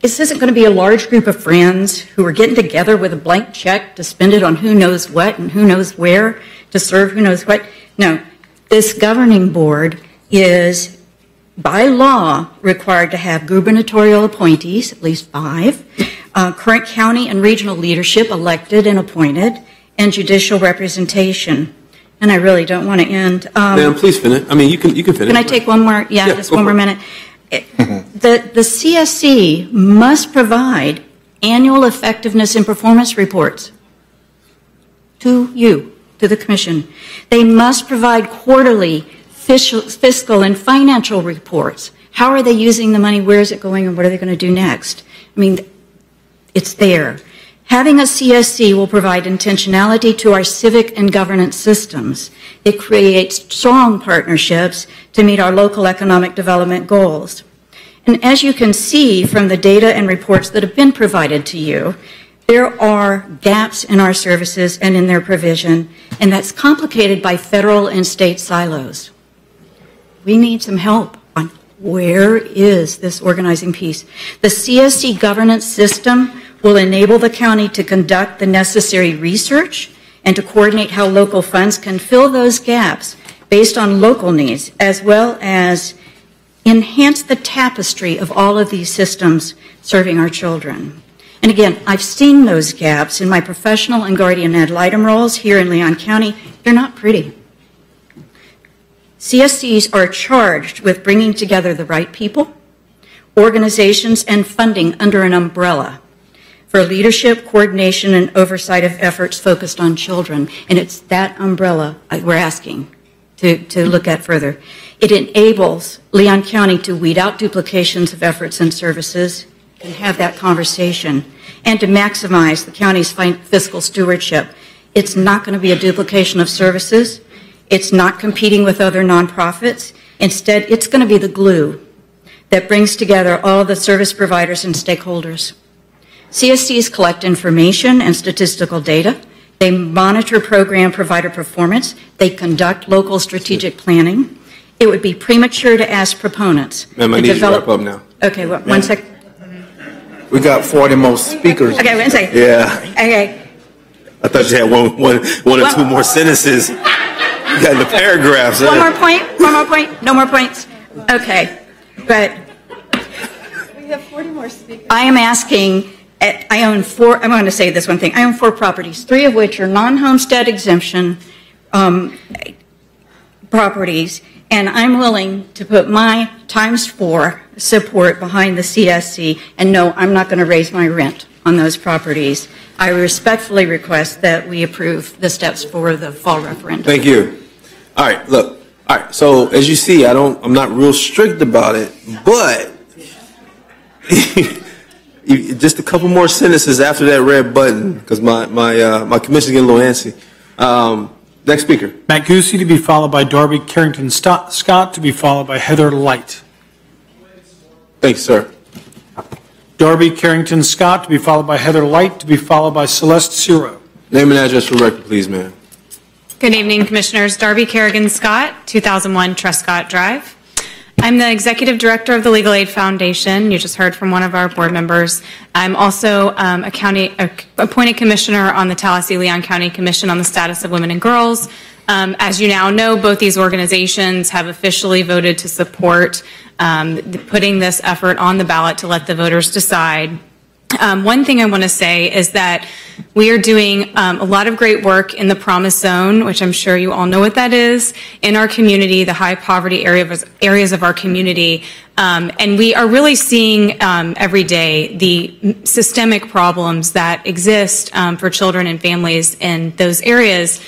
S18: this isn't going to be a large group of friends who are getting together with a blank check to spend it on who knows what and who knows where to serve who knows what. No, this governing board is by law required to have gubernatorial appointees, at least 5, current county and regional leadership elected and appointed, and judicial representation. And I really don't want to end.
S1: Ma'am, please finish. I mean, you can finish.
S18: Can I take one more? Yeah, just one more minute. The CSE must provide annual effectiveness and performance reports to you, to the Commission. They must provide quarterly fiscal and financial reports. How are they using the money? Where is it going? And what are they going to do next? I mean, it's there. Having a CSC will provide intentionality to our civic and governance systems. It creates strong partnerships to meet our local economic development goals. And as you can see from the data and reports that have been provided to you, there are gaps in our services and in their provision, and that's complicated by federal and state silos. We need some help on where is this organizing piece. The CSC governance system will enable the county to conduct the necessary research and to coordinate how local funds can fill those gaps based on local needs, as well as enhance the tapestry of all of these systems serving our children. And again, I've seen those gaps in my professional and guardian ad litem roles here in Leon County. They're not pretty. CSCs are charged with bringing together the right people, organizations, and funding under an umbrella for leadership, coordination, and oversight of efforts focused on children. And it's that umbrella we're asking to look at further. It enables Leon County to weed out duplications of efforts and services and have that conversation, and to maximize the county's fiscal stewardship. It's not going to be a duplication of services. It's not competing with other nonprofits. Instead, it's going to be the glue that brings together all the service providers and stakeholders. CSCs collect information and statistical data. They monitor program provider performance. They conduct local strategic planning. It would be premature to ask proponents.
S1: Ma'am, I need you to wrap up now.
S18: Okay, well, one sec.
S5: We got 40 more speakers.
S18: Okay, one second.
S1: Yeah.
S18: Okay.
S1: I thought you had one or two more sentences. You got the paragraphs.
S18: One more point, no more points. Okay, but
S12: We have 40 more speakers.
S18: I am asking, I own 4, I'm going to say this one thing. I own 4 properties, 3 of which are non-homestead exemption properties, and I'm willing to put my ×4 support behind the CSC, and no, I'm not going to raise my rent on those properties. I respectfully request that we approve the steps for the fall referendum.
S1: Thank you. All right, look. All right, so as you see, I'm not real strict about it, but just a couple more sentences after that red button, because my commission's getting a little antsy. Next speaker.
S2: Matt Goosey to be followed by Darby Carrington Scott to be followed by Heather Light.
S1: Thank you, sir.
S2: Darby Carrington Scott to be followed by Heather Light to be followed by Celeste Ciro.
S1: Name and address for record, please, ma'am.
S19: Good evening, Commissioners. Darby Kerrigan Scott, 2001 Trescott Drive. I'm the Executive Director of the Legal Aid Foundation. You just heard from one of our board members. I'm also a appointed commissioner on the Tallahassee-Leon County Commission on the Status of Women and Girls. As you now know, both these organizations have officially voted to support putting this effort on the ballot to let the voters decide. One thing I want to say is that we are doing a lot of great work in the Promise Zone, which I'm sure you all know what that is, in our community, the high poverty areas of our community. And we are really seeing every day the systemic problems that exist for children and families in those areas.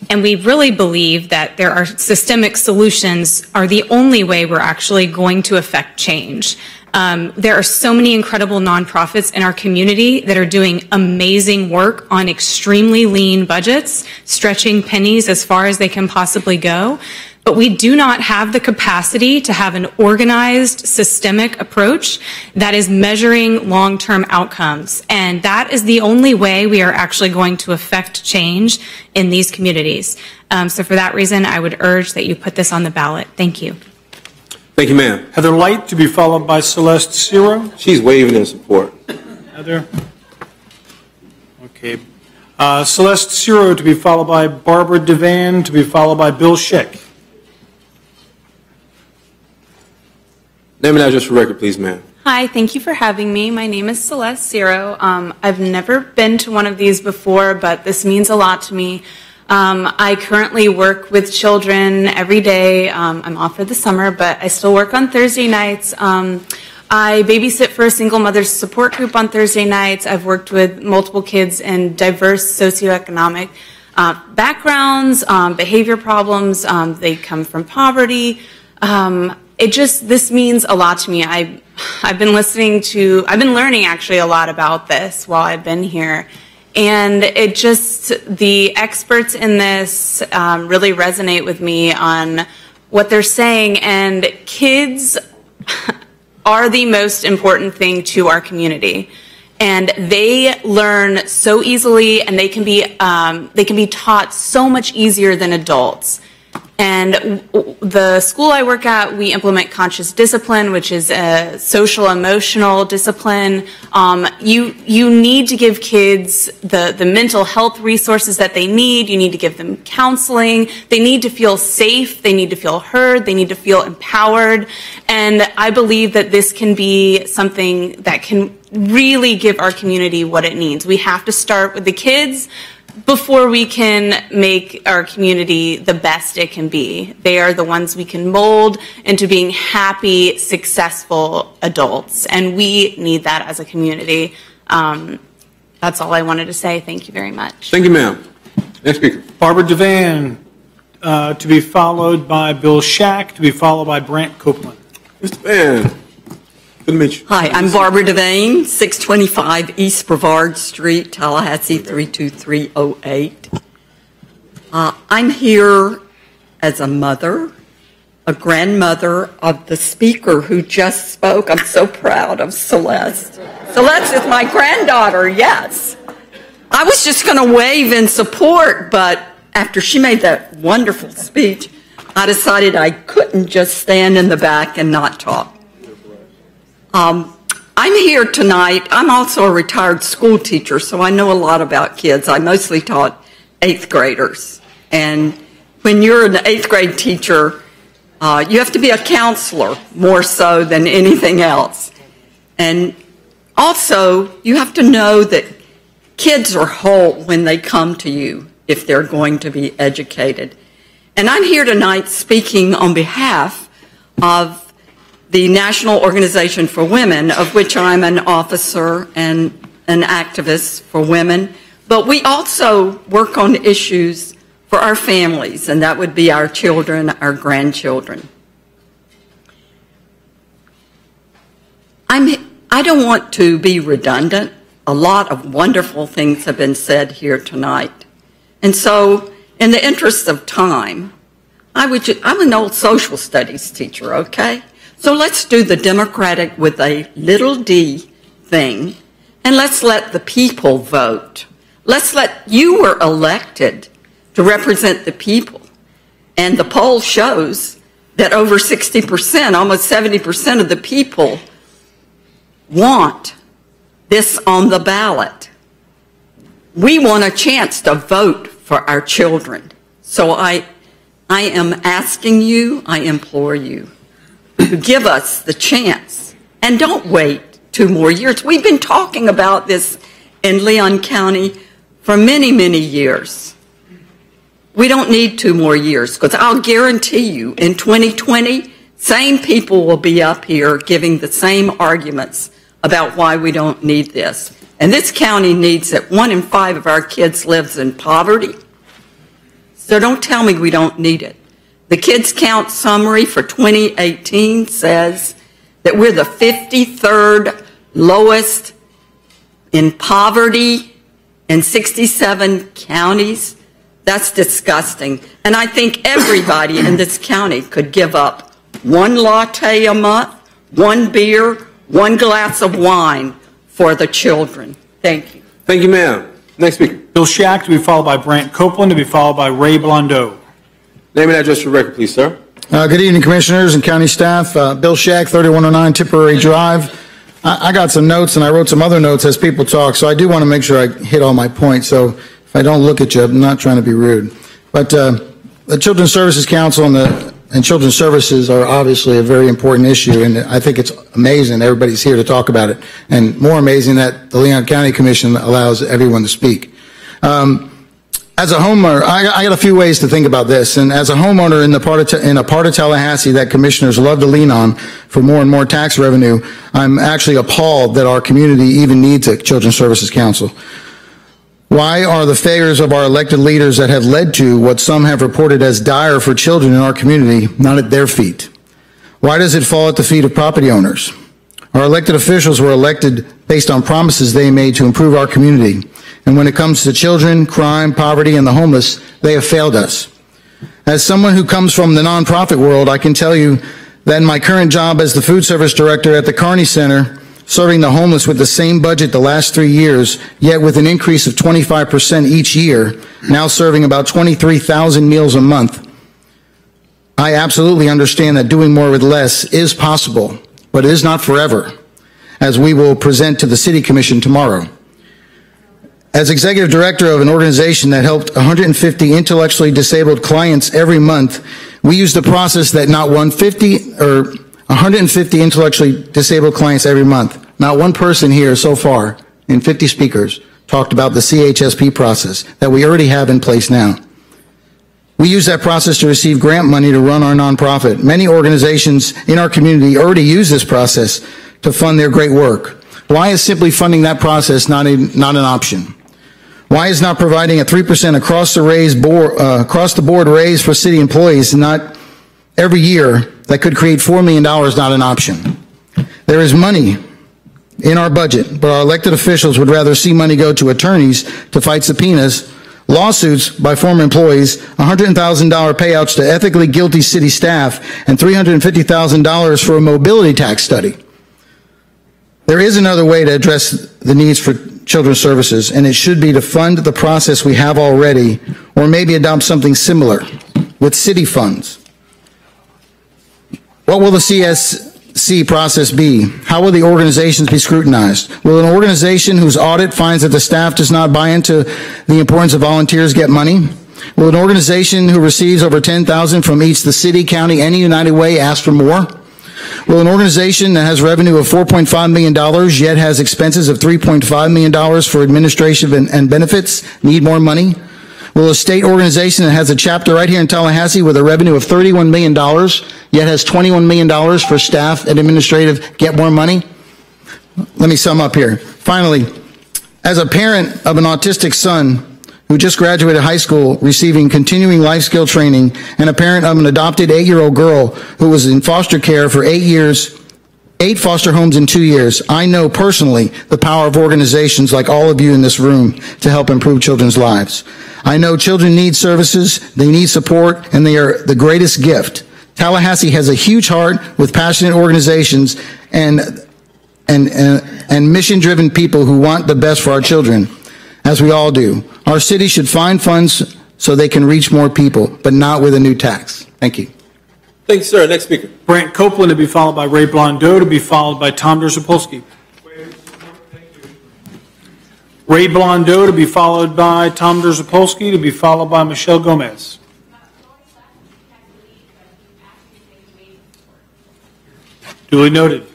S19: And we really believe that there are systemic solutions are the only way we're actually going to affect change. There are so many incredible nonprofits in our community that are doing amazing work on extremely lean budgets, stretching pennies as far as they can possibly go. But we do not have the capacity to have an organized, systemic approach that is measuring long-term outcomes. And that is the only way we are actually going to affect change in these communities. So for that reason, I would urge that you put this on the ballot. Thank you.
S1: Thank you, ma'am.
S2: Heather Light to be followed by Celeste Ciro.
S1: She's waving in support.
S2: Heather. Okay. Celeste Ciro to be followed by Barbara Devan to be followed by Bill Schick.
S1: Name and address for record, please, ma'am.
S4: Hi, thank you for having me. My name is Celeste Ciro. I've never been to one of these before, but this means a lot to me. I currently work with children every day. I'm off for the summer, but I still work on Thursday nights. I babysit for a single mother's support group on Thursday nights. I've worked with multiple kids in diverse socioeconomic backgrounds, behavior problems. They come from poverty. This means a lot to me. I've been learning actually a lot about this while I've been here. And the experts in this really resonate with me on what they're saying. And kids are the most important thing to our community. And they learn so easily, and they can be taught so much easier than adults. And the school I work at, we implement conscious discipline, which is a social emotional discipline. You need to give kids the mental health resources that they need. You need to give them counseling. They need to feel safe. They need to feel heard. They need to feel empowered. And I believe that this can be something that can really give our community what it needs. We have to start with the kids before we can make our community the best it can be. They are the ones we can mold into being happy, successful adults, and we need that as a community. That's all I wanted to say. Thank you very much.
S1: Thank you, ma'am. Next speaker.
S2: Barbara Devan to be followed by Bill Schack to be followed by Brant Copeland.
S1: Mr. Van. Good to meet you.
S20: Hi, I'm Barbara Devane, 625 East Brevard Street, Tallahassee 32308. I'm here as a mother, a grandmother of the speaker who just spoke. I'm so proud of Celeste. Celeste is my granddaughter, yes. I was just going to wave in support, but after she made that wonderful speech, I decided I couldn't just stand in the back and not talk. I'm here tonight. I'm also a retired school teacher, so I know a lot about kids. I mostly taught 8th graders. And when you're an 8th grade teacher, you have to be a counselor more so than anything else. And also, you have to know that kids are whole when they come to you if they're going to be educated. And I'm here tonight speaking on behalf of the National Organization for Women, of which I'm an officer and an activist for women. But we also work on issues for our families, and that would be our children, our grandchildren. I don't want to be redundant. A lot of wonderful things have been said here tonight. And so, in the interest of time, I'm an old social studies teacher, okay? So let's do the democratic with a little d thing, and let's let the people vote. You were elected to represent the people. And the poll shows that over 60%, almost 70% of the people want this on the ballot. We want a chance to vote for our children. So I am asking you, I implore you, to give us the chance. And don't wait 2 more years. We've been talking about this in Leon County for many, many years. We don't need 2 more years, because I'll guarantee you in 2020, same people will be up here giving the same arguments about why we don't need this. And this county needs it. 1 in 5 of our kids lives in poverty. So don't tell me we don't need it. The Kids Count summary for 2018 says that we're the 53rd lowest in poverty in 67 counties. That's disgusting. And I think everybody in this county could give up one latte a month, one beer, one glass of wine for the children. Thank you.
S1: Thank you, ma'am. Next speaker.
S2: Bill Shack to be followed by Brant Copeland to be followed by Ray Blondeau.
S1: Name and address for the record, please, sir.
S21: Good evening, Commissioners and County staff. Bill Shack, 3109 Tipperary Drive. I got some notes, and I wrote some other notes as people talk, so I do want to make sure I hit all my points. So if I don't look at you, I'm not trying to be rude. But the Children's Services Council and Children's Services are obviously a very important issue, and I think it's amazing everybody's here to talk about it, and more amazing that the Leon County Commission allows everyone to speak. As a homeowner, I got a few ways to think about this, and as a homeowner in a part of Tallahassee that commissioners love to lean on for more and more tax revenue, I'm actually appalled that our community even needs a Children's Services Council. Why are the failures of our elected leaders that have led to what some have reported as dire for children in our community not at their feet? Why does it fall at the feet of property owners? Our elected officials were elected based on promises they made to improve our community. And when it comes to children, crime, poverty, and the homeless, they have failed us. As someone who comes from the nonprofit world, I can tell you that in my current job as the food service director at the Kearney Center, serving the homeless with the same budget the last 3 years, yet with an increase of 25% each year, now serving about 23,000 meals a month. I absolutely understand that doing more with less is possible, but it is not forever, as we will present to the City Commission tomorrow. As executive director of an organization that helped 150 intellectually disabled clients every month, we used a process that not 150 intellectually disabled clients every month. Not one person here so far, in 50 speakers, talked about the CHSP process that we already have in place now. We use that process to receive grant money to run our nonprofit. Many organizations in our community already use this process to fund their great work. Why is simply funding that process not an option? Why is not providing a 3% across the board raise for city employees not every year that could create $4 million not an option? There is money in our budget, but our elected officials would rather see money go to attorneys to fight subpoenas, lawsuits by former employees, $100,000 payouts to ethically guilty city staff, and $350,000 for a mobility tax study. There is another way to address the needs for children's services, and it should be to fund the process we have already, or maybe adopt something similar with city funds. What will the CSC process be? How will the organizations be scrutinized? Will an organization whose audit finds that the staff does not buy into the importance of volunteers get money? Will an organization who receives over $10,000 from each the city, county, and United Way ask for more? Will an organization that has revenue of $4.5 million yet has expenses of $3.5 million for administration and benefits need more money? Will a state organization that has a chapter right here in Tallahassee with a revenue of $31 million yet has $21 million for staff and administrative get more money? Let me sum up here. Finally, as a parent of an autistic son who just graduated high school receiving continuing life skill training, and a parent of an adopted 8-year-old girl who was in foster care for 8 years, 8 foster homes in 2 years, I know personally the power of organizations like all of you in this room to help improve children's lives. I know children need services, they need support, and they are the greatest gift. Tallahassee has a huge heart with passionate organizations and mission-driven people who want the best for our children, as we all do. Our city should find funds so they can reach more people, but not with a new tax. Thank you.
S1: Thank you, sir. Next speaker.
S2: Brant Copeland to be followed by Ray Blondeau to be followed by Tom Derzapolsky. Ray Blondeau to be followed by Tom Derzapolsky to be followed by Michelle Gomez. Duly noted.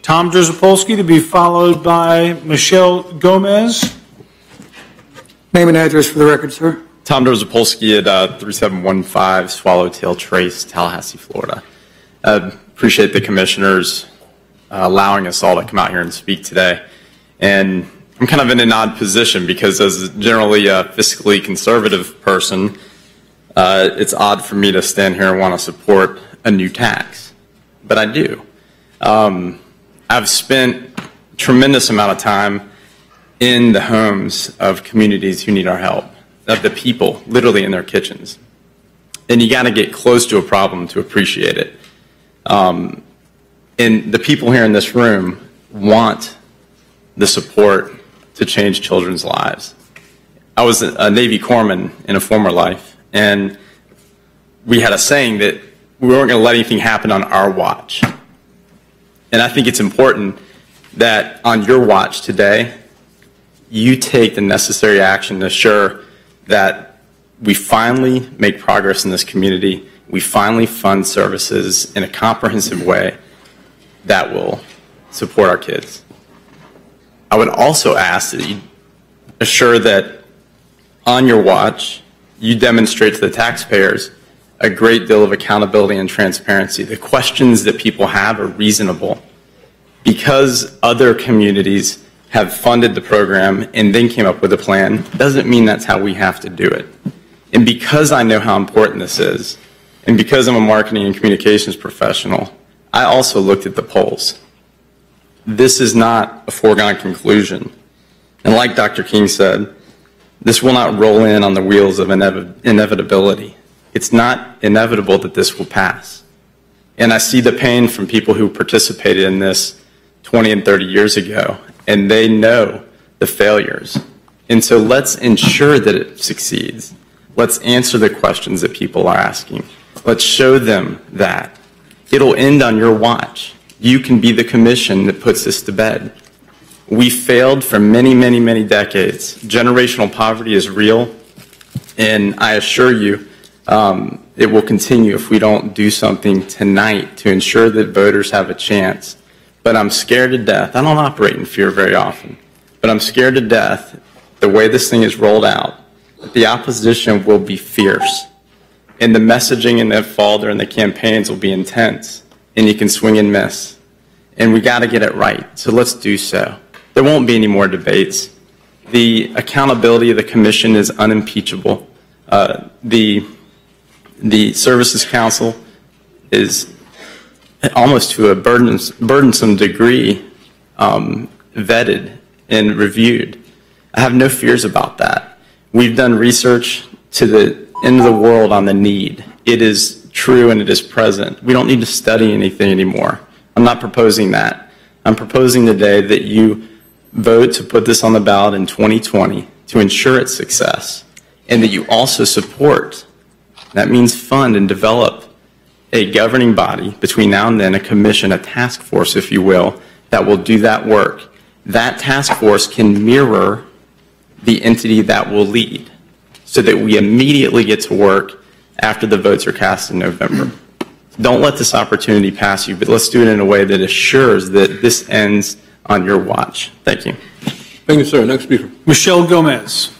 S2: Tom Derzapolsky to be followed by Michelle Gomez. Name and address for the record, sir.
S22: Tom Derzapolsky at 3715 Swallowtail Trace, Tallahassee, Florida. Appreciate the commissioners allowing us all to come out here and speak today. And I'm kind of in an odd position because as generally a fiscally conservative person, it's odd for me to stand here and want to support a new tax, but I do. I've spent a tremendous amount of time in the homes of communities who need our help, of the people literally in their kitchens. And you got to get close to a problem to appreciate it. And the people here in this room want the support to change children's lives. I was a Navy corpsman in a former life, and we had a saying that we weren't going to let anything happen on our watch. And I think it's important that on your watch today, you take the necessary action to ensure that we finally make progress in this community. We finally fund services in a comprehensive way that will support our kids. I would also ask that you assure that on your watch, you demonstrate to the taxpayers a great deal of accountability and transparency. The questions that people have are reasonable. Because other communities have funded the program and then came up with a plan, doesn't mean that's how we have to do it. And because I know how important this is, and because I'm a marketing and communications professional, I also looked at the polls. This is not a foregone conclusion. And like Dr. King said, this will not roll in on the wheels of inevitability. It's not inevitable that this will pass. And I see the pain from people who participated in this 20 and 30 years ago, and they know the failures. And so let's ensure that it succeeds. Let's answer the questions that people are asking. Let's show them that. It'll end on your watch. You can be the commission that puts this to bed. We failed for many, many, many decades. Generational poverty is real, and I assure you it will continue if we don't do something tonight to ensure that voters have a chance. But I'm scared to death. I don't operate in fear very often, but I'm scared to death the way this thing is rolled out. The opposition will be fierce, and the messaging in the Felder and the campaigns will be intense, and you can swing and miss. And we got to get it right, so let's do so. There won't be any more debates. The accountability of the commission is unimpeachable. The Services Council is almost to a burdensome degree vetted and reviewed. I have no fears about that. We've done research to the end of the world on the need. It is true and it is present. We don't need to study anything anymore. I'm not proposing that. I'm proposing today that you vote to put this on the ballot in 2020 to ensure its success, and that you also support, that means fund and develop, a governing body between now and then, a commission, a task force, if you will, that will do that work. That task force can mirror the entity that will lead so that we immediately get to work after the votes are cast in November. Don't let this opportunity pass you, but let's do it in a way that assures that this ends on your watch. Thank you.
S1: Thank you, sir. Next speaker.
S2: Michelle Gomez.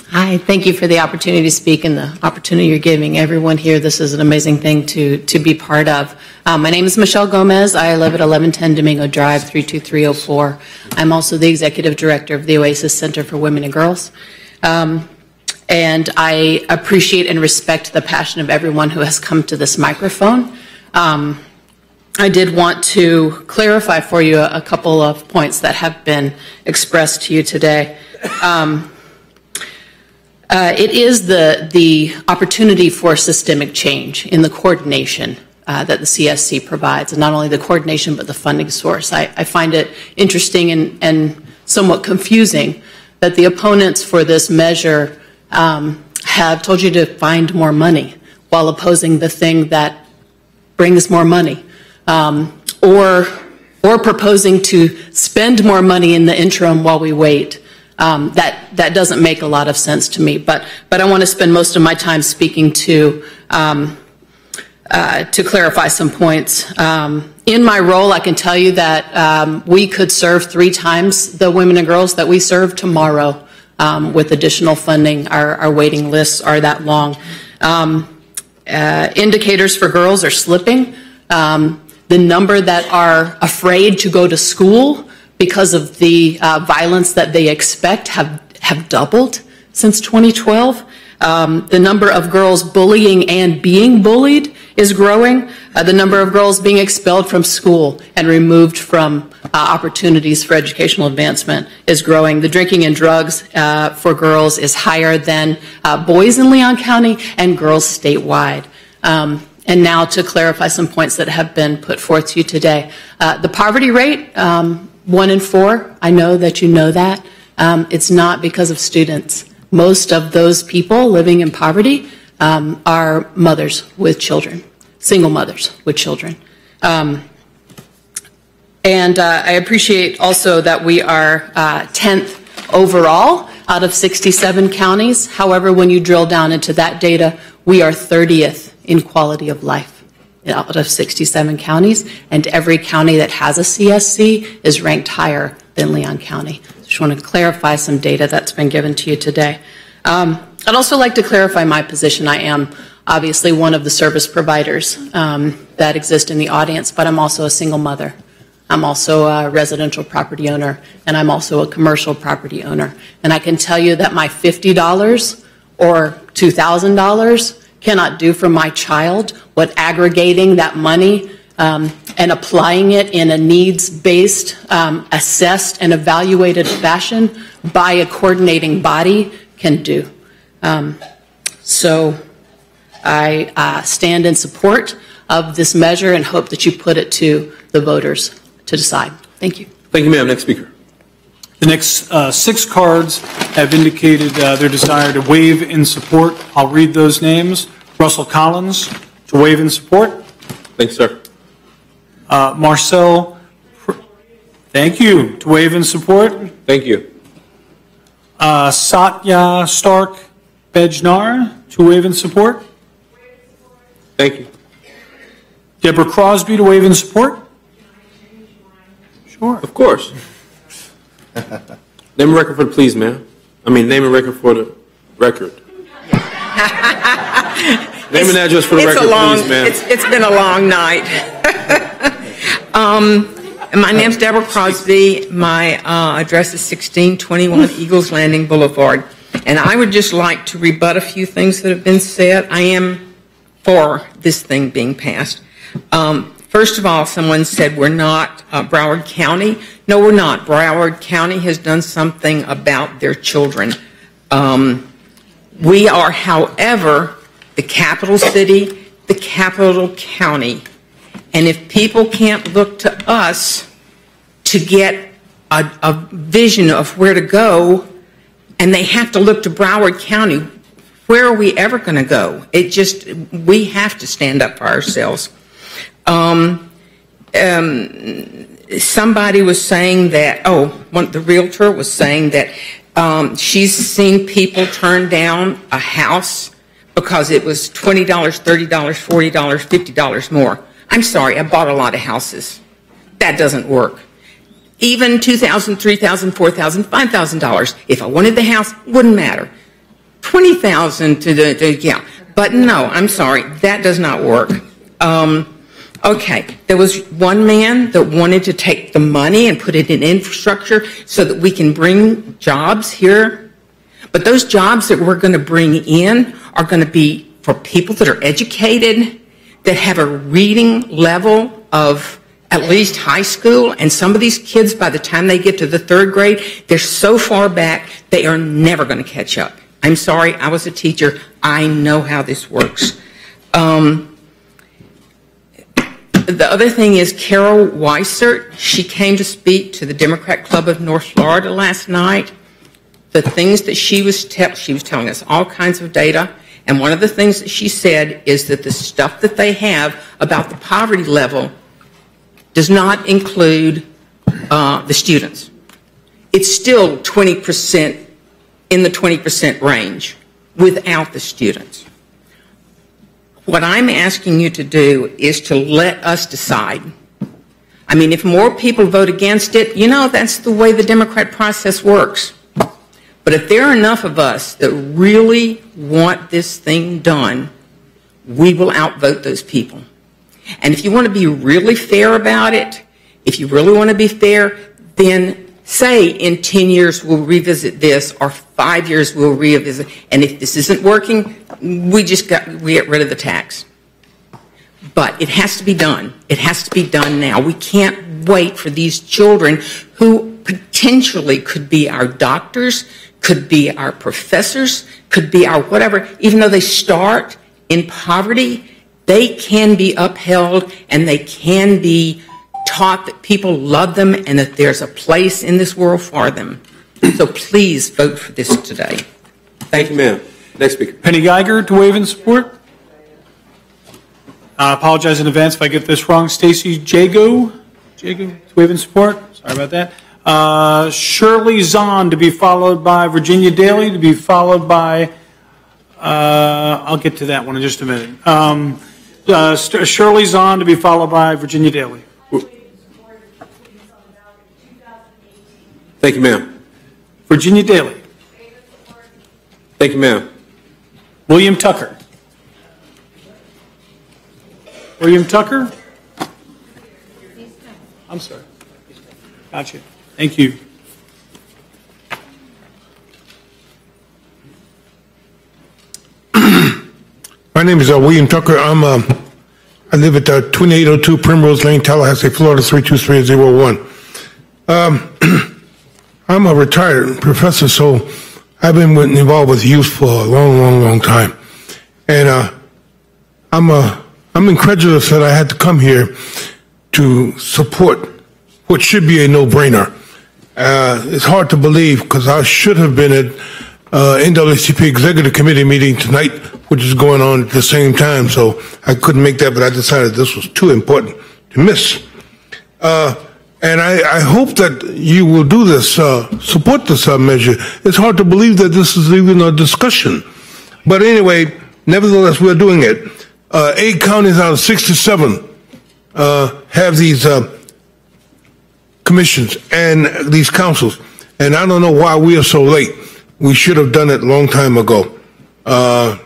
S6: Hi, thank you for the opportunity to speak and the opportunity you're giving everyone here. This is an amazing thing to be part of. My name is Michelle Gomez. I live at 1110 Domingo Drive, 32304. I'm also the executive director of the Oasis Center for Women and Girls. And I appreciate and respect the passion of everyone who has come to this microphone. I did want to clarify for you a couple of points that have been expressed to you today. It is the opportunity for systemic change in the coordination that the CSC provides, and not only the coordination but the funding source. I find it interesting and somewhat confusing that the opponents for this measure have told you to find more money while opposing the thing that brings more money, or proposing to spend more money in the interim while we wait. That doesn't make a lot of sense to me, but I want to spend most of my time speaking to clarify some points. In my role, I can tell you that we could serve 3 times the women and girls that we serve tomorrow with additional funding. Our waiting lists are that long. Indicators for girls are slipping. The number that are afraid to go to school because of the violence that they expect have doubled since 2012. The number of girls bullying and being bullied is growing. The number of girls being expelled from school and removed from opportunities for educational advancement is growing. The drinking and drugs for girls is higher than boys in Leon County and girls statewide. And now to clarify some points that have been put forth to you today. The poverty rate, 1 in 4, I know that you know that. It's not because of students. Most of those people living in poverty are mothers with children, single mothers with children. And I appreciate also that we are 10th overall out of 67 counties. However, when you drill down into that data, we are 30th in quality of life out of 67 counties, and every county that has a CSC is ranked higher than Leon County. Just want to clarify some data that's been given to you today. I'd also like to clarify my position. I am obviously one of the service providers that exist in the audience, but I'm also a single mother. I'm also a residential property owner, and I'm also a commercial property owner. And I can tell you that my $50 or $2,000 cannot do for my child what aggregating that money and applying it in a needs-based, assessed and evaluated fashion by a coordinating body can do. So I stand in support of this measure and hope that you put it to the voters to decide. Thank you.
S1: Thank you, ma'am. Next speaker.
S2: The next 6 cards have indicated their desire to waive in support. I'll read those names. Russell Collins, to waive in support.
S1: Thanks, sir.
S2: Marcel, thank you, to waive in support.
S1: Thank you.
S2: Satya Stark Bejnar, to waive in support.
S1: Thank you.
S2: Deborah Crosby, to waive in support. Sure.
S1: Of course. Name and record for the please, ma'am. Name and record for the record. Name and address for the record, please, ma'am.
S7: It's been a long night. My name's Deborah Crosby. My address is 1621 Eagles Landing Boulevard. And I would just like to rebut a few things that have been said. I am for this thing being passed. First of all, someone said we're not Broward County. No, we're not. Broward County has done something about their children. We are, however, the capital city, the capital county. And if people can't look to us to get a vision of where to go, and they have to look to Broward County, where are we ever going to go? We have to stand up for ourselves. Somebody was saying that, the realtor was saying that she's seen people turn down a house because it was $20, $30, $40, $50 more. I'm sorry, I bought a lot of houses. That doesn't work. Even $2,000, $3,000, $4,000, $5,000. If I wanted the house, wouldn't matter. $20,000 yeah. But no, I'm sorry, that does not work. Okay, there was one man that wanted to take the money and put it in infrastructure so that we can bring jobs here. But those jobs that we're going to bring in are going to be for people that are educated, that have a reading level of at least high school. And some of these kids, by the time they get to the 3rd grade, they're so far back, they are never going to catch up. I'm sorry, I was a teacher. I know how this works. The other thing is Carol Weissert. She came to speak to the Democrat Club of North Florida last night. The things that she was telling us all kinds of data. And one of the things that she said is that the stuff that they have about the poverty level does not include the students. It's still 20%, in the 20% range without the students. What I'm asking you to do is to let us decide. I mean, if more people vote against it, that's the way the Democrat process works. But if there are enough of us that really want this thing done, we will outvote those people. And if you want to be really fair about it, if you really want to be fair, then say in 10 years we'll revisit this, or 5 years we'll revisit, and if this isn't working, we get rid of the tax. But it has to be done. It has to be done now. We can't wait for these children who potentially could be our doctors, could be our professors, could be our whatever. Even though they start in poverty, they can be upheld and they can be taught that people love them and that there's a place in this world for them. So please vote for this today.
S1: Thank you, ma'am. Next speaker.
S2: Penny Geiger to waive in support. I apologize in advance if I get this wrong. Stacy Jago to waive in support. Sorry about that. Shirley Zahn to be followed by Virginia Daly to be followed by, I'll get to that one in just a minute. Shirley Zahn to be followed by Virginia Daly.
S1: Thank you, ma'am.
S2: Virginia Daly.
S1: Thank you, ma'am.
S2: William Tucker. William Tucker? I'm sorry. Gotcha. Thank you.
S8: My name is William Tucker. I live at 2802 Primrose Lane, Tallahassee, Florida 32301. I'm a retired professor, so I've been involved with youth for a long time. And I'm incredulous that I had to come here to support what should be a no-brainer. It's hard to believe because I should have been at NAACP Executive Committee meeting tonight, which is going on at the same time, so I couldn't make that, but I decided this was too important to miss. And I hope that you will do this, support this measure. It's hard to believe that this is even a discussion. But anyway, nevertheless, we're doing it. 8 counties out of 67 have these commissions and these councils. And I don't know why we are so late. We should have done it a long time ago. Those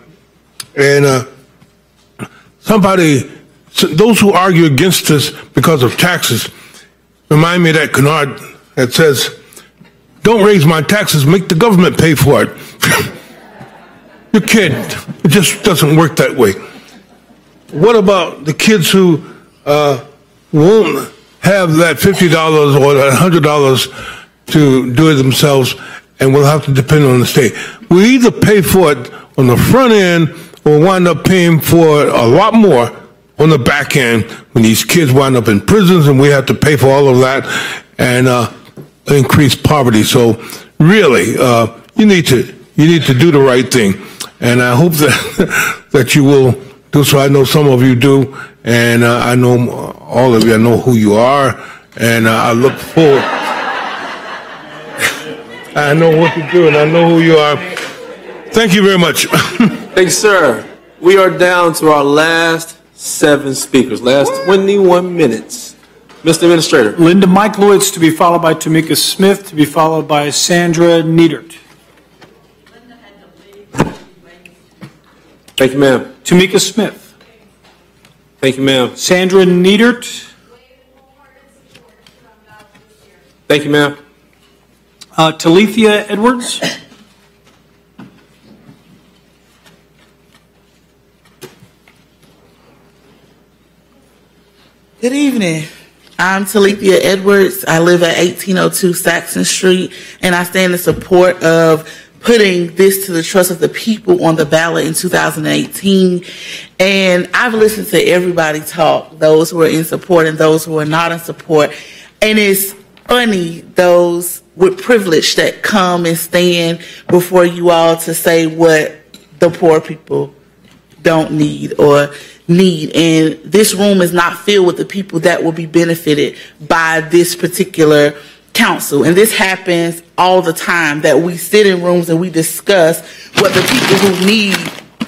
S8: who argue against this because of taxes, remind me of that canard that says, don't raise my taxes, make the government pay for it. You can't, it just doesn't work that way. What about the kids who won't have that $50 or that $100 to do it themselves and will have to depend on the state? We either pay for it on the front end or wind up paying for it a lot more on the back end when these kids wind up in prisons and we have to pay for all of that and increase poverty. So really, you need to do the right thing, and I hope that you will do so. I know some of you do, and I know all of you. I know who you are, and I look forward. I know what you do, and I know who you are. Thank you very much.
S1: Thank you, sir. We are down to our last 7 speakers, last 21 minutes. Mr. Administrator.
S2: Linda Michaelowitz to be followed by Tamika Smith to be followed by Sandra Niedert.
S1: Thank you, ma'am.
S2: Tamika Smith.
S1: Thank you, ma'am.
S2: Sandra Niedert.
S1: Thank you, ma'am.
S2: Talithia Edwards.
S15: Good evening. I'm Talithia Edwards. I live at 1802 Saxon Street, and I stand in support of putting this to the trust of the people on the ballot in 2018. And I've listened to everybody talk, those who are in support and those who are not in support. And it's funny, those with privilege that come and stand before you all to say what the poor people don't need or need. And this room is not filled with the people that will be benefited by this particular council. And this happens all the time, that we sit in rooms and we discuss what the people who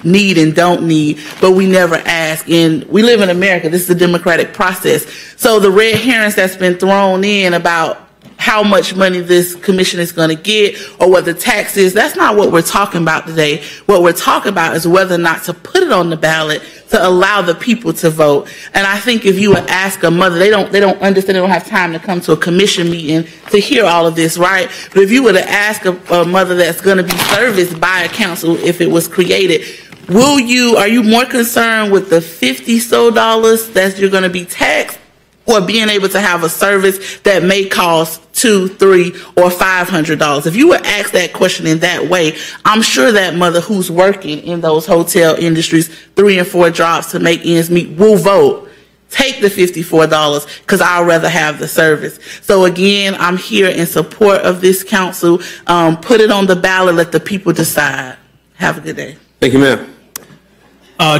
S15: need and don't need, but we never ask. And we live in America. This is a democratic process. So the red herrings that's been thrown in about how much money this commission is going to get or what the tax is, that's not what we're talking about today. What we're talking about is whether or not to put it on the ballot to allow the people to vote. And I think if you would ask a mother, they don't understand, they don't have time to come to a commission meeting to hear all of this, right? But if you were to ask a mother that's going to be serviced by a council if it was created, are you more concerned with the $50 so that you're going to be taxed, or being able to have a service that may cost $200, $300, or $500? If you were asked that question in that way, I'm sure that mother who's working in those hotel industries 3 and 4 jobs to make ends meet will vote. Take the $54 because I'd rather have the service. So again, I'm here in support of this council. Put it on the ballot. Let the people decide. Have a good day.
S1: Thank you, ma'am.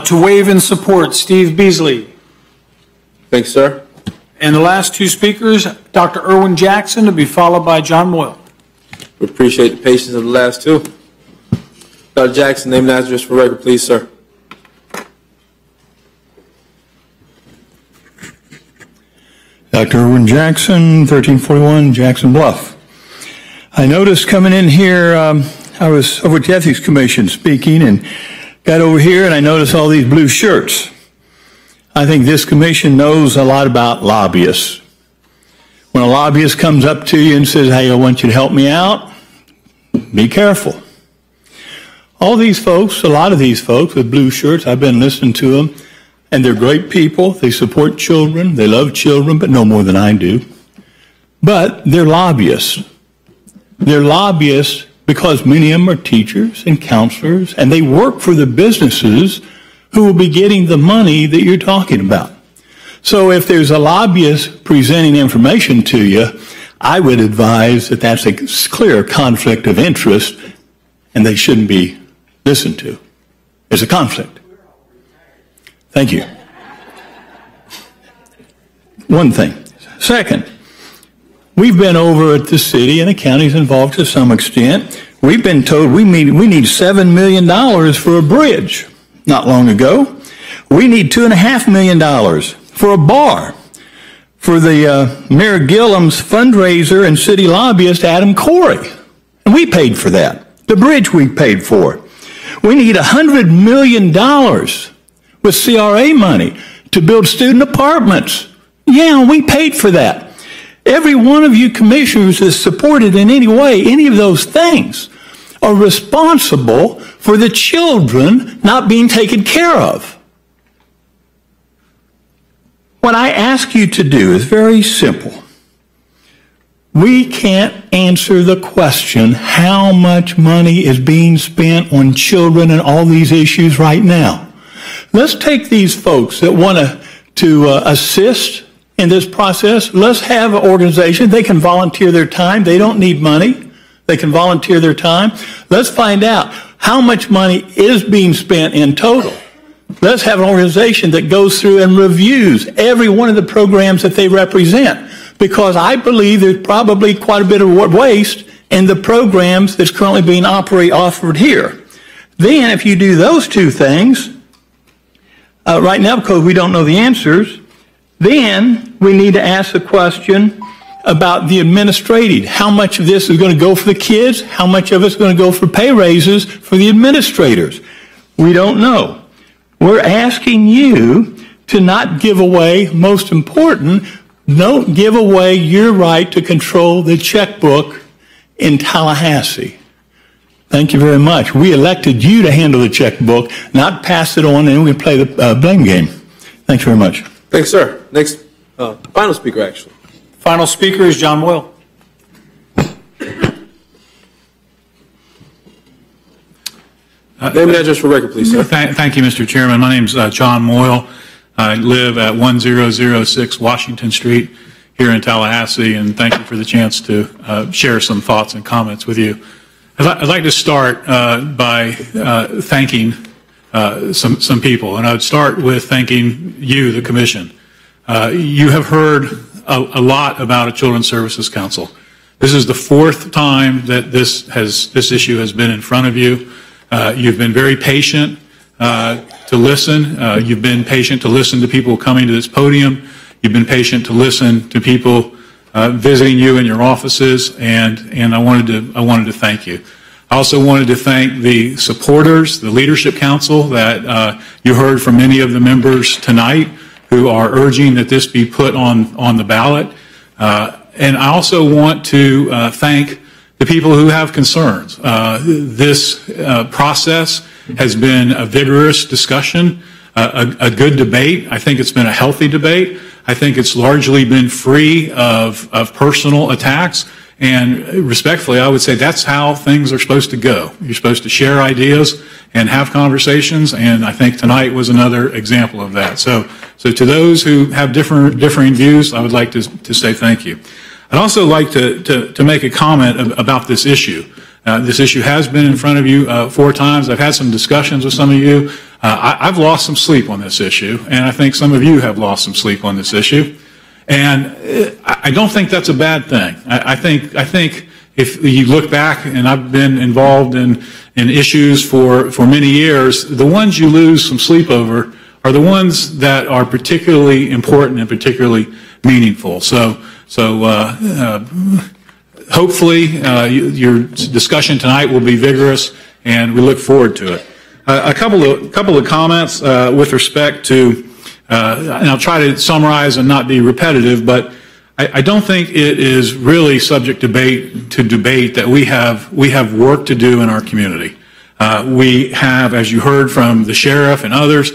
S2: To waive and support, Steve Beasley.
S1: Thanks, sir.
S2: And the last 2 speakers, Dr. Irwin Jackson, to be followed by John Moyle.
S1: We appreciate the patience of the last 2. Dr. Jackson, name and address for record, please, sir.
S9: Dr. Irwin Jackson, 1341 Jackson Bluff. I noticed coming in here, I was over at the Ethics Commission speaking and got over here and I noticed all these blue shirts. I think this commission knows a lot about lobbyists. When a lobbyist comes up to you and says, hey, I want you to help me out, be careful. All these folks, a lot of these folks with blue shirts, I've been listening to them, and they're great people. They support children. They love children, but no more than I do. But they're lobbyists. They're lobbyists because many of them are teachers and counselors, and they work for the businesses who will be getting the money that you're talking about. So if there's a lobbyist presenting information to you, I would advise that that's a clear conflict of interest and they shouldn't be listened to. There's a conflict. Thank you. One thing. Second, we've been over at the city and the county's involved to some extent. We've been told we need $7 million for a bridge. Not long ago. We need $2.5 million for a bar for the Mayor Gillum's fundraiser and city lobbyist Adam Corey. And we paid for that. The bridge we paid for. We need $100 million with CRA money to build student apartments. Yeah, we paid for that. Every one of you commissioners is supported in any way, any of those things, are responsible for the children not being taken care of. What I ask you to do is very simple. We can't answer the question how much money is being spent on children and all these issues right now. Let's take these folks that want to assist in this process. Let's have an organization. They can volunteer their time. They don't need money. They can volunteer their time. Let's find out how much money is being spent in total. Let's have an organization that goes through and reviews every one of the programs that they represent, because I believe there's probably quite a bit of waste in the programs that's currently being offered here. Then if you do those 2 things, right now because we don't know the answers, then we need to ask the question about the administrative. How much of this is going to go for the kids? How much of it's going to go for pay raises for the administrators? We don't know. We're asking you to not give away, most important, don't give away your right to control the checkbook in Tallahassee. Thank you very much. We elected you to handle the checkbook, not pass it on and we play the blame game. Thanks very much.
S1: Thanks, sir. Next, final speaker, actually.
S2: Final speaker is John Moyle.
S1: Name and address for record, please, sir.
S10: Thank you, Mr. Chairman. My name is John Moyle. I live at 1006 Washington Street here in Tallahassee, and thank you for the chance to share some thoughts and comments with you. I'd like to start by thanking some people, and I would start with thanking you, the Commission. You have heard a lot about a Children's Services Council. This is the 4th time that this issue has been in front of you. You've been very patient to listen. You've been patient to listen to people coming to this podium. You've been patient to listen to people visiting you in your offices, and I wanted to thank you. I also wanted to thank the supporters, the Leadership Council that you heard from many of the members tonight who are urging that this be put on the ballot. And I also want to thank the people who have concerns. This process has been a vigorous discussion, a good debate. I think it's been a healthy debate. I think it's largely been free of personal attacks. And respectfully, I would say that's how things are supposed to go. You're supposed to share ideas and have conversations, and I think tonight was another example of that. So to those who have differing views, I would like to say thank you. I'd also like to make a comment about this issue. This issue has been in front of you 4 times. I've had some discussions with some of you. I've lost some sleep on this issue, and I think some of you have lost some sleep on this issue. And I don't think that's a bad thing. I think if you look back, and I've been involved in issues for many years, the ones you lose some sleep over are the ones that are particularly important and particularly meaningful. So hopefully your discussion tonight will be vigorous, and we look forward to it. A couple of comments with respect to. And I'll try to summarize and not be repetitive, but I don't think it is really subject to debate that we have work to do in our community. We have, as you heard from the sheriff and others,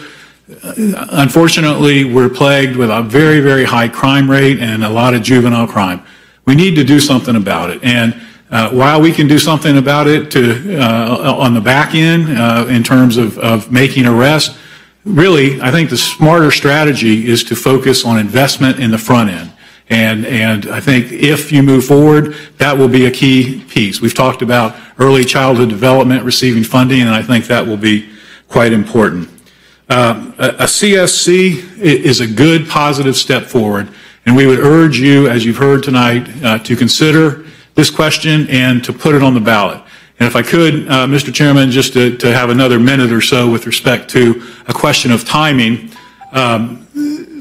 S10: unfortunately, we're plagued with a very, very high crime rate and a lot of juvenile crime. We need to do something about it. And while we can do something about it on the back end in terms of making arrests, really, I think the smarter strategy is to focus on investment in the front end. And I think if you move forward, that will be a key piece. We've talked about early childhood development receiving funding, and I think that will be quite important. A CSC is a good, positive step forward, and we would urge you, as you've heard tonight, to consider this question and to put it on the ballot. And if I could, Mr. Chairman, just to have another minute or so with respect to a question of timing,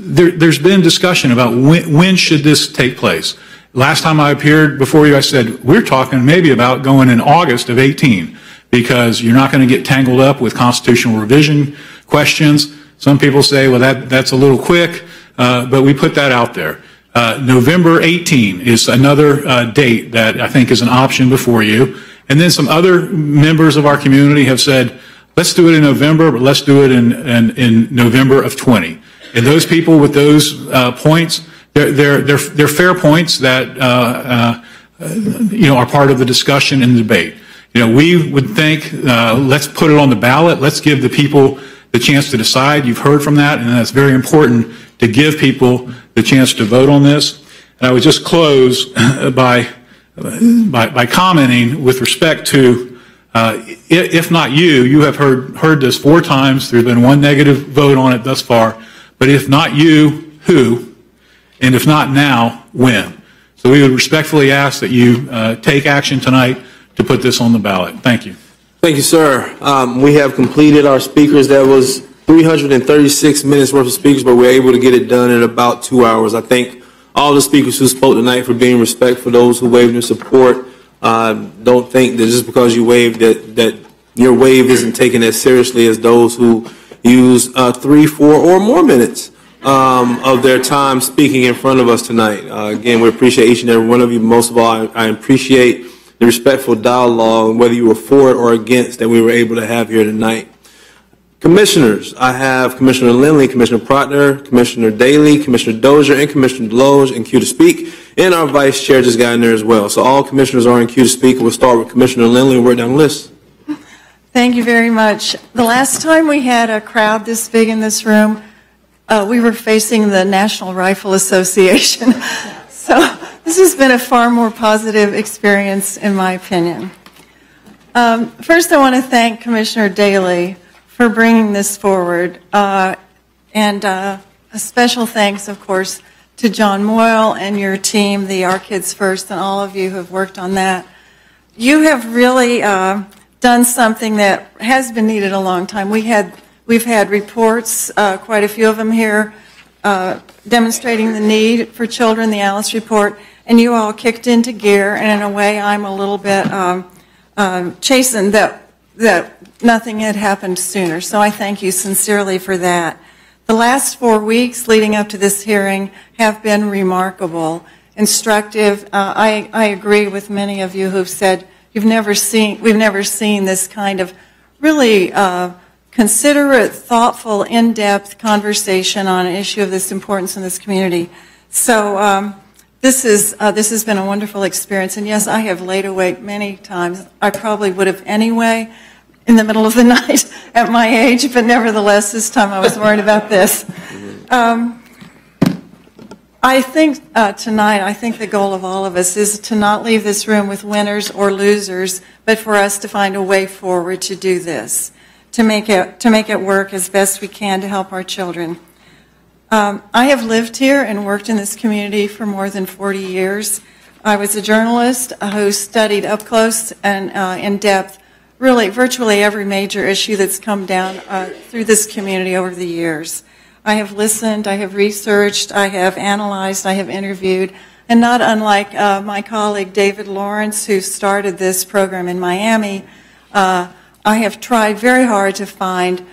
S10: there's been discussion about when should this take place. Last time I appeared before you, I said, we're talking maybe about going in August of 18, because you're not going to get tangled up with constitutional revision questions. Some people say, well, that's a little quick, but we put that out there. November 18 is another date that I think is an option before you. And then some other members of our community have said, let's do it in November, but let's do it in November of 20. And those people with those points, they're fair points that are part of the discussion and the debate. We would think, let's put it on the ballot. Let's give the people the chance to decide. You've heard from that, and that's very important to give people the chance to vote on this. And I would just close by commenting with respect to, if not you have heard this 4 times. There's been 1 negative vote on it thus far. But if not you, who? And if not now, when? So we would respectfully ask that you take action tonight to put this on the ballot. Thank you.
S1: Thank you, sir. We have completed our speakers. That was 336 minutes worth of speakers, but we were able to get it done in about 2 hours. I thank all the speakers who spoke tonight for being respectful. Those who waved their support, don't think that just because you waved that your wave isn't taken as seriously as those who use 3, 4, or more minutes of their time speaking in front of us tonight. Again, we appreciate each and every one of you. Most of all, I appreciate the respectful dialogue, whether you were for it or against, that we were able to have here tonight. Commissioners, I have Commissioner Lindley, Commissioner Proctor, Commissioner Daly, Commissioner Dozier, and Commissioner Deloge in queue to speak, and our Vice Chair just got in there as well. So all commissioners are in queue to speak. We'll start with Commissioner Lindley and work down the list.
S3: Thank you very much. The last time we had a crowd this big in this room, we were facing the National Rifle Association. So this has been a far more positive experience, in my opinion. First, I want to thank Commissioner Daly for bringing this forward. And a special thanks, of course, to John Moyle and your team, the Our Kids First, and all of you who have worked on that. You have really done something that has been needed a long time. We've had reports, quite a few of them here, demonstrating the need for children, the Alice report, and you all kicked into gear, and in a way I'm a little bit chastened that nothing had happened sooner. So I thank you sincerely for that. The last 4 weeks leading up to this hearing have been remarkable, instructive. I agree with many of you who've said we've never seen this kind of really considerate, thoughtful, in-depth conversation on an issue of this importance in this community. So this has been a wonderful experience. And yes, I have laid awake many times. I probably would have anyway in the middle of the night at my age, but nevertheless, this time I was worried about this. I think tonight, I think the goal of all of us is to not leave this room with winners or losers, but for us to find a way forward to do this, to make it work as best we can to help our children. I have lived here and worked in this community for more than 40 years. I was a journalist who studied up close and in depth really virtually every major issue that's come down through this community over the years. I have listened, I have researched, I have analyzed, I have interviewed, and not unlike my colleague David Lawrence, who started this program in Miami, I have tried very hard to find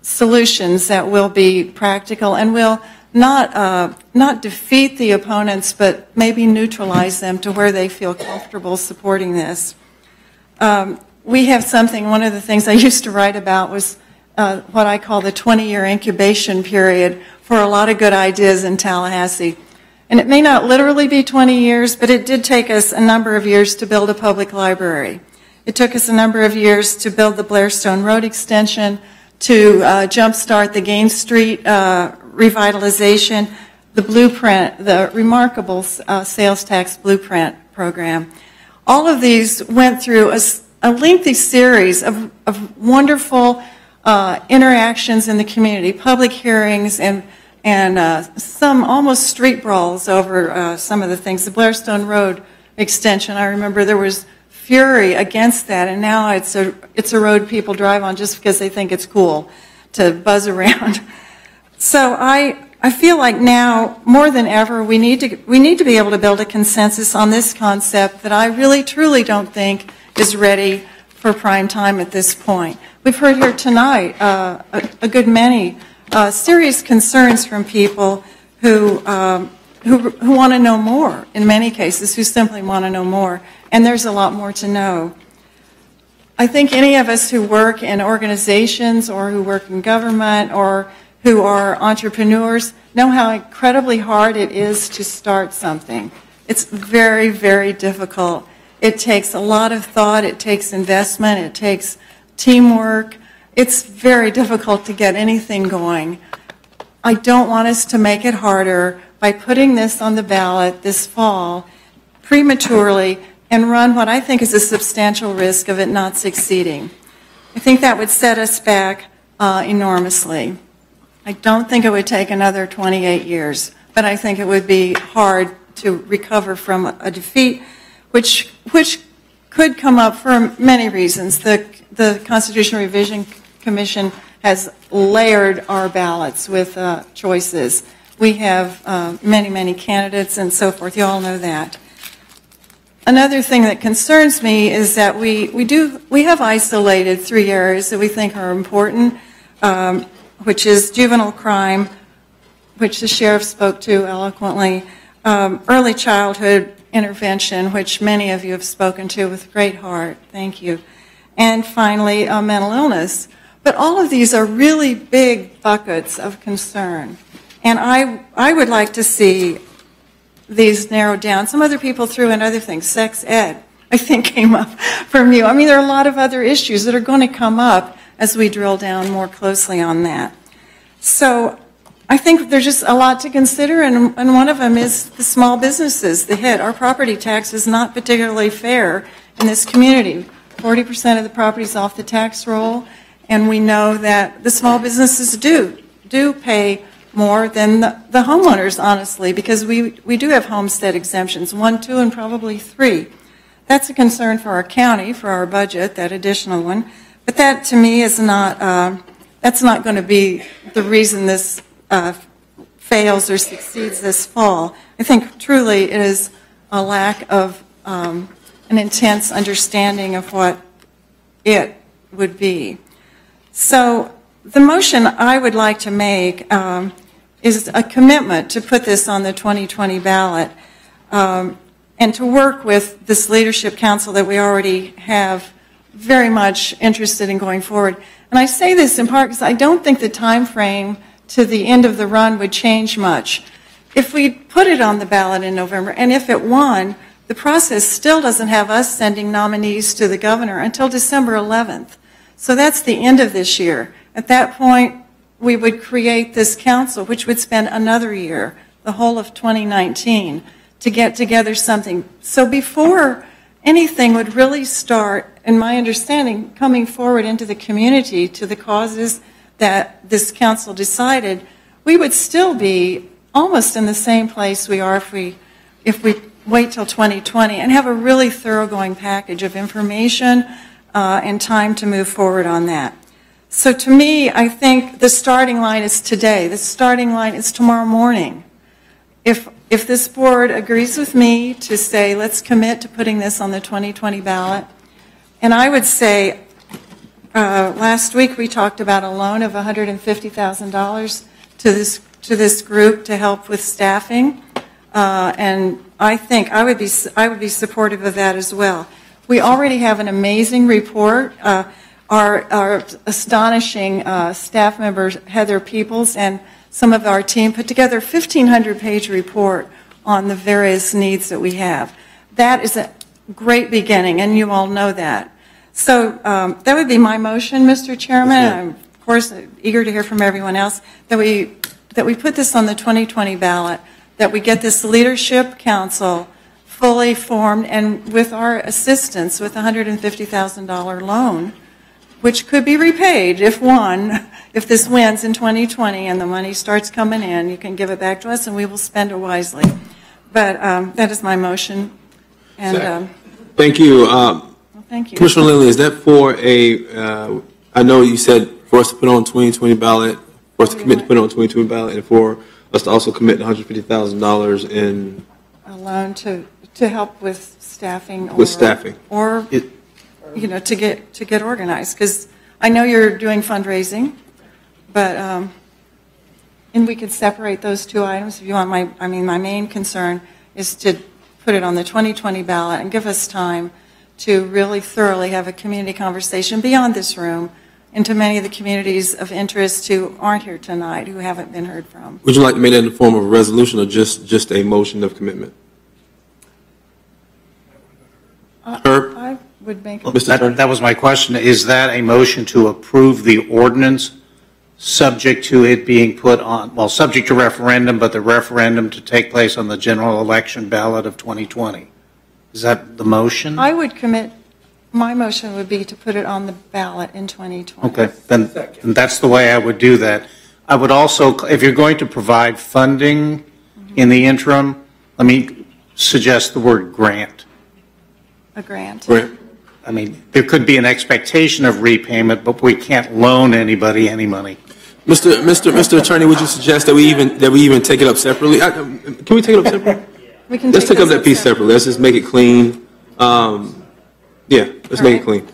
S3: solutions that will be practical and will not defeat the opponents, but maybe neutralize them to where they feel comfortable supporting this. We have something, one of the things I used to write about was what I call the 20-year incubation period for a lot of good ideas in Tallahassee. And it may not literally be 20 years, but it did take us a number of years to build a public library. It took us a number of years to build the Blairstone Road extension, to jumpstart the Gaines Street revitalization, the blueprint, the remarkable sales tax blueprint program. All of these went through a lengthy series of wonderful interactions in the community, public hearings, and some almost street brawls over some of the things. The Blairstone Road extension, I remember there was fury against that, and now it's a road people drive on just because they think it's cool to buzz around. So I feel like now more than ever we need to be able to build a consensus on this concept that I really truly don't think is ready for prime time at this point. We've heard here tonight a good many serious concerns from people who want to know more, in many cases, who simply want to know more. And there's a lot more to know. I think any of us who work in organizations or who work in government or who are entrepreneurs know how incredibly hard it is to start something. It's very, very difficult. It takes a lot of thought, it takes investment, it takes teamwork. It's very difficult to get anything going. I don't want us to make it harder by putting this on the ballot this fall prematurely and run what I think is a substantial risk of it not succeeding. I think that would set us back enormously. I don't think it would take another 28 years, but I think it would be hard to recover from a defeat, which could come up for many reasons. The Constitutional Revision Commission has layered our ballots with choices. We have many, many candidates and so forth. You all know that. Another thing that concerns me is that we have isolated 3 areas that we think are important, which is juvenile crime, which the sheriff spoke to eloquently, early childhood intervention, which many of you have spoken to with great heart. Thank you. And finally, mental illness. But all of these are really big buckets of concern. And I would like to see these narrowed down. Some other people threw in other things. Sex ed, I think, came up from you. I mean, there are a lot of other issues that are going to come up as we drill down more closely on that. So I think there's just a lot to consider, and one of them is the small businesses, the hit. Our property tax is not particularly fair in this community. 40% of the property is off the tax roll, and we know that the small businesses do pay more than the homeowners, honestly, because we do have homestead exemptions, 1, 2, and probably 3. That's a concern for our county, for our budget, that additional one. But that, to me, is not, that's not going to be the reason this fails or succeeds this fall. I think truly it is a lack of an intense understanding of what it would be. So the motion I would like to make is a commitment to put this on the 2020 ballot and to work with this leadership council that we already have very much interested in going forward. And I say this in part because I don't think the time frame to the end of the run would change much. If we put it on the ballot in November, and if it won, the process still doesn't have us sending nominees to the governor until December 11th. So that's the end of this year. At that point, we would create this council, which would spend another year, the whole of 2019, to get together something. So before anything would really start, in my understanding, coming forward into the community to the causes that this council decided, we would still be almost in the same place we are if we wait till 2020 and have a really thoroughgoing package of information and time to move forward on that. So to me, I think the starting line is today. The starting line is tomorrow morning. If this board agrees with me to say, let's commit to putting this on the 2020 ballot, and I would say, last week we talked about a loan of $150,000 to this group to help with staffing, and I think I would be supportive of that as well. We already have an amazing report. Our astonishing staff member, Heather Peoples, and some of our team put together a 1,500-page report on the various needs that we have. That is a great beginning, and you all know that. So that would be my motion, Mr. Chairman. I'm, of course, eager to hear from everyone else, that we put this on the 2020 ballot, that we get this leadership council fully formed, and with our assistance, with a $150,000 loan, which could be repaid if this wins in 2020 and the money starts coming in, you can give it back to us and we will spend it wisely. But that is my motion. And
S1: thank you.
S3: Thank you.
S1: Commissioner Lindley, is that for I know you said for us to put on 2020 ballot, for us to commit to put on 2020 ballot, and for us to also commit $150,000 in
S3: a loan to help with staffing. Or you know, to get organized, because I know you're doing fundraising, but and we could separate those two items if you want. My main concern is to put it on the 2020 ballot and give us time to really thoroughly have a community conversation beyond this room into many of the communities of interest who aren't here tonight, who haven't been heard from.
S1: Would you like to make that in the form of a resolution or just a motion of commitment? Herb?
S3: I would make
S11: that was my question. Is that a motion to approve the ordinance subject to it being put on, well, subject to referendum, but the referendum to take place on the general election ballot of 2020? Is that the motion?
S3: I would commit, my motion would be to put it on the ballot in 2020.
S11: Okay, then that's the way I would do that. I would also, if you're going to provide funding in the interim, let me suggest the word grant.
S3: A grant.
S11: I mean, there could be an expectation of repayment, but we can't loan anybody any money.
S1: Mr. Attorney, would you suggest that we even take it up separately? Can we take it up separately?
S3: We can.
S1: Let's take up that piece separately. Let's just make it clean. Yeah, let's make it clean.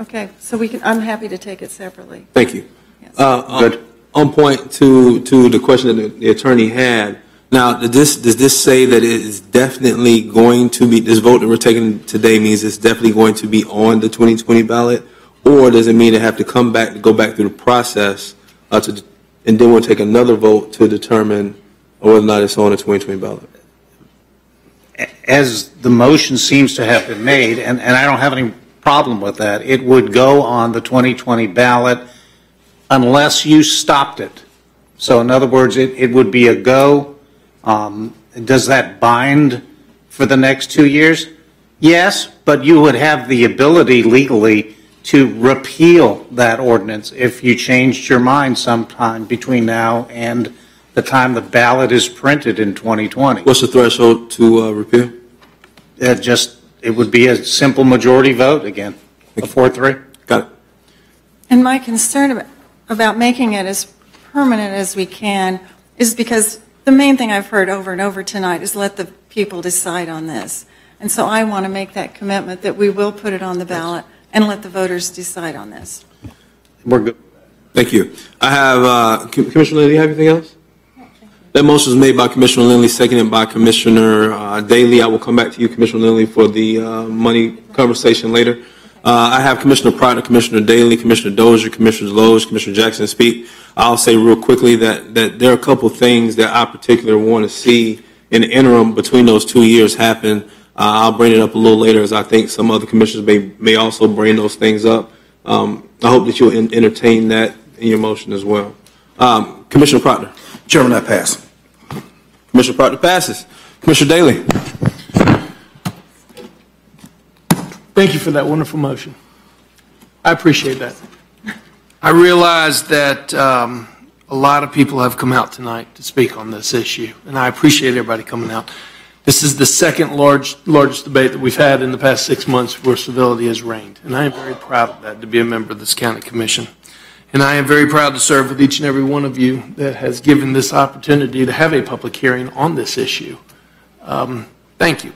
S3: Okay, so we can. I'm happy to take it separately.
S1: Thank you.
S3: Yes.
S1: Good. On point to the question that the attorney had. Now, does this say that it is definitely going to be, this vote that we're taking today means it's definitely going to be on the 2020 ballot, or does it mean they have to go back through the process, and then we'll take another vote to determine whether or not it's on the 2020 ballot?
S11: As the motion seems to have been made, and I don't have any problem with that, it would go on the 2020 ballot unless you stopped it. So in other words, it would be a go. Does that bind for the next 2 years? Yes, but you would have the ability legally to repeal that ordinance if you changed your mind sometime between now and the time the ballot is printed in 2020.
S1: What's the threshold to repeal?
S11: It would be a simple majority vote again, a 4-3.
S1: Got it.
S3: And my concern about making it as permanent as we can is because the main thing I've heard over and over tonight is let the people decide on this. And so I want to make that commitment that we will put it on the ballot and let the voters decide on this.
S1: We're good. Thank you. I have, Commissioner Lindley, you have anything else? That motion is made by Commissioner Lindley, seconded by Commissioner Daly. I will come back to you, Commissioner Lindley, for the money conversation later. I have Commissioner Proctor, Commissioner Daly, Commissioner Dozier, Commissioner Loge, Commissioner Jackson speak. I'll say real quickly that there are a couple things that I particularly want to see in the interim between those 2 years happen. I'll bring it up a little later, as I think some other commissioners may also bring those things up. I hope that you'll entertain that in your motion as well. Commissioner Proctor.
S5: Chairman, I pass.
S1: Commissioner Proctor passes. Commissioner Daly.
S13: Thank you for that wonderful motion. I appreciate that. I realize that a lot of people have come out tonight to speak on this issue, and I appreciate everybody coming out. This is the second largest debate that we've had in the past 6 months where civility has reigned, and I am very proud of that, to be a member of this county commission. And I am very proud to serve with each and every one of you that has given this opportunity to have a public hearing on this issue. Thank you.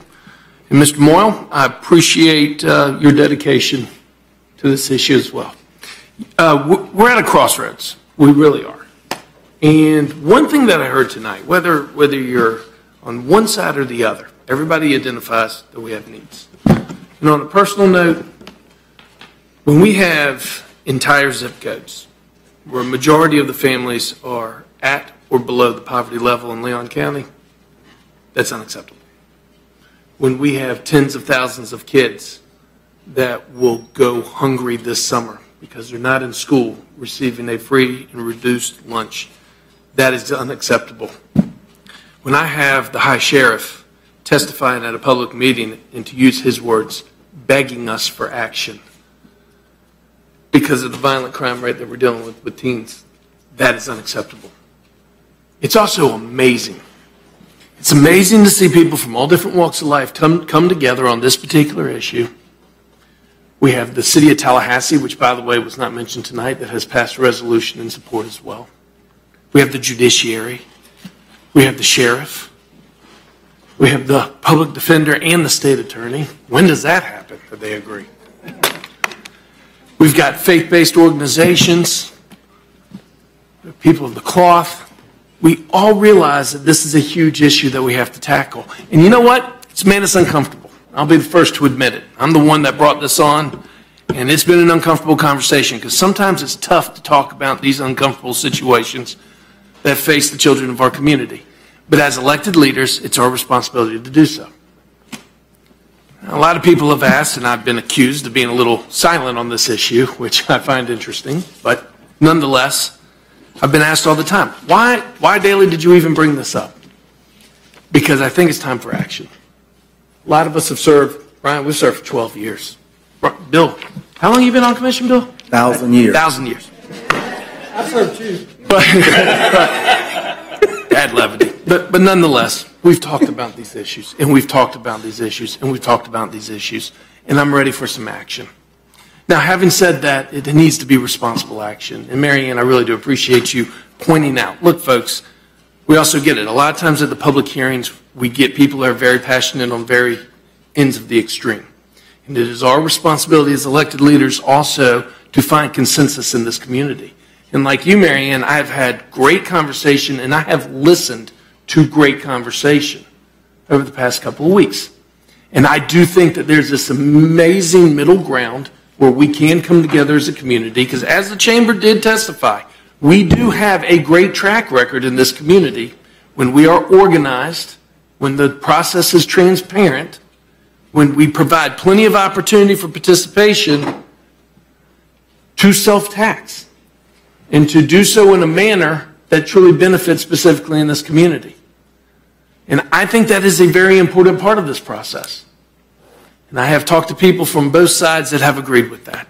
S13: And Mr. Moyle, I appreciate your dedication to this issue as well. We're at a crossroads. We really are. And one thing that I heard tonight, whether you're on one side or the other, everybody identifies that we have needs. And on a personal note, when we have entire zip codes where a majority of the families are at or below the poverty level in Leon County, that's unacceptable. When we have tens of thousands of kids that will go hungry this summer because they're not in school receiving a free and reduced lunch, that is unacceptable. When I have the High Sheriff testifying at a public meeting, and to use his words, begging us for action because of the violent crime rate that we're dealing with teens, that is unacceptable. It's also amazing. It's amazing to see people from all different walks of life come together on this particular issue. We have the city of Tallahassee, which, by the way, was not mentioned tonight, that has passed a resolution in support as well. We have the judiciary. We have the sheriff. We have the public defender and the state attorney. When does that happen that they agree? We've got faith-based organizations, people of the cloth. We all realize that this is a huge issue that we have to tackle. And you know what? It's made us uncomfortable. I'll be the first to admit it. I'm the one that brought this on, and it's been an uncomfortable conversation because sometimes it's tough to talk about these uncomfortable situations that face the children of our community. But as elected leaders, it's our responsibility to do so. A lot of people have asked, and I've been accused of being a little silent on this issue, which I find interesting, but nonetheless, I've been asked all the time, why Daly, did you even bring this up? Because I think it's time for action. A lot of us have served, Brian, we've served for 12 years. Bill, how long have you been on commission, Bill?
S5: 1,000 years.
S13: 1,000 years.
S2: I served too.
S13: Bad levity. But nonetheless, we've talked about these issues, and we've talked about these issues, and we've talked about these issues, and I'm ready for some action. Now, having said that, it needs to be responsible action. And Mary Ann, I really do appreciate you pointing out. Look, folks, we also get it. A lot of times at the public hearings, we get people that are very passionate on very ends of the extreme. And it is our responsibility as elected leaders also to find consensus in this community. And like you, Mary Ann, I have had great conversation, and I have listened to great conversation over the past couple of weeks. And I do think that there's this amazing middle ground where we can come together as a community, because as the chamber did testify, we do have a great track record in this community when we are organized, when the process is transparent, when we provide plenty of opportunity for participation to self-tax, and to do so in a manner that truly benefits specifically in this community. And I think that is a very important part of this process. And I have talked to people from both sides that have agreed with that.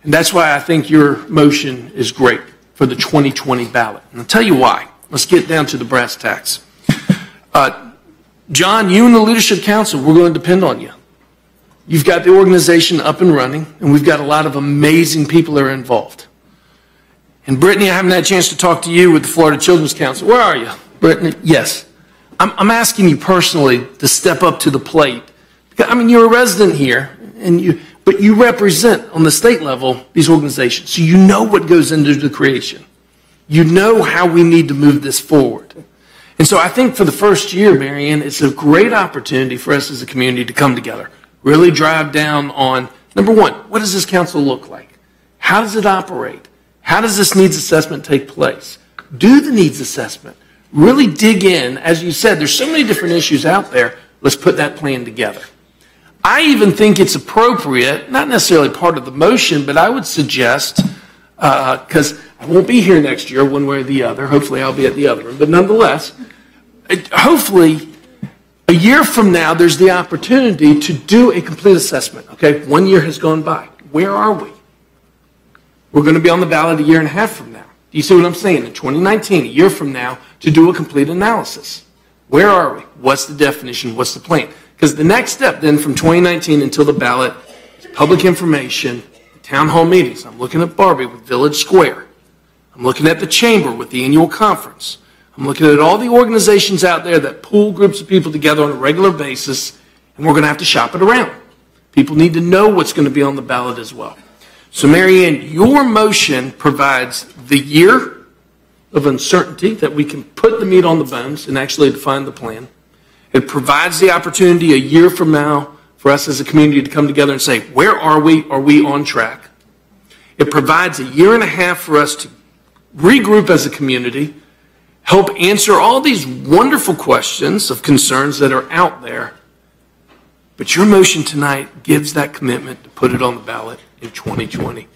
S13: And that's why I think your motion is great for the 2020 ballot. And I'll tell you why. Let's get down to the brass tacks. John, you and the Leadership Council, we're going to depend on you. You've got the organization up and running, and we've got a lot of amazing people that are involved. And Brittney, I haven't had a chance to talk to you with the Florida Children's Council. Where are you? Brittney? Yes. I'm asking you personally to step up to the plate I mean, you're a resident here, but you represent on the state level these organizations, so you know what goes into the creation. You know how we need to move this forward. And so I think for the first year, Marianne, it's a great opportunity for us as a community to come together, really drive down on, number one, what does this council look like? How does it operate? How does this needs assessment take place? Do the needs assessment. Really dig in. As you said, there's so many different issues out there. Let's put that plan together. I even think it's appropriate, not necessarily part of the motion, but I would suggest, because I won't be here next year one way or the other. Hopefully I'll be at the other one. But nonetheless, hopefully a year from now there's the opportunity to do a complete assessment. Okay, 1 year has gone by. Where are we? We're going to be on the ballot a year and a half from now. Do you see what I'm saying? In 2019, a year from now, to do a complete analysis. Where are we? What's the definition? What's the plan? Because the next step then from 2019 until the ballot is public information, town hall meetings. I'm looking at Barbie with Village Square. I'm looking at the chamber with the annual conference. I'm looking at all the organizations out there that pool groups of people together on a regular basis, and we're going to have to shop it around. People need to know what's going to be on the ballot as well. So, Marianne, your motion provides the year of uncertainty that we can put the meat on the bones and actually define the plan. It provides the opportunity a year from now for us as a community to come together and say, where are we? Are we on track? It provides a year and a half for us to regroup as a community, help answer all these wonderful questions of concerns that are out there. But your motion tonight gives that commitment to put it on the ballot in 2020.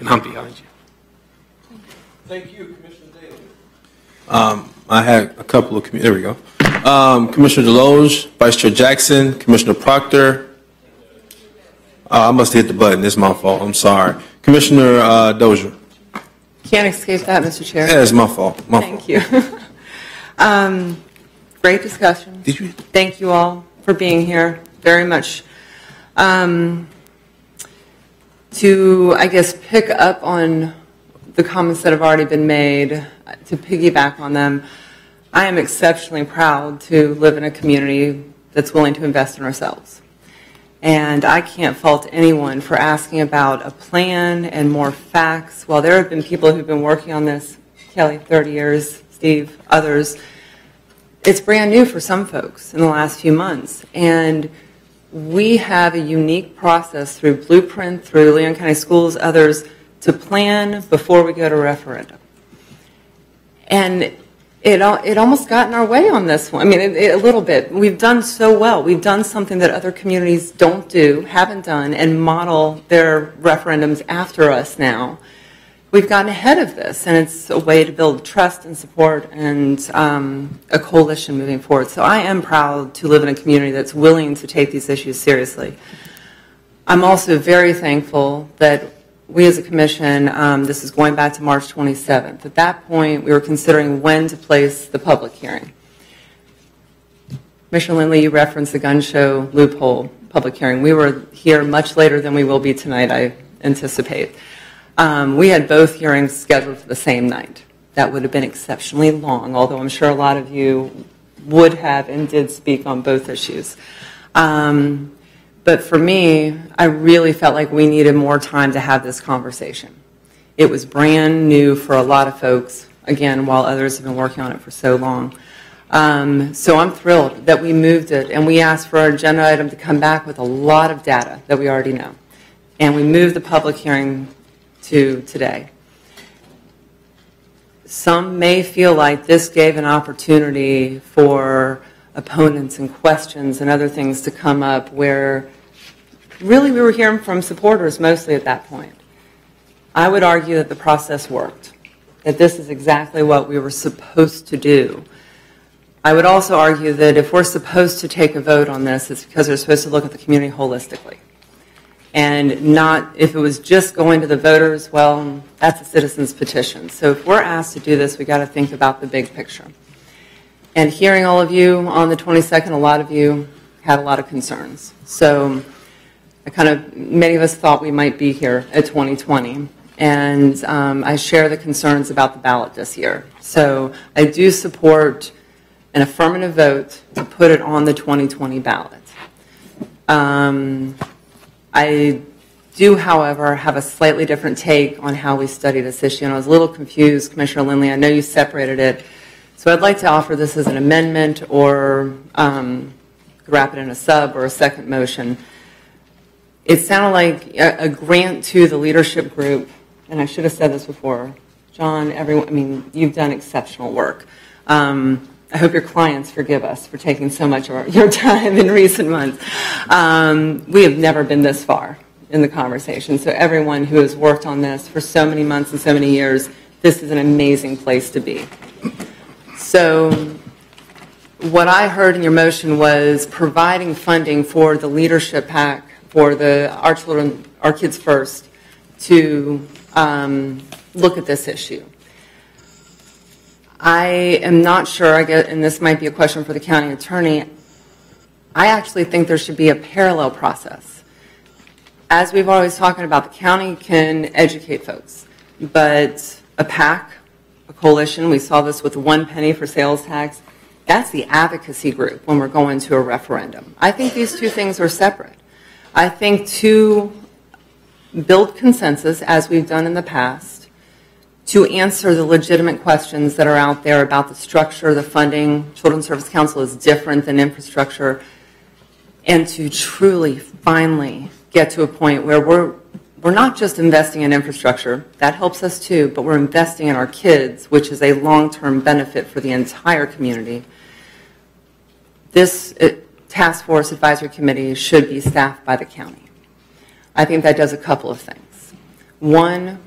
S13: And I'm behind you.
S1: Thank you, Commissioner Daly. I had a couple of, there we go. Commissioner Deloge, Vice Chair Jackson, Commissioner Proctor. I must have hit the button. It's my fault. I'm sorry. Commissioner Dozier.
S14: Can't escape that, Mr. Chair.
S1: Yeah, it's my fault.
S14: Thank you. Great discussion. Thank you all for being here. Very much. To, I guess, pick up on the comments that have already been made, to piggyback on them, I am exceptionally proud to live in a community that's willing to invest in ourselves. And I can't fault anyone for asking about a plan and more facts. While there have been people who've been working on this, Kelly, 30 years, Steve, others, it's brand new for some folks in the last few months. And we have a unique process through Blueprint, through Leon County Schools, others, to plan before we go to referendum. And it almost got in our way on this one. I mean, a little bit. We've done so well. We've done something that other communities don't do, haven't done, and model their referendums after us now. We've gotten ahead of this, and it's a way to build trust and support and a coalition moving forward. So I am proud to live in a community that's willing to take these issues seriously. I'm also very thankful that we as a commission, this is going back to March 27th. At that point, we were considering when to place the public hearing. Commissioner Lindley, you referenced the gun show loophole public hearing. We were here much later than we will be tonight, I anticipate. We had both hearings scheduled for the same night. That would have been exceptionally long, although I'm sure a lot of you would have and did speak on both issues. But for me, I really felt like we needed more time to have this conversation. It was brand new for a lot of folks, again, while others have been working on it for so long. So I'm thrilled that we moved it, and we asked for our agenda item to come back with a lot of data that we already know. And we moved the public hearing to today. Some may feel like this gave an opportunity for opponents and questions and other things to come up where really we were hearing from supporters mostly at that point. I would argue that the process worked, that this is exactly what we were supposed to do. I would also argue that if we're supposed to take a vote on this, it's because we're supposed to look at the community holistically. And not, if it was just going to the voters, well, that's a citizen's petition. So if we're asked to do this, we got to think about the big picture. And hearing all of you on the 22nd, a lot of you had a lot of concerns. So many of us thought we might be here at 2020. And I share the concerns about the ballot this year. So I do support an affirmative vote to put it on the 2020 ballot. I do, however, have a slightly different take on how we study this issue, and I was a little confused, Commissioner Lindley. I know you separated it, so I'd like to offer this as an amendment or wrap it in a sub or a second motion. It sounded like a grant to the leadership group, and I should have said this before. John, everyone, I mean, you've done exceptional work. I hope your clients forgive us for taking so much of your time in recent months. We have never been this far in the conversation, so everyone who has worked on this for so many months and so many years, this is an amazing place to be. So what I heard in your motion was providing funding for the leadership pack for Our Children, Our Kids First to look at this issue. I am not sure, and this might be a question for the county attorney, I actually think there should be a parallel process. As we've always talking about, the county can educate folks, but a PAC, a coalition, we saw this with 1 penny for sales tax, that's the advocacy group when we're going to a referendum. I think these two things are separate. I think to build consensus, as we've done in the past, to answer the legitimate questions that are out there about the structure, the funding. Children's Service Council is different than infrastructure. And to truly, finally get to a point where we're not just investing in infrastructure, that helps us too, but we're investing in our kids, which is a long-term benefit for the entire community. This Task Force Advisory Committee should be staffed by the county. I think that does a couple of things. One,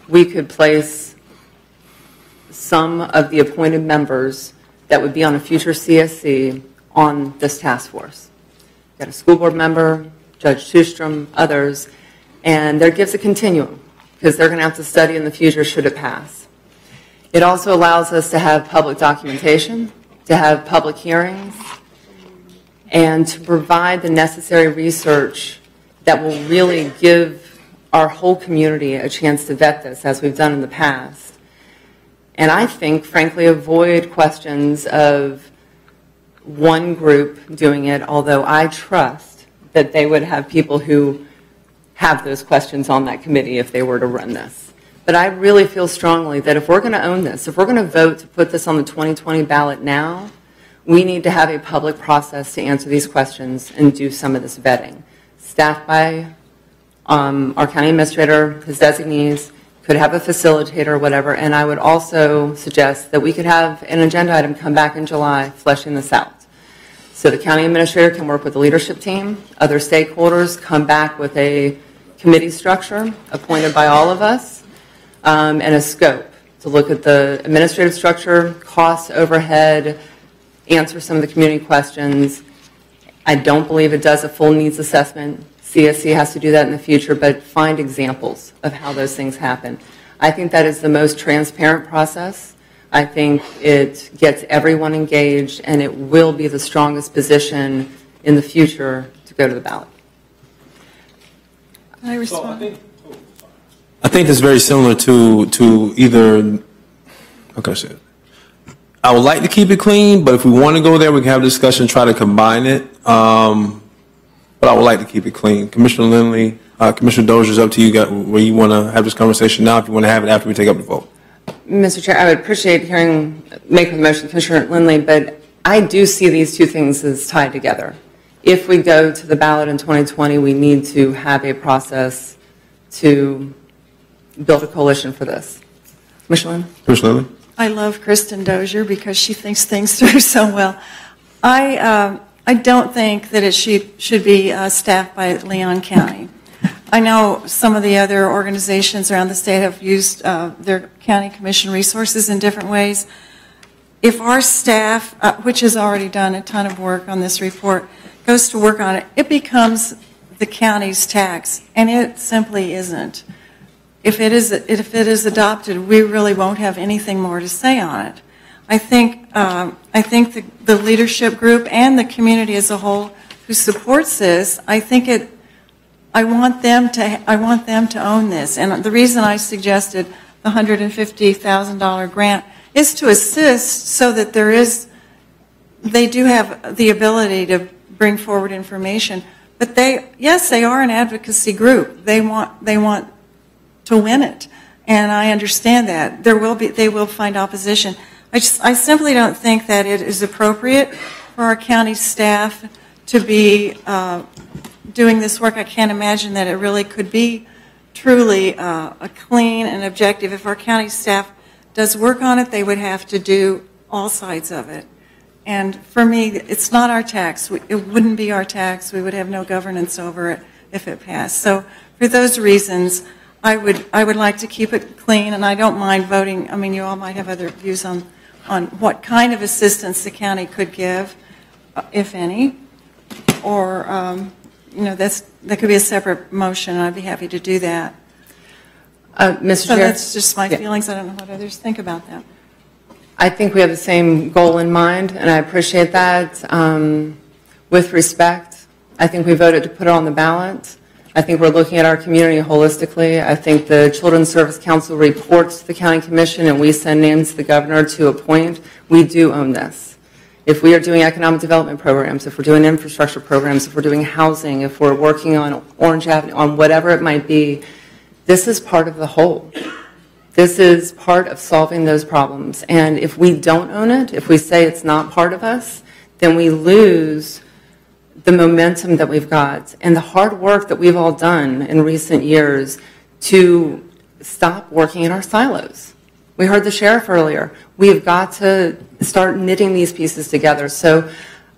S14: we could place some of the appointed members that would be on a future CSC on this task force. You've got a school board member, Judge Shustrom, others, and that gives a continuum because they're going to have to study in the future should it pass. It also allows us to have public documentation, to have public hearings, and to provide the necessary research that will really give our whole community a chance to vet this as we've done in the past. And I think, frankly, avoid questions of one group doing it, although I trust that they would have people who have those questions on that committee if they were to run this. But I really feel strongly that if we're going to own this, if we're going to vote to put this on the 2020 ballot now, we need to have a public process to answer these questions and do some of this vetting. Staffed by our county administrator, his designees, could have a facilitator or whatever, and I would also suggest that we could have an agenda item come back in July fleshing this out. So the county administrator can work with the leadership team, other stakeholders, come back with a committee structure appointed by all of us, and a scope to look at the administrative structure, costs, overhead, answer some of the community questions. I don't believe it does a full needs assessment. CSC has to do that in the future, but find examples of how those things happen. I think that is the most transparent process. I think it gets everyone engaged, and it will be the strongest position in the future to go to the ballot.
S3: Can I respond?
S1: I think it's very similar to either, okay, so I would like to keep it clean, but if we want to go there, we can have a discussion, try to combine it. But I would like to keep it clean. Commissioner Lindley, Commissioner Dozier, it's up to you where you want to have this conversation now, if you want to have it after we take up the vote.
S14: Mr. Chair, I would appreciate making the motion, Commissioner Lindley, but I do see these two things as tied together. If we go to the ballot in 2020, we need to have a process to build a coalition for this. Commissioner Lindley?
S1: Commissioner Lindley?
S3: I love Kristen Dozier because she thinks things through so well. I don't think that it should be staffed by Leon County. I know some of the other organizations around the state have used their county commission resources in different ways. If our staff, which has already done a ton of work on this report, goes to work on it, it becomes the county's tax, and it simply isn't. If it is adopted, we really won't have anything more to say on it. I think the leadership group and the community as a whole who supports this, I want them to own this. And the reason I suggested the $150,000 grant is to assist so that they do have the ability to bring forward information. But yes, they are an advocacy group. They want to win it, and I understand that. They will find opposition. I simply don't think that it is appropriate for our county staff to be doing this work. I can't imagine that it really could be truly a clean and objective. If our county staff does work on it, they would have to do all sides of it. And for me, it's not our tax. It wouldn't be our tax. We would have no governance over it if it passed. So for those reasons, I would like to keep it clean, and I don't mind voting. I mean, you all might have other views on what kind of assistance the county could give, if any, or that could be a separate motion, and I'd be happy to do that.
S14: Mr.
S3: So
S14: Chair?
S3: that's just my feelings. I don't know what others think about that.
S14: I think we have the same goal in mind, and I appreciate that. With respect, I think we voted to put it on the ballot. I think we're looking at our community holistically. I think the Children's Service Council reports to the County Commission, and we send names to the governor to appoint. We do own this. If we are doing economic development programs, if we're doing infrastructure programs, if we're doing housing, if we're working on Orange Avenue, on whatever it might be, this is part of the whole. This is part of solving those problems. And if we don't own it, if we say it's not part of us, then we lose the momentum that we've got and the hard work that we've all done in recent years to stop working in our silos. We heard the sheriff earlier. We've got to start knitting these pieces together. So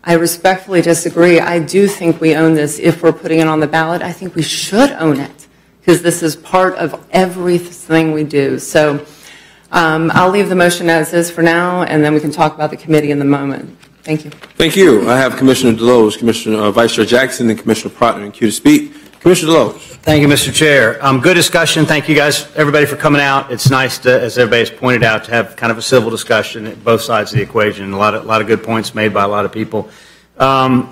S14: I respectfully disagree. I do think we own this if we're putting it on the ballot. I think we should own it, because this is part of everything we do. So I'll leave the motion as is for now, and then we can talk about the committee in the moment. Thank you.
S1: Thank you. I have Commissioner Deloge, Commissioner Vice Chair Jackson, and Commissioner Proctor in queue to speak. Commissioner Deloge.
S16: Thank you, Mr. Chair. Good discussion. Thank you guys, everybody, for coming out. It's nice to, as everybody's pointed out, to have kind of a civil discussion at both sides of the equation. A lot of good points made by a lot of people. And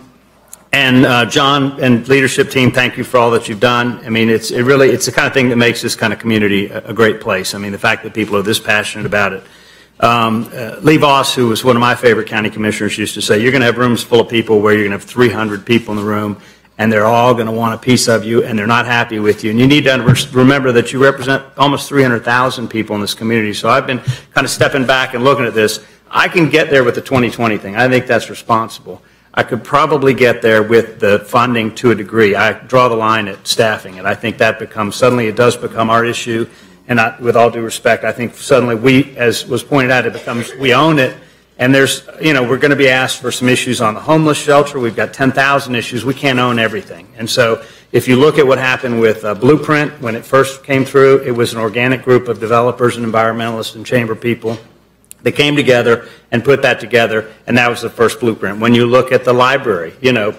S16: John and leadership team, thank you for all that you've done. I mean, it's the kind of thing that makes this kind of community a great place. I mean, the fact that people are this passionate about it. Lee Voss, who was one of my favorite county commissioners, used to say, you're going to have rooms full of people where you're going to have 300 people in the room, and they're all going to want a piece of you, and they're not happy with you. And you need to remember that you represent almost 300,000 people in this community. So I've been kind of stepping back and looking at this. I can get there with the 2020 thing. I think that's responsible. I could probably get there with the funding to a degree. I draw the line at staffing, and I think that suddenly it does become our issue. And with all due respect, I think suddenly we, as was pointed out, we own it. And we're going to be asked for some issues on the homeless shelter. We've got 10,000 issues. We can't own everything. And so if you look at what happened with Blueprint, when it first came through, it was an organic group of developers and environmentalists and chamber people. They came together and put that together, and that was the first blueprint. When you look at the library,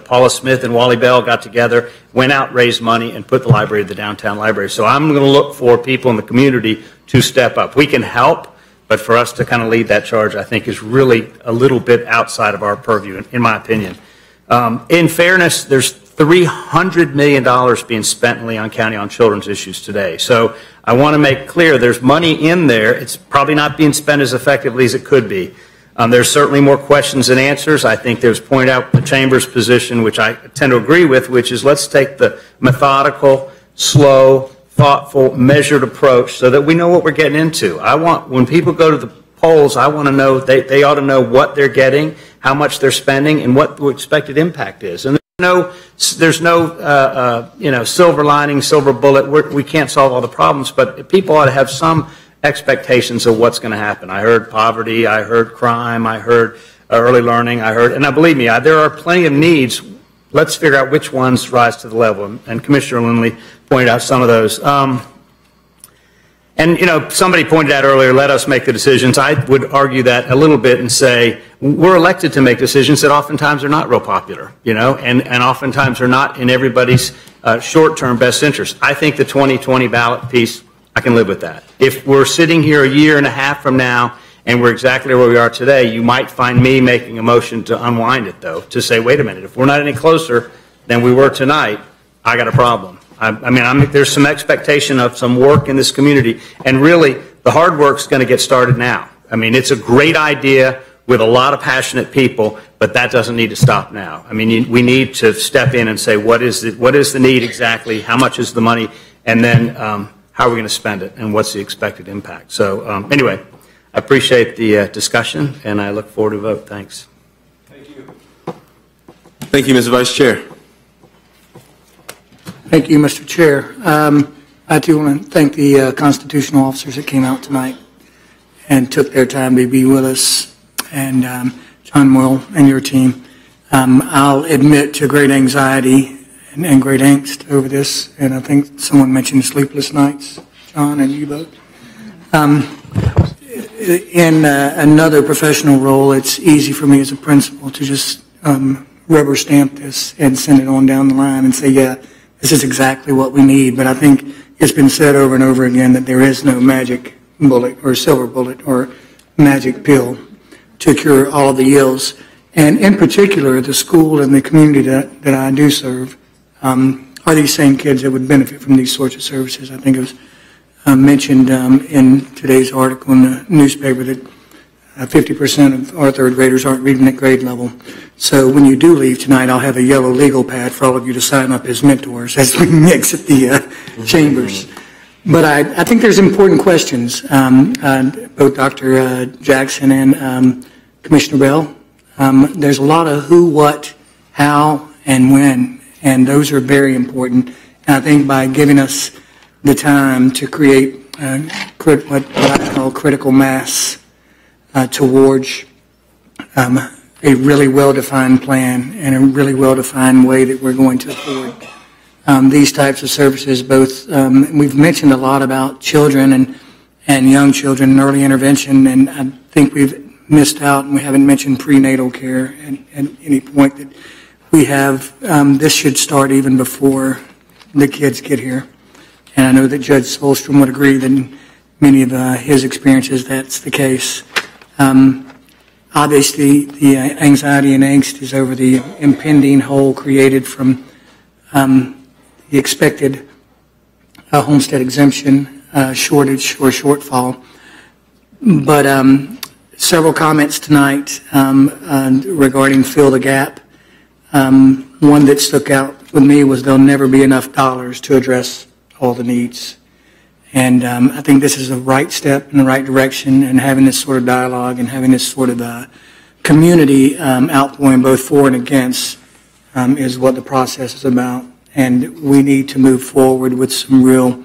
S16: Paula Smith and Wally Bell got together, went out, raised money, and put the library at the downtown library. So I'm going to look for people in the community to step up. We can help, but for us to kind of lead that charge, I think, is really a little bit outside of our purview, in my opinion. In fairness, there's $300 million being spent in Leon County on children's issues today. So I want to make clear there's money in there. It's probably not being spent as effectively as it could be. There's certainly more questions than answers. I think there's pointed out the Chamber's position, which I tend to agree with, which is let's take the methodical, slow, thoughtful, measured approach so that we know what we're getting into. When people go to the polls, I want to know, they ought to know what they're getting, how much they're spending, and what the expected impact is. And there's no silver lining, silver bullet. We can't solve all the problems, but people ought to have some expectations of what's going to happen. I heard poverty, I heard crime, I heard early learning, and now believe me, there are plenty of needs. Let's figure out which ones rise to the level. And Commissioner Lindley pointed out some of those. Somebody pointed out earlier, let us make the decisions. I would argue that a little bit and say, we're elected to make decisions that oftentimes are not real popular, and oftentimes are not in everybody's short-term best interest. I think the 2020 ballot piece, I can live with that. If we're sitting here a year and a half from now and we're exactly where we are today, you might find me making a motion to unwind it, though, to say, wait a minute, if we're not any closer than we were tonight, I got a problem. There's some expectation of some work in this community, and really, the hard work's going to get started now. It's a great idea. with a lot of passionate people, but that doesn't need to stop now. I mean, we need to step in and say, what is the need exactly, how much is the money, and then how are we going to spend it, and what's the expected impact. So anyway, I appreciate the discussion, and I look forward to a vote. Thanks.
S1: Thank you, Mr. Vice Chair.
S12: Thank you, Mr. Chair. I too want to thank the constitutional officers that came out tonight and took their time to be with us, and John Moyle and your team. I'll admit to great anxiety and great angst over this, and I think someone mentioned sleepless nights, John, and you both. In another professional role, it's easy for me as a principal to just rubber stamp this and send it on down the line and say, yeah, this is exactly what we need. But I think it's been said over and over again that there is no magic bullet or silver bullet or magic pill to cure all of the ills. And in particular, the school and the community that I do serve are these same kids that would benefit from these sorts of services. I think it was mentioned in today's article in the newspaper that 50% of our third graders aren't reading at grade level. So when you do leave tonight, I'll have a yellow legal pad for all of you to sign up as mentors as we exit the chambers. But I think there's important questions. Both Dr. Jackson and Commissioner Bell, there's a lot of who, what, how, and when, and those are very important. And I think by giving us the time to create what I call critical mass towards a really well-defined plan and a really well-defined way that we're going to afford these types of services. Both we've mentioned a lot about children and young children and early intervention, and I think we've missed out and we haven't mentioned prenatal care at any point that we have. This should start even before the kids get here. And I know that Judge Solstrom would agree that in many of his experiences that's the case. Obviously, the anxiety and angst is over the impending hole created from the expected homestead exemption shortage or shortfall. But several comments tonight regarding fill the gap. One that stuck out with me was there'll never be enough dollars to address all the needs. And I think this is the right step in the right direction, and having this sort of dialogue and having this sort of community outpouring both for and against is what the process is about. And we need to move forward with some real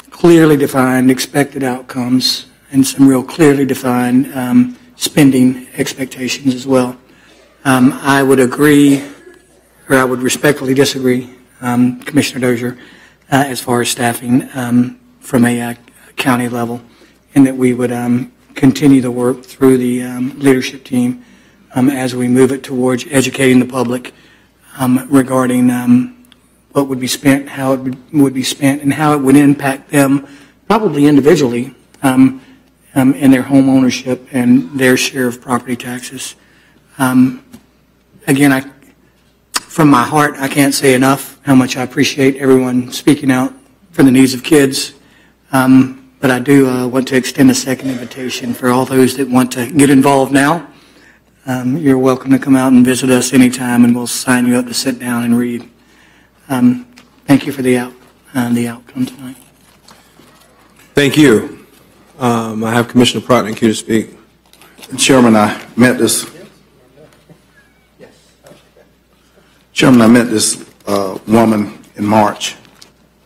S12: clearly defined expected outcomes and some real clearly defined spending expectations as well. I would agree, or I would respectfully disagree, Commissioner Dozier, as far as staffing from a county level, and that we would continue the work through the leadership team as we move it towards educating the public regarding what would be spent, how it would be spent, and how it would impact them, probably individually, in their home ownership and their share of property taxes. Again, from my heart, I can't say enough how much I appreciate everyone speaking out for the needs of kids. But I do want to extend a second invitation for all those that want to get involved now. You're welcome to come out and visit us anytime, and we'll sign you up to sit down and read. Thank you for the outcome tonight.
S1: Thank you. I have Commissioner Proctor queue to speak.
S5: Chairman, I met this woman in March,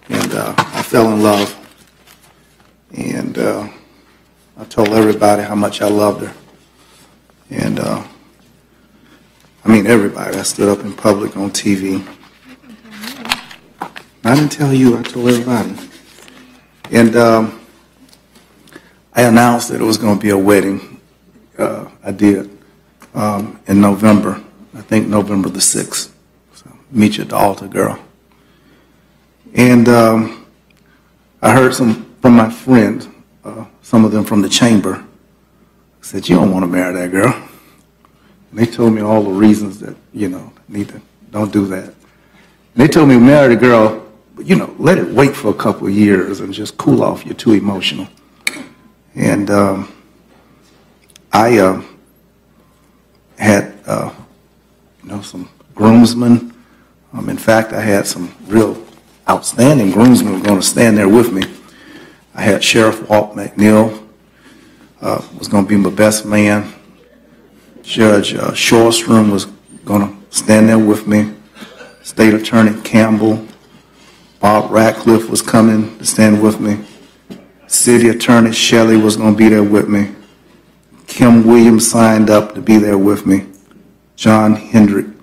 S5: and I fell in love, and I told everybody how much I loved her, and I mean everybody. I stood up in public on TV. I didn't tell you, I told everybody. And I announced that it was going to be a wedding. I did in November, I think November the 6th. Meet you at the altar, girl. And I heard some from my friends, some of them from the chamber, said, you don't want to marry that girl. And they told me all the reasons that, don't do that. And they told me, marry the girl, but, let it wait for a couple of years and just cool off. You're too emotional. And I had some groomsmen. In fact, I had some real outstanding groomsmen who were going to stand there with me. I had Sheriff Walt McNeil, was going to be my best man. Judge Shorstrom was going to stand there with me. State Attorney Campbell, Bob Ratcliffe was coming to stand with me. City Attorney Shelly was going to be there with me. Kim Williams signed up to be there with me. John Hedrick.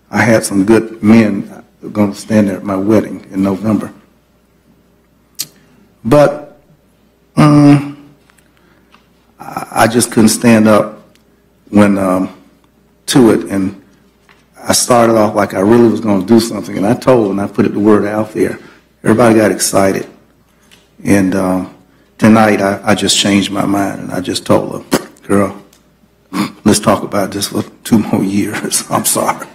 S5: I had some good men that were going to stand there at my wedding in November. But I just couldn't stand up when to it, and I started off like I really was going to do something, and I told, and I put the word out there. Everybody got excited, and tonight I just changed my mind, and I just told her, girl, let's talk about this for 2 more years. I'm sorry.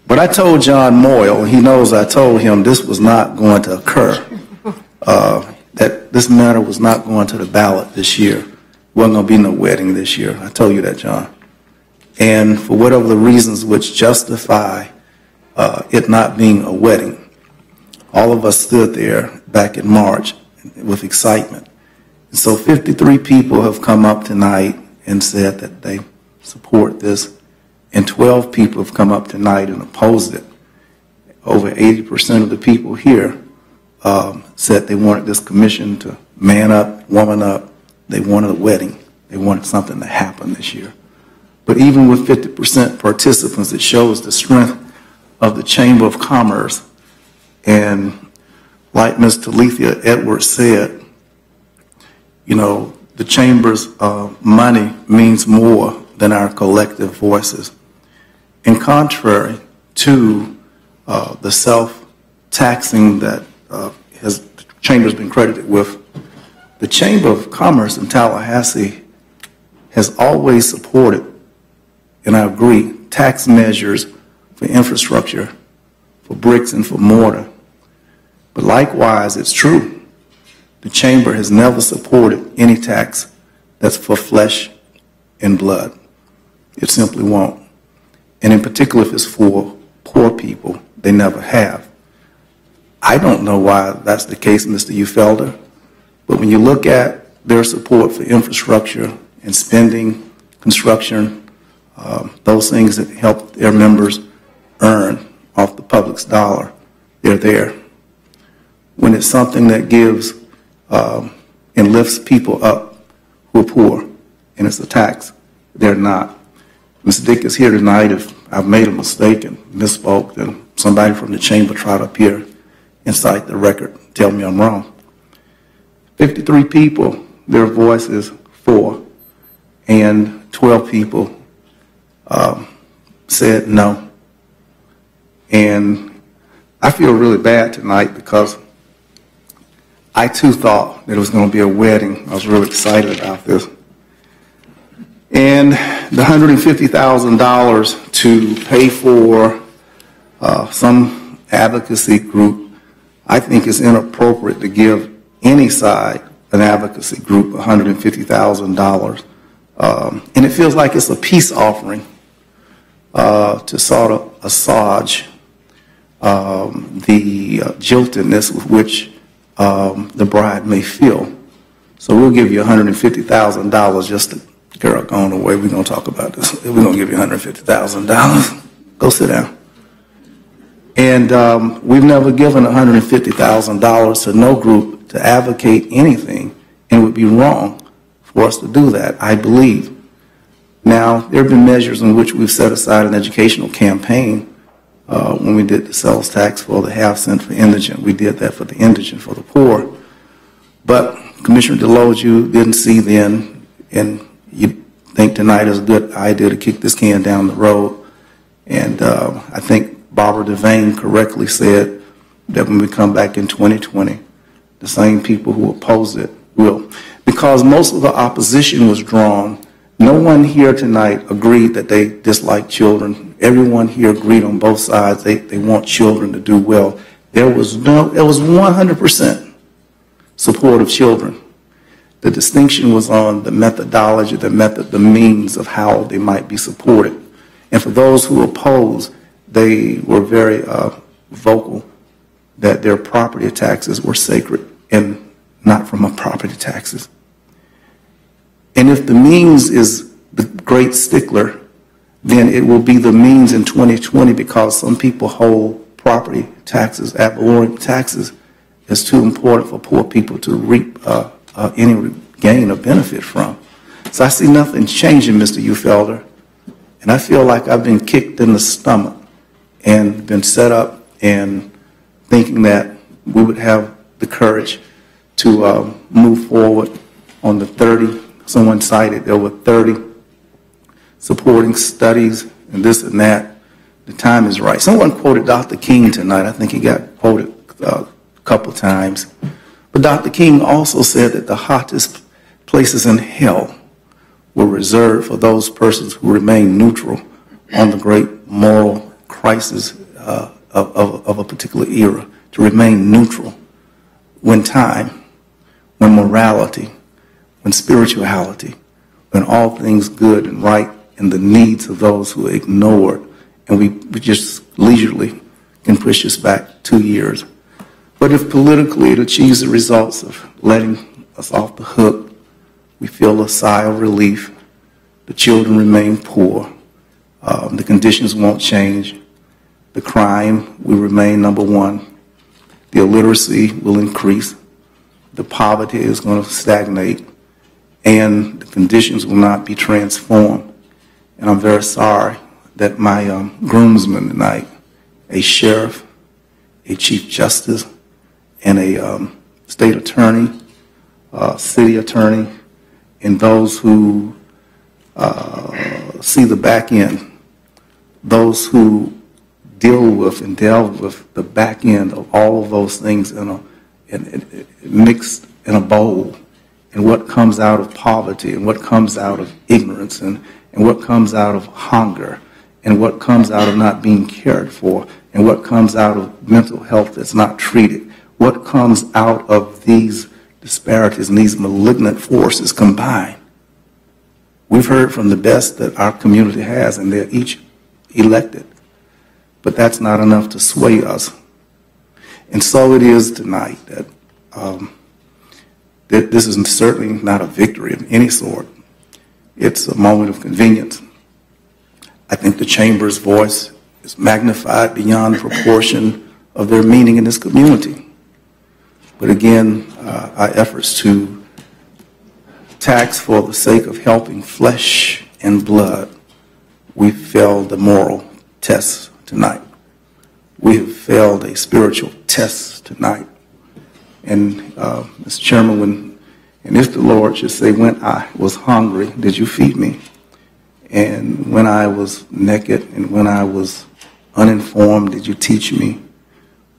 S5: But I told John Moyle, he knows I told him this was not going to occur, that this matter was not going to the ballot this year. Wasn't going to be no wedding this year. I told you that, John. And for whatever the reasons which justify it not being a wedding, all of us stood there back in March with excitement. And so 53 people have come up tonight and said that they support this, and 12 people have come up tonight and opposed it. Over 80% of the people here said they wanted this commission to man up, woman up. They wanted a wedding. They wanted something to happen this year. But even with 50% participants, it shows the strength of the Chamber of Commerce. And like Ms. Talithia Edwards said, the Chamber's money means more than our collective voices. And contrary to the self-taxing that the Chamber's been credited with, the Chamber of Commerce in Tallahassee has always supported, and I agree, tax measures for infrastructure, for bricks and for mortar. But likewise, it's true, the Chamber has never supported any tax that's for flesh and blood. It simply won't. And in particular, if it's for poor people, they never have. I don't know why that's the case, Mr. Felder, but when you look at their support for infrastructure and spending, construction, those things that help their members earn off the public's dollar, they're there. When it's something that gives and lifts people up who are poor, and it's a tax, they're not. Ms. Dick is here tonight. If I've made a mistake and misspoke, then somebody from the Chamber trot up here and cite the record, tell me I'm wrong. 53 people, their voice is for, and 12 people said no. And I feel really bad tonight because I too thought that it was going to be a wedding. I was really excited about this. And the $150,000 to pay for some advocacy group, I think is inappropriate to give any side, an advocacy group, $150,000. And it feels like it's a peace offering to sort of assuage the jiltedness with which the bride may feel. So we'll give you $150,000 just to, girl, go on away. We're going to talk about this. We're going to give you $150,000. Go sit down. And we've never given $150,000 to no group to advocate anything, and it would be wrong for us to do that, I believe. Now, there have been measures in which we've set aside an educational campaign when we did the sales tax for the half cent for indigent. We did that for the indigent, for the poor. But Commissioner Deloge, you didn't see then, and you think tonight is a good idea to kick this can down the road. And I think Barbara Devane correctly said that when we come back in 2020, the same people who oppose it will. Because most of the opposition was drawn, no one here tonight agreed that they dislike children. Everyone here agreed on both sides. They want children to do well. There was 100% support of children. The distinction was on the methodology, the means of how they might be supported. And for those who oppose, they were very vocal that their property taxes were sacred and not from our property taxes. And if the means is the great stickler, then it will be the means in 2020 because some people hold property taxes, ad valorem taxes, as too important for poor people to reap any gain or benefit from. So I see nothing changing, Mr. Felder, and I feel like I've been kicked in the stomach and been set up and thinking that we would have the courage to move forward on the 30. Someone cited there were 30 supporting studies and this and that. The time is right. Someone quoted Dr. King tonight. I think he got quoted a couple times. But Dr. King also said that the hottest places in hell were reserved for those persons who remain neutral on the great moral crisis of a particular era, to remain neutral when time, when morality, when spirituality, when all things good and right and the needs of those who are ignored, and we just leisurely can push us back 2 years. But if politically it achieves the results of letting us off the hook, we feel a sigh of relief. The children remain poor. The conditions won't change. The crime will remain number one. The illiteracy will increase. The poverty is going to stagnate. And the conditions will not be transformed. And I'm very sorry that my groomsmen tonight, a sheriff, a chief justice, and a state attorney, city attorney, and those who see the back end, those who deal with and delve with the back end of all of those things mixed in a bowl, and what comes out of poverty, and what comes out of ignorance, and what comes out of hunger, and what comes out of not being cared for, and what comes out of mental health that's not treated, what comes out of these disparities and these malignant forces combined. We've heard from the best that our community has, and they're each elected. But that's not enough to sway us. And so it is tonight that this is certainly not a victory of any sort. It's a moment of convenience. I think the Chamber's voice is magnified beyond proportion of their meaning in this community. But again, our efforts to tax for the sake of helping flesh and blood, we failed the moral test tonight. We have failed a spiritual test tonight. And Mr. Chairman, and if the Lord should say, when I was hungry, did you feed me? And when I was naked and when I was uninformed, did you teach me?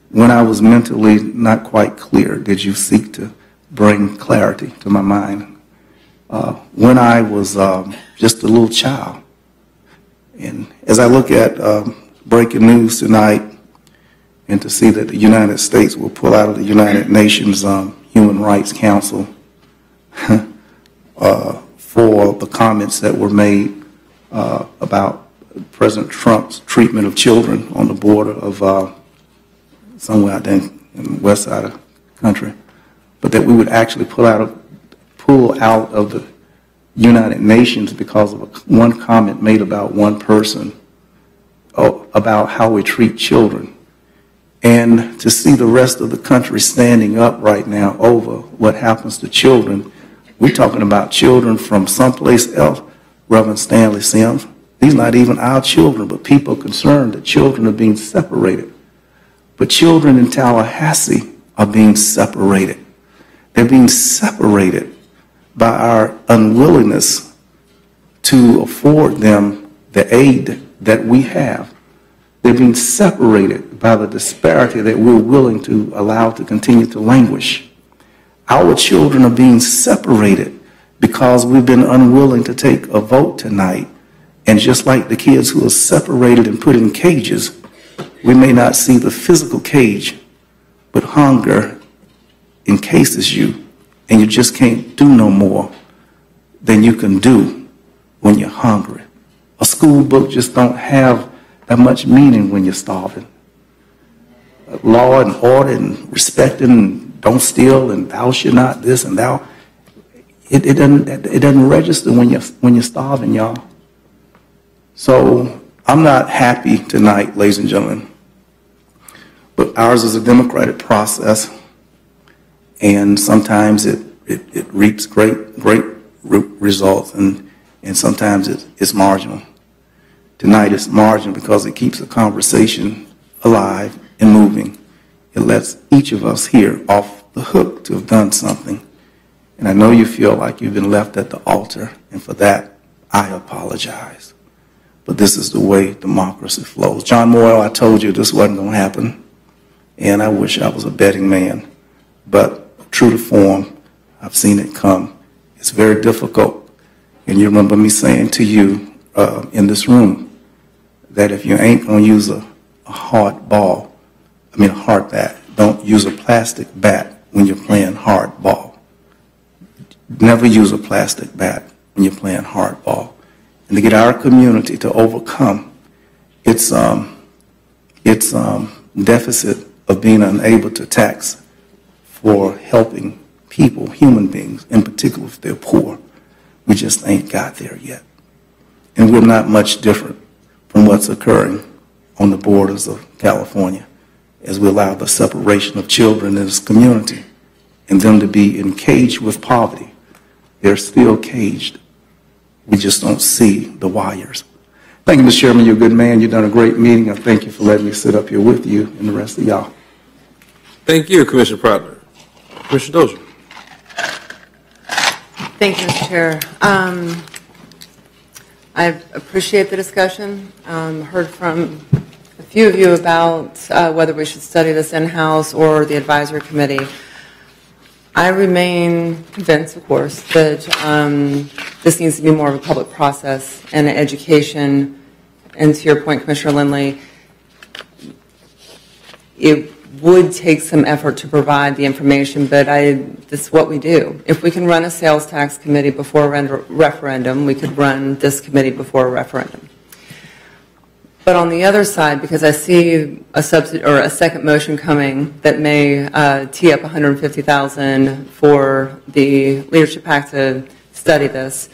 S5: When I was mentally not quite clear, did you seek to bring clarity to my mind? When I was just a little child. And as I look at breaking news tonight, and to see that the United States will pull out of the United Nations Human Rights Council for the comments that were made about President Trump's treatment of children on the border of somewhere, I think, in the west side of the country, but that we would actually pull out of the United Nations because of one comment made about one person about how we treat children. And to see the rest of the country standing up right now over what happens to children. We're talking about children from someplace else, Reverend Stanley Sims. These are not even our children, but people concerned that children are being separated. But children in Tallahassee are being separated. They're being separated by our unwillingness to afford them the aid that we have. They're being separated by the disparity that we're willing to allow to continue to languish. Our children are being separated because we've been unwilling to take a vote tonight. And just like the kids who are separated and put in cages, we may not see the physical cage, but hunger encases you, and you just can't do no more than you can do when you're hungry. A school book just don't have that much meaning when you're starving. Law and order and respecting and don't steal and thou shalt not this and thou, it doesn't register when you're starving, y'all. So I'm not happy tonight, ladies and gentlemen, but ours is a democratic process, and sometimes it reaps great results, and sometimes it's marginal. Tonight it's marginal because it keeps the conversation alive and moving. It lets each of us here off the hook to have done something. And I know you feel like you've been left at the altar, and for that, I apologize. But this is the way democracy flows. John Moyle, I told you this wasn't going to happen, and I wish I was a betting man. But true to form, I've seen it come. It's very difficult. And you remember me saying to you in this room that if you ain't going to use a hard ball, a hard bat, don't use a plastic bat when you're playing hard ball. Never use a plastic bat when you're playing hard ball. And to get our community to overcome its deficit of being unable to tax for helping people, human beings, in particular if they're poor, we just ain't got there yet. And we're not much different from what's occurring on the borders of California as we allow the separation of children in this community and them to be encaged with poverty. They're still caged. We just don't see the wires. Thank you, Mr. Chairman. You're a good man. You've done a great meeting. I thank you for letting me sit up here with you and the rest of y'all.
S1: Thank you, Commissioner Proctor. Commissioner Dozier.
S14: Thank you, Mr. Chair. I appreciate the discussion. Heard from a few of you about whether we should study this in-house or the advisory committee. I remain convinced, of course, that this needs to be more of a public process and an education. And to your point, Commissioner Lindley, it would take some effort to provide the information, but this is what we do. If we can run a sales tax committee before a referendum, we could run this committee before a referendum. But on the other side, because I see a second motion coming that may tee up $150,000 for the Leadership PAC to study this,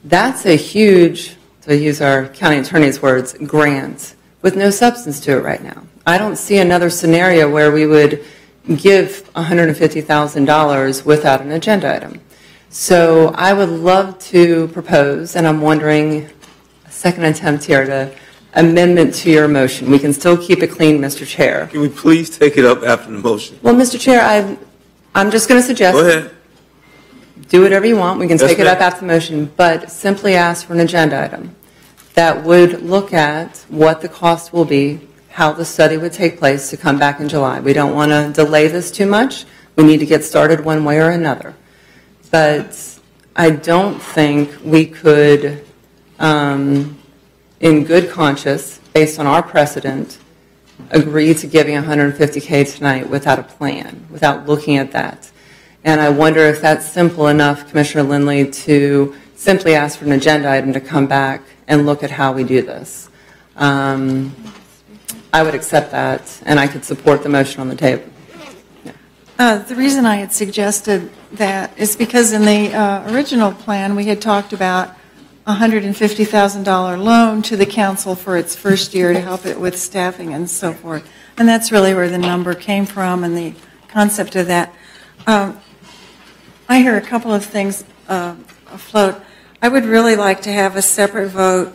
S14: that's a huge, to use our county attorney's words, grant with no substance to it right now. I don't see another scenario where we would give $150,000 without an agenda item. So I would love to propose, and I'm wondering, a second attempt here to amendment to your motion. We can still keep it clean, Mr. Chair.
S1: Can we please take it up after the motion?
S14: Well, Mr. Chair, I'm just going to suggest.
S1: Go ahead.
S14: Do whatever you want. We can take it up after the motion, but simply ask for an agenda item that would look at what the cost will be, how the study would take place to come back in July. We don't want to delay this too much. We need to get started one way or another. But I don't think we could, in good conscience, based on our precedent, agree to giving $150K tonight without a plan, without looking at that. And I wonder if that's simple enough, Commissioner Lindley, to simply ask for an agenda item to come back and look at how we do this. I would accept that, and I could support the motion on the table.
S3: The reason I had suggested that is because in the original plan, we had talked about $150,000 loan to the council for its first year to help it with staffing and so forth. And that's really where the number came from and the concept of that. I hear a couple of things afloat. I would really like to have a separate vote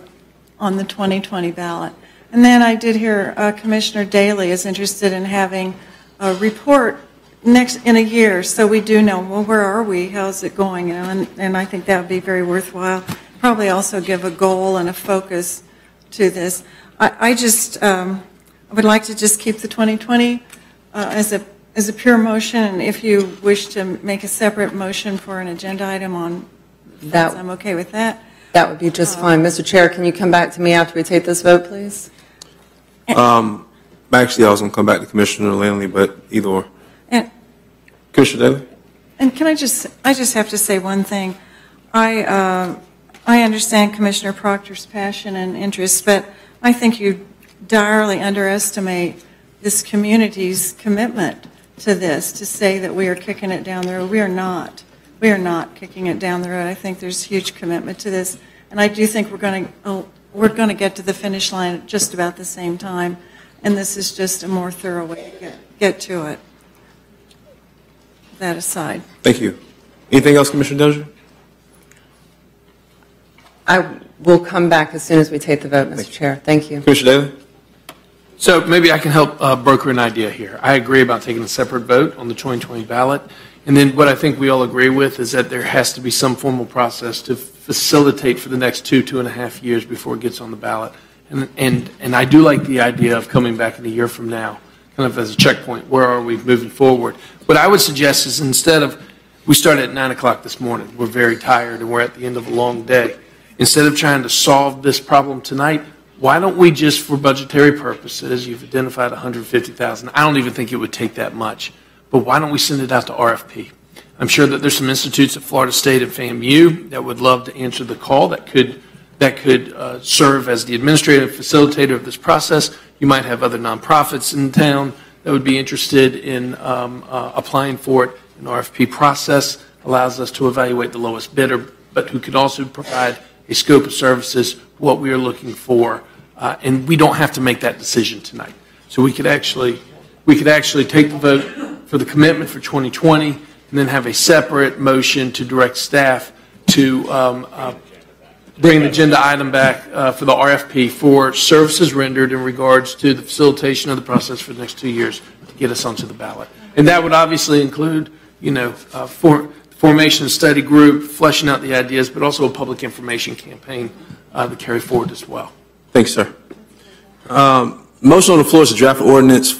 S3: on the 2020 ballot. And then I did hear Commissioner Daley is interested in having a report in a year, so we do know, well, where are we? How's it going? And I think that would be very worthwhile. Probably also give a goal and a focus to this. I would like to just keep the 2020 as a pure motion, and if you wish to make a separate motion for an agenda item on that, I'm okay with that.
S14: That would be just fine. Mr. Chair, can you come back to me after we take this vote, please?
S1: Actually, I was going to come back to Commissioner Lindley, but either or. Commissioner Daly?
S3: And can I just have to say one thing. I understand Commissioner Proctor's passion and interest, but I think you direly underestimate this community's commitment to this, to say that we are kicking it down the road. We are not. We are not kicking it down the road. I think there's huge commitment to this, and I do think we're going to get to the finish line at just about the same time, and this is just a more thorough way to get to it. That aside.
S1: Thank you. Anything else, Commissioner Dozier?
S14: I will come back as soon as we take the vote, Mr. Chair. Thank you.
S1: Commissioner Daly?
S13: So maybe I can help broker an idea here. I agree about taking a separate vote on the 2020 ballot. And then what I think we all agree with is that there has to be some formal process to facilitate for the next 2.5 years before it gets on the ballot. And I do like the idea of coming back in a year from now, kind of as a checkpoint. Where are we moving forward? What I would suggest is instead of, we started at 9 o'clock this morning. We're very tired and we're at the end of a long day. Instead of trying to solve this problem tonight, why don't we just, for budgetary purposes, you've identified $150,000. I don't even think it would take that much. But why don't we send it out to RFP? I'm sure that there's some institutes at Florida State and FAMU that would love to answer the call, that could serve as the administrative facilitator of this process. You might have other nonprofits in town that would be interested in applying for it. An RFP process allows us to evaluate the lowest bidder, but who could also provide a scope of services, what we are looking for, and we don't have to make that decision tonight. So we could actually take the vote for the commitment for 2020, and then have a separate motion to direct staff to bring an agenda item back for the RFP for services rendered in regards to the facilitation of the process for the next 2 years to get us onto the ballot. And that would obviously include, formation of study group, fleshing out the ideas, but also a public information campaign to carry forward as well.
S1: Thanks, sir. Motion on the floor is a draft ordinance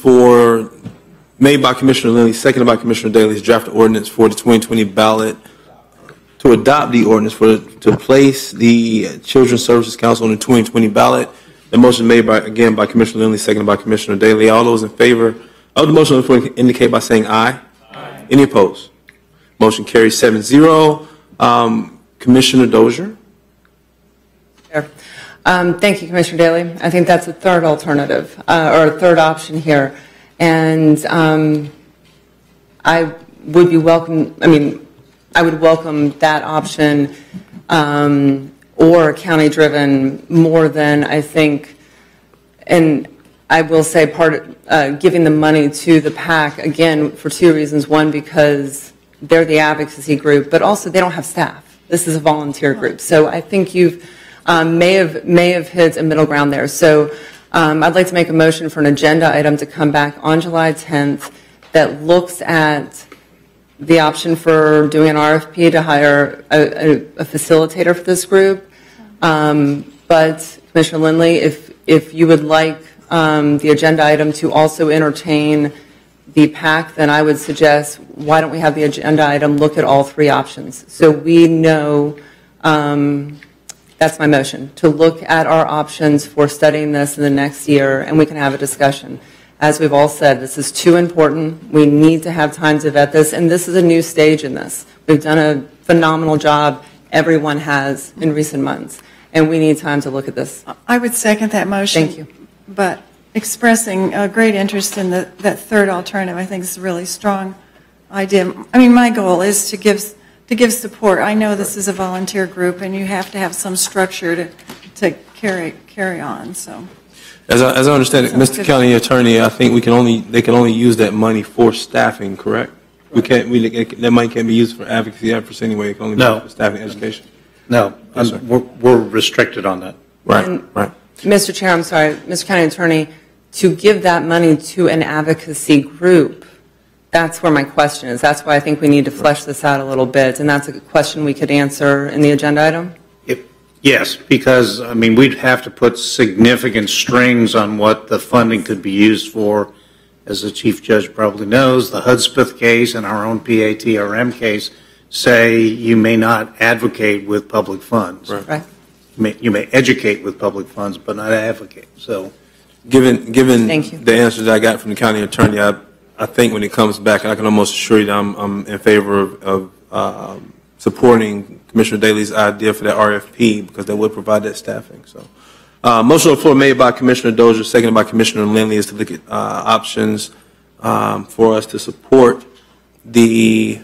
S1: made by Commissioner Lindley, seconded by Commissioner Daly's draft ordinance for the 2020 ballot to adopt the ordinance to place the Children's Services Council on the 2020 ballot. The motion made by Commissioner Lindley, seconded by Commissioner Daly. All those in favor of the motion on the floor indicate by saying aye. Aye. Any opposed? Motion carries 7-0. Commissioner Dozier.
S14: Thank you, Commissioner Daly. I think that's a third alternative, or a third option here. And I would welcome that option, or county-driven more than I think. And I will say giving the money to the PAC, again, for two reasons. One, because they're the advocacy group, but also they don't have staff. This is a volunteer group. So I think you've may have hit a middle ground there. So I'd like to make a motion for an agenda item to come back on July 10th that looks at the option for doing an RFP to hire a facilitator for this group. But Commissioner Lindley, if you would like the agenda item to also entertain the PAC, then I would suggest, why don't we have the agenda item look at all three options? So we know, that's my motion, to look at our options for studying this in the next year, and we can have a discussion. As we've all said, this is too important. We need to have time to vet this, and this is a new stage in this. We've done a phenomenal job, everyone has, in recent months, and we need time to look at this.
S3: I would second that motion.
S14: Thank you.
S3: But expressing a great interest in that third alternative, I think is a really strong idea. I mean, my goal is to give support. I know this is a volunteer group, and you have to have some structure to carry on. So,
S1: as I understand it, Mr. County Attorney, I think they can only use that money for staffing. Correct? That money can't be used for advocacy efforts anyway. It can only be used for staffing education.
S11: No, yes, we're restricted on that.
S1: Right.
S14: Mr. Chair, I'm sorry, Mr. County Attorney, to give that money to an advocacy group, that's where my question is. That's why I think we need to flesh this out a little bit, and that's a question we could answer in the agenda item?
S11: Yes, because, we'd have to put significant strings on what the funding could be used for. As the Chief Judge probably knows, the Hudspeth case and our own PATRM case say you may not advocate with public funds.
S14: Right.
S11: You may educate with public funds, but not advocate. So,
S1: given the answers I got from the County Attorney, I think when it comes back, I can almost assure you that I'm in favor of supporting Commissioner Daley's idea for that RFP because that would provide that staffing. So, motion on the floor made by Commissioner Dozier, seconded by Commissioner Lindley, is to look at options for us to support the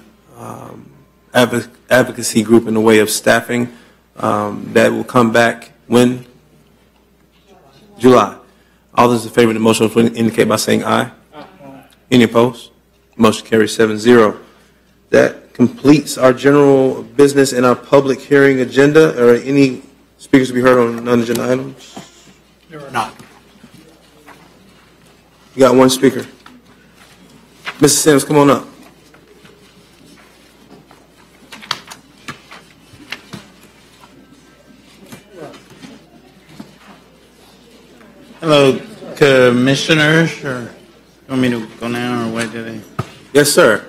S1: advocacy group in the way of staffing. That will come back when? July. All those in favor of the motion will indicate by saying aye. Any opposed? Motion carries 7-0. That completes our general business and our public hearing agenda. Are any speakers to be heard on non-agenda items?
S2: There are not.
S1: You got one speaker. Mrs. Sims, come on up.
S17: Hello, commissioners, or you want me to go now, or what do they?
S1: Yes, sir.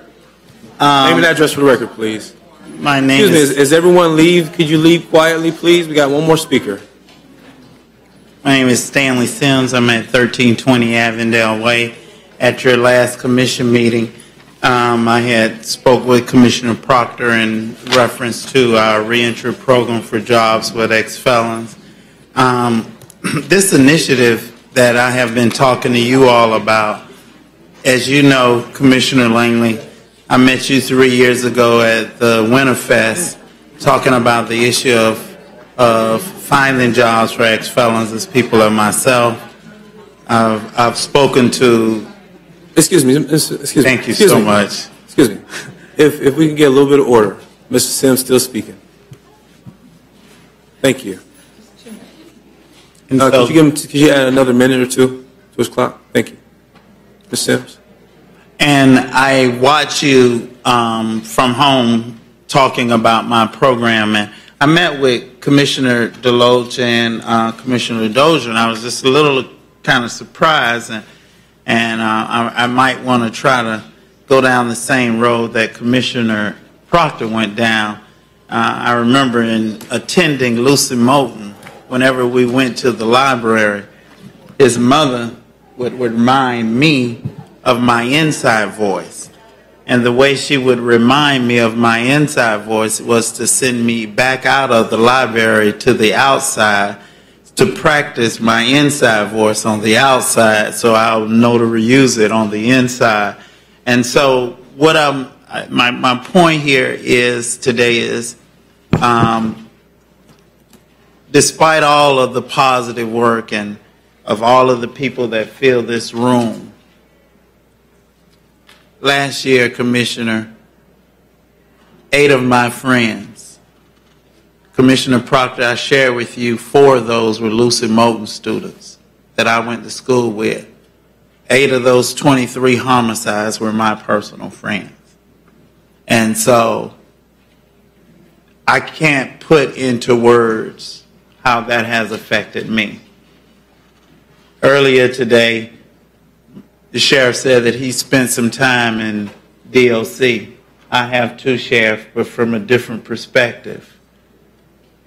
S1: Name and address for the record, please.
S17: My name
S1: Excuse me, is everyone leave? Could you leave quietly, please? We got one more speaker.
S17: My name is Stanley Sims. I'm at 1320 Avondale Way. At your last commission meeting, I had spoke with Commissioner Proctor in reference to our reentry program for jobs with ex-felons. This initiative that I have been talking to you all about, as you know, Commissioner Langley, I met you 3 years ago at the Winterfest talking about the issue of finding jobs for ex-felons as people like myself. I've spoken to...
S1: Excuse me. Excuse me.
S17: Thank you so much.
S1: Excuse me. If we can get a little bit of order. Mr. Sims still speaking. Thank you. Could you add another minute or two to his clock? Thank you. Ms. Sims.
S17: And I watch you from home talking about my program. And I met with Commissioner Deloach and Commissioner Dozier, and I was just a little kind of surprised. And I might want to try to go down the same road that Commissioner Proctor went down. I remember in attending Lucy Moulton, whenever we went to the library, his mother would remind me of my inside voice. And the way she would remind me of my inside voice was to send me back out of the library to the outside to practice my inside voice on the outside so I'll know to reuse it on the inside. And so what my point here is today is, despite all of the positive work and of all of the people that fill this room, last year, Commissioner, 8 of my friends, Commissioner Proctor, I share with you 4 of those were Lucy Moulton students that I went to school with. 8 of those 23 homicides were my personal friends. And so I can't put into words how that has affected me. Earlier today, the sheriff said that he spent some time in DOC. I have 2 sheriffs, but from a different perspective.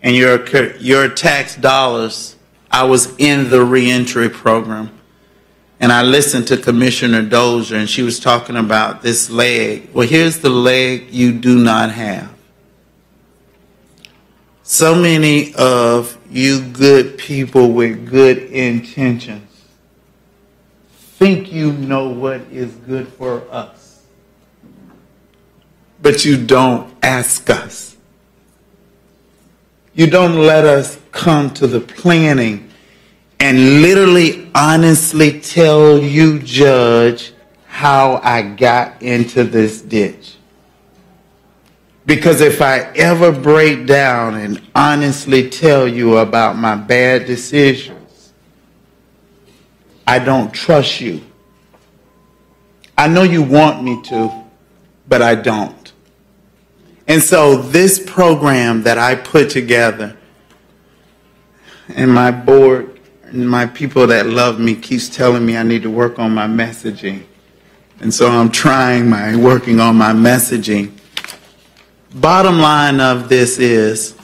S17: And your tax dollars, I was in the reentry program. And I listened to Commissioner Dozier, and she was talking about this leg. Well, here's the leg you do not have. So many of you good people with good intentions think you know what is good for us, but you don't ask us. You don't let us come to the planning and literally honestly tell you, Judge, how I got into this ditch. Because if I ever break down and honestly tell you about my bad decisions, I don't trust you. I know you want me to, but I don't. And so this program that I put together, and my board and my people that love me keeps telling me I need to work on my messaging. And so I'm working on my messaging. Bottom line of this is,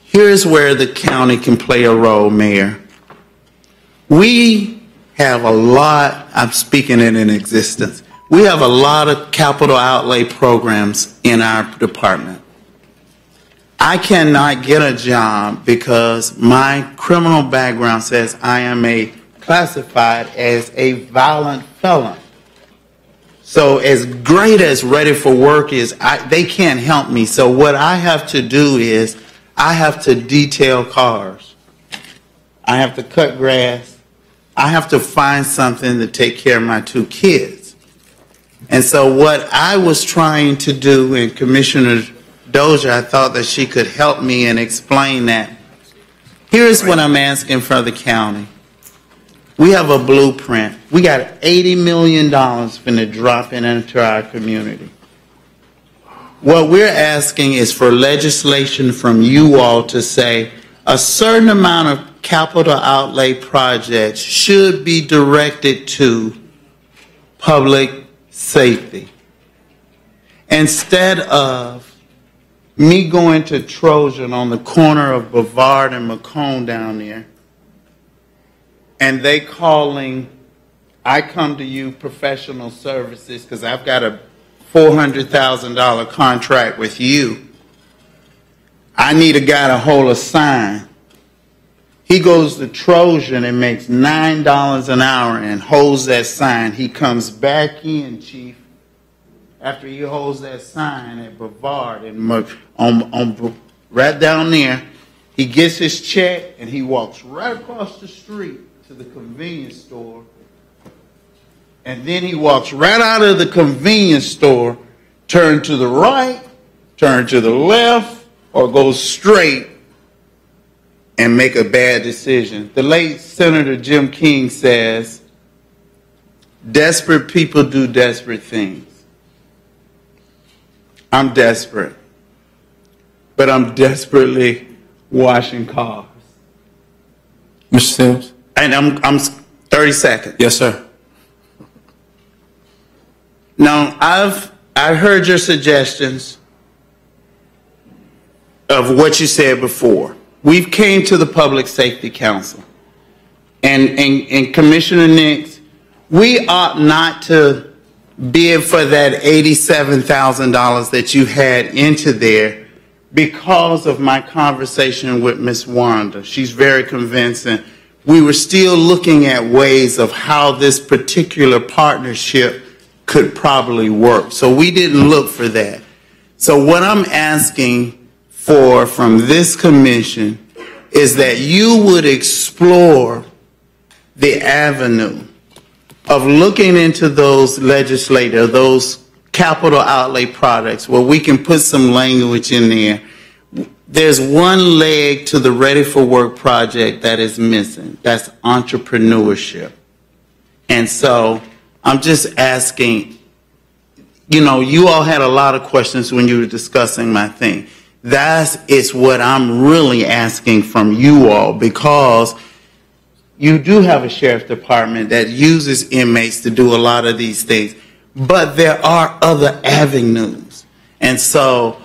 S17: here's where the county can play a role, Mayor. We have a lot, I'm speaking it in existence, we have a lot of capital outlay programs in our department. I cannot get a job because my criminal background says I am classified as a violent felon. So as great as Ready for Work is, they can't help me. So what I have to do is I have to detail cars. I have to cut grass. I have to find something to take care of my 2 kids. And so what I was trying to do, and Commissioner Dozier, I thought that she could help me and explain that. Here's what I'm asking for the county. We have a blueprint. We got $80 million going to drop into our community. What we're asking is for legislation from you all to say a certain amount of capital outlay projects should be directed to public safety. Instead of me going to Trojan on the corner of Brevard and Macomb down there, and they calling, I come to you professional services because I've got a $400,000 contract with you. I need a guy to hold a sign. He goes to Trojan and makes $9 an hour and holds that sign. He comes back in, Chief, after he holds that sign at Brevard and right down there. He gets his check and he walks right across the street to the convenience store. And then he walks right out of the convenience store, turn to the right, turn to the left, or go straight and make a bad decision. The late Senator Jim King says, desperate people do desperate things. I'm desperate, but I'm desperately washing cars.
S1: Mr. Sims?
S17: And I'm 30 seconds.
S1: Yes, sir.
S17: Now, I heard your suggestions of what you said before. We've came to the Public Safety Council. And Commissioner Nix, we ought not to bid for that $87,000 that you had into there because of my conversation with Ms. Wanda. She's very convincing. We were still looking at ways of how this particular partnership could probably work. So we didn't look for that. So what I'm asking for from this commission is that you would explore the avenue of looking into those those capital outlay products where we can put some language in there. There's one leg to the Ready for Work project that is missing. That's entrepreneurship. And so I'm just asking, you all had a lot of questions when you were discussing my thing. That is what I'm really asking from you all, because you do have a sheriff's department that uses inmates to do a lot of these things, but there are other avenues. And so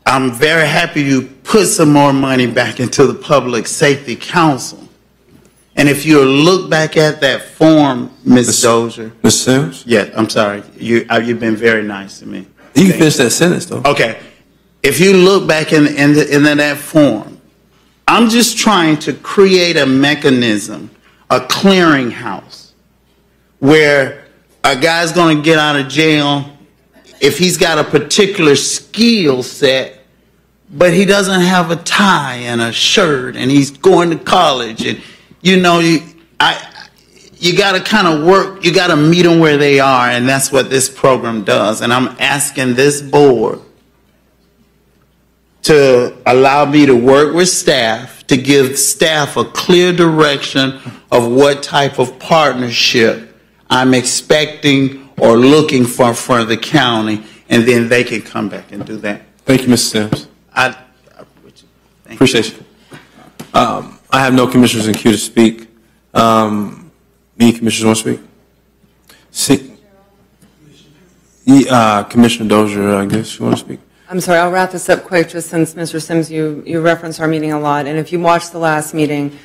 S17: I'm very happy you put some more money back into the Public Safety Council. And if you look back at that form, Ms. Dozier.
S1: Mr. Sims?
S17: Yeah, I'm sorry. You've been very nice to me.
S1: You can finish that sentence, though.
S17: Okay. If you look back in that form, I'm just trying to create a mechanism, a clearinghouse, where a guy's going to get out of jail if he's got a particular skill set, but he doesn't have a tie and a shirt, and he's going to college, and you got to kind of work, you got to meet them where they are, and that's what this program does. And I'm asking this board to allow me to work with staff, to give staff a clear direction of what type of partnership I'm expecting or looking for the county, and then they can come back and do that.
S1: Thank you, Mr. Sims.
S17: I
S1: appreciate you. I have no commissioners in queue to speak. Any commissioners want to speak? Commissioner Dozier, I guess you want to speak.
S14: I'm sorry, I'll wrap this up quick, just since Mr. Sims, you referenced our meeting a lot, and if you watched the last meeting,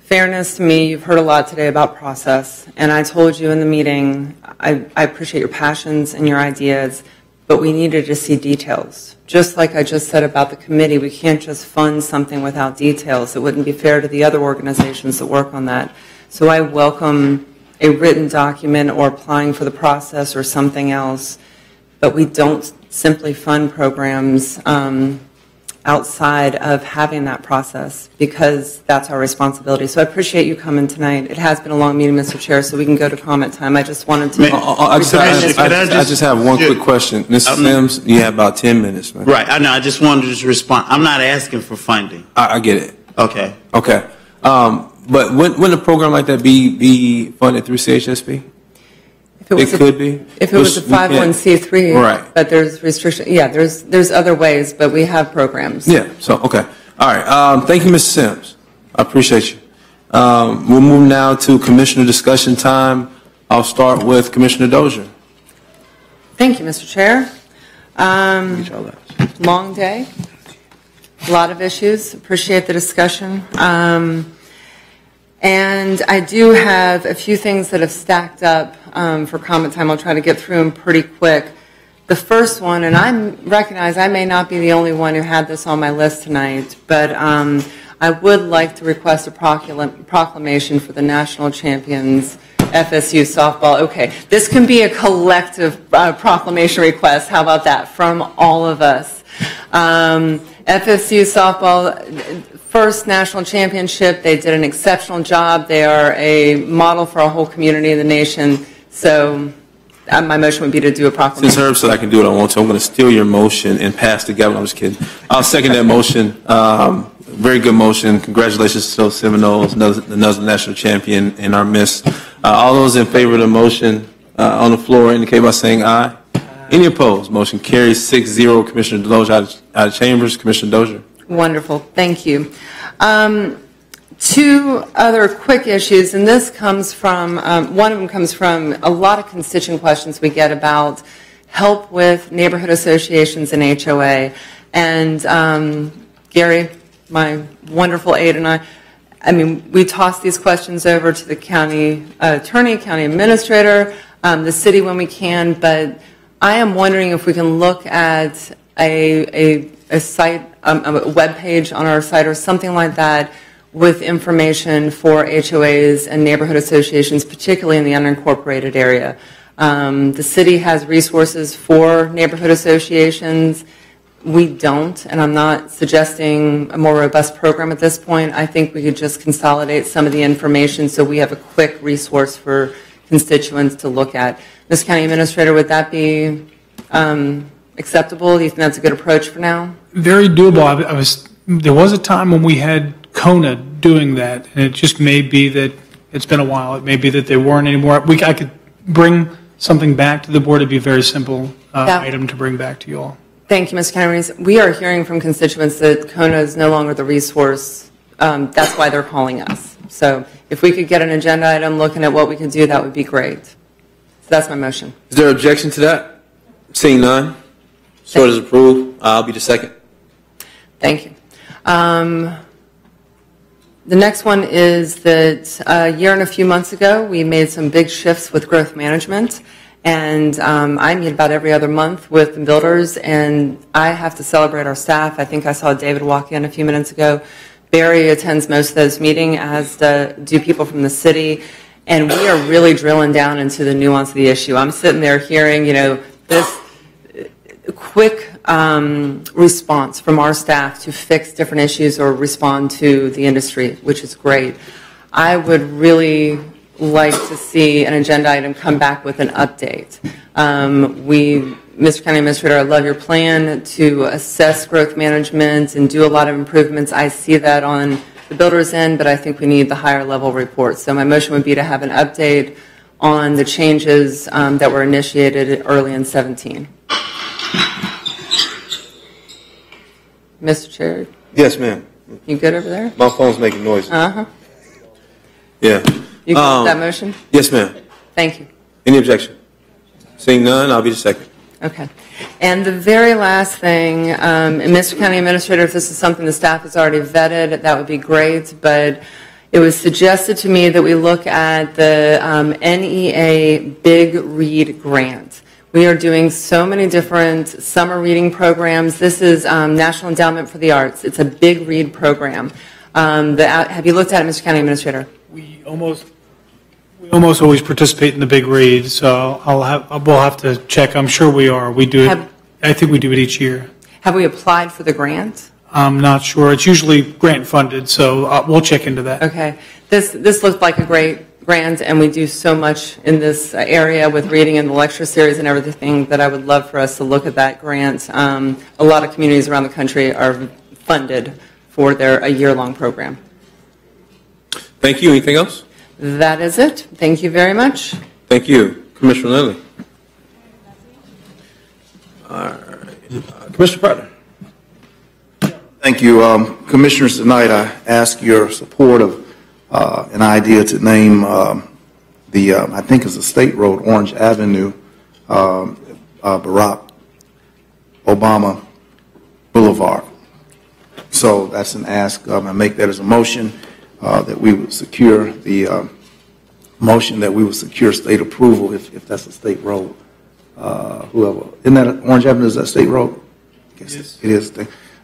S14: fairness to me, you've heard a lot today about process, and I told you in the meeting, I appreciate your passions and your ideas, but we needed to see details. Just like I just said about the committee, we can't just fund something without details. It wouldn't be fair to the other organizations that work on that. So I welcome a written document or applying for the process or something else, but we don't simply fund programs outside of having that process, because that's our responsibility. So I appreciate you coming tonight. It has been a long meeting, Mr. Chair, so we can go to comment time. I just wanted to...
S1: I just have one quick question. Mr. Sims, you have about 10 minutes, man.
S17: Right, I know, I just wanted to just respond. I'm not asking for funding.
S1: I get it.
S17: Okay.
S1: Okay. But wouldn't a program like that be funded through CHSP? It could be.
S14: If it was a 501c3,
S1: right?
S14: But there's restriction. Yeah, there's other ways, but we have programs.
S1: Yeah. So okay. All right. Thank you, Mr. Sims. I appreciate you. We'll move now to commissioner discussion time. I'll start with Commissioner Dozier.
S14: Thank you, Mr. Chair. Long day. A lot of issues. Appreciate the discussion. And I do have a few things that have stacked up for comment time. I'll try to get through them pretty quick. The first one, and I recognize I may not be the only one who had this on my list tonight, but I would like to request a proclamation for the national champions, FSU softball. Okay, this can be a collective proclamation request. How about that? From all of us. FSU softball, first national championship. They did an exceptional job. They are a model for our whole community and the nation. So my motion would be to do a proclamation.
S1: Since Herb said I can do what I want to, I'm going to steal your motion and pass the gavel. I'm just kidding. I'll second that motion. Very good motion. Congratulations to those Seminoles, another national champion in our midst. All those in favor of the motion on the floor indicate by saying aye. Any opposed? Motion carries 6-0. Commissioner Deloge out of chambers. Commissioner Dozier.
S14: Wonderful. Thank you. Two other quick issues, and this comes from, one of them comes from a lot of constituent questions we get about help with neighborhood associations and HOA. And Gary, my wonderful aide, and I mean, we toss these questions over to the county attorney, county administrator, the city when we can, but I am wondering if we can look at a site, a web page on our site or something like that with information for HOAs and neighborhood associations, particularly in the unincorporated area. The city has resources for neighborhood associations. We don't, and I'm not suggesting a more robust program at this point. I think we could just consolidate some of the information so we have a quick resource for constituents to look at. Ms. County Administrator, would that be acceptable? Do you think that's a good approach for now?
S2: Very doable. There was a time when we had Kona doing that, and it just may be that it's been a while. It may be that they weren't anymore. I could bring something back to the board. It'd be a very simple item to bring back to you all.
S14: Thank you, Ms. County. We are hearing from constituents that Kona is no longer the resource. That's why they're calling us. So if we could get an agenda item looking at what we could do, that would be great. So that's my motion.
S1: Is there objection to that? Seeing none, so it is approved. I'll be the second.
S14: Thank you. The next one is that a year and a few months ago, we made some big shifts with growth management. And I meet about every other month with the builders, and I have to celebrate our staff. I think I saw David walk in a few minutes ago. Barry attends most of those meetings, as do people from the city. And we are really drilling down into the nuance of the issue. I'm sitting there hearing, this quick response from our staff to fix different issues or respond to the industry, which is great. I would really like to see an agenda item come back with an update. Mr. County Administrator, I love your plan to assess growth management and do a lot of improvements. I see that on the builder's end, but I think we need the higher level report. So my motion would be to have an update on the changes that were initiated early in 17. Mr. Chair?
S1: Yes, ma'am.
S14: You good over there?
S1: My phone's making noises.
S14: Uh-huh.
S1: Yeah.
S14: You good with that motion?
S1: Yes, ma'am.
S14: Thank you.
S1: Any objection? Seeing none, I'll be the second.
S14: Okay. And the very last thing, and Mr. County Administrator, if this is something the staff has already vetted, that would be great, but it was suggested to me that we look at the NEA Big Read Grant. We are doing so many different summer reading programs. This is National Endowment for the Arts. It's a Big Read program. Have you looked at it, Mr. County Administrator?
S2: We almost always participate in the big read, so we'll have to check. I'm sure we are. We do it. I think we do it each year.
S14: Have we applied for the grant?
S2: I'm not sure. It's usually grant funded, so we'll check into that.
S14: Okay. This looked like a great grant, and we do so much in this area with reading and the lecture series and everything that I would love for us to look at that grant. A lot of communities around the country are funded for a year-long program.
S1: Thank you. Anything else?
S14: That is it. Thank you very much.
S1: Thank you. Commissioner Lilly. All right. Commissioner Prater.
S5: Thank you. Commissioners, tonight I ask your support of an idea to name I think it's a state road, Orange Avenue, Barack Obama Boulevard. So that's an ask. I make that as a motion that we would secure the motion that we would secure state approval if that's a state road. Whoever, isn't that Orange Avenue? Is that state road? Yes, it is.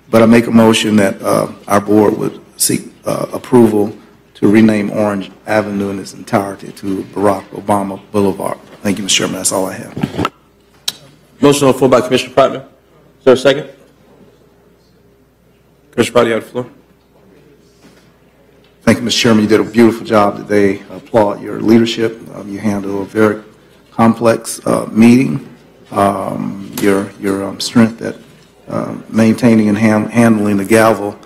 S5: But I make a motion that our board would seek approval to rename Orange Avenue in its entirety to Barack Obama Boulevard. Thank you, Mr. Chairman. That's all I have.
S1: Motion on the floor by Commissioner Prater. Is there a second? Commissioner Prater, you have the floor.
S5: Thank you, Mr. Chairman. You did a beautiful job today. I applaud your leadership. You handled a very complex meeting. Your strength at maintaining and handling the gavel,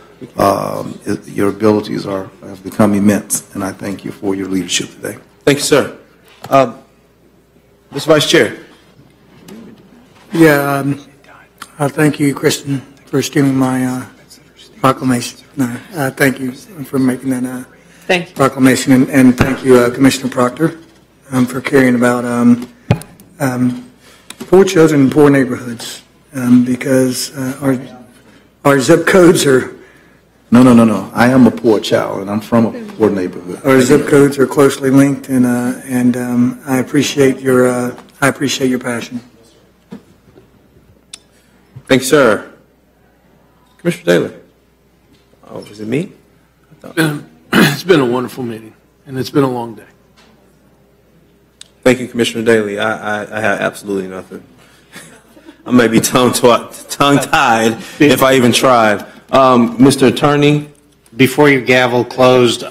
S5: your abilities have become immense, and I thank you for your leadership today.
S1: Thank you, sir. Mr. Vice Chair.
S12: Yeah, thank you, Kristen, for stealing my proclamation. Thank you for making that proclamation, and thank you, Commissioner Proctor, for caring about poor children in poor neighborhoods, because our zip codes are...
S5: No. I am a poor child, and I'm from a poor neighborhood.
S12: Our zip codes are closely linked, and I appreciate your passion.
S1: Thank you, sir. Commissioner Daly. Oh, is it me?
S13: It's been a wonderful meeting, and it's been a long day.
S1: Thank you, Commissioner Daly. I have absolutely nothing. I may be tongue-tied if I even tried. Mr. Attorney?
S11: Before your gavel closed,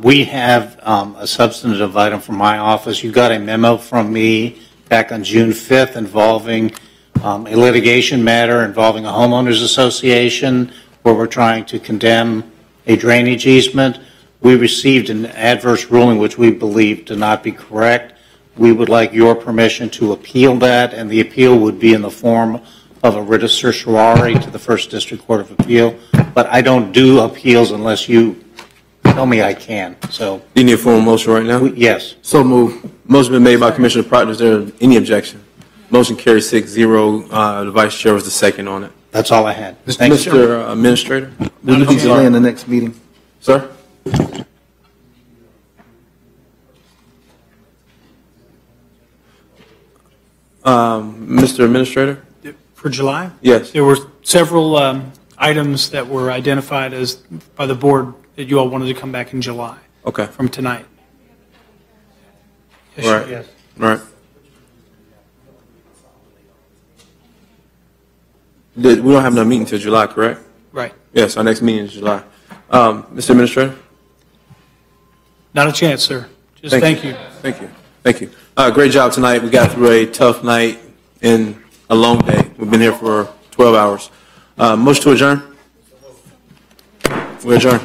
S11: we have a substantive item from my office. You got a memo from me back on June 5th involving a litigation matter involving a homeowners association where we're trying to condemn a drainage easement. We received an adverse ruling which we believe to not be correct. We would like your permission to appeal that, and the appeal would be in the form of a writ of certiorari to the First District Court of Appeal. But I don't do appeals unless you tell me I can. So
S1: you need a formal motion right now?
S11: Yes.
S1: So move. Motion been made by Commissioner Proctor. Is there any objection? Motion carries 6-0. The Vice Chair was the second on it.
S11: That's all I had.
S1: Mr. Administrator?
S5: Will you delay in the next meeting?
S1: Sir? Mr. Administrator?
S2: For July?
S1: Yes.
S2: There were several items that were identified as by the board that you all wanted to come back in July.
S1: Okay.
S2: From tonight.
S1: Yes, right.
S2: Yes.
S1: Right. We don't have no meeting until July, correct?
S2: Right.
S1: Yes, our next meeting is July. Mr. Administrator?
S2: Not a chance, sir. Just thank you.
S1: Thank you. Thank you. Great job tonight. We got through a tough night and a long day. We've been here for 12 hours. Motion to adjourn? We adjourn.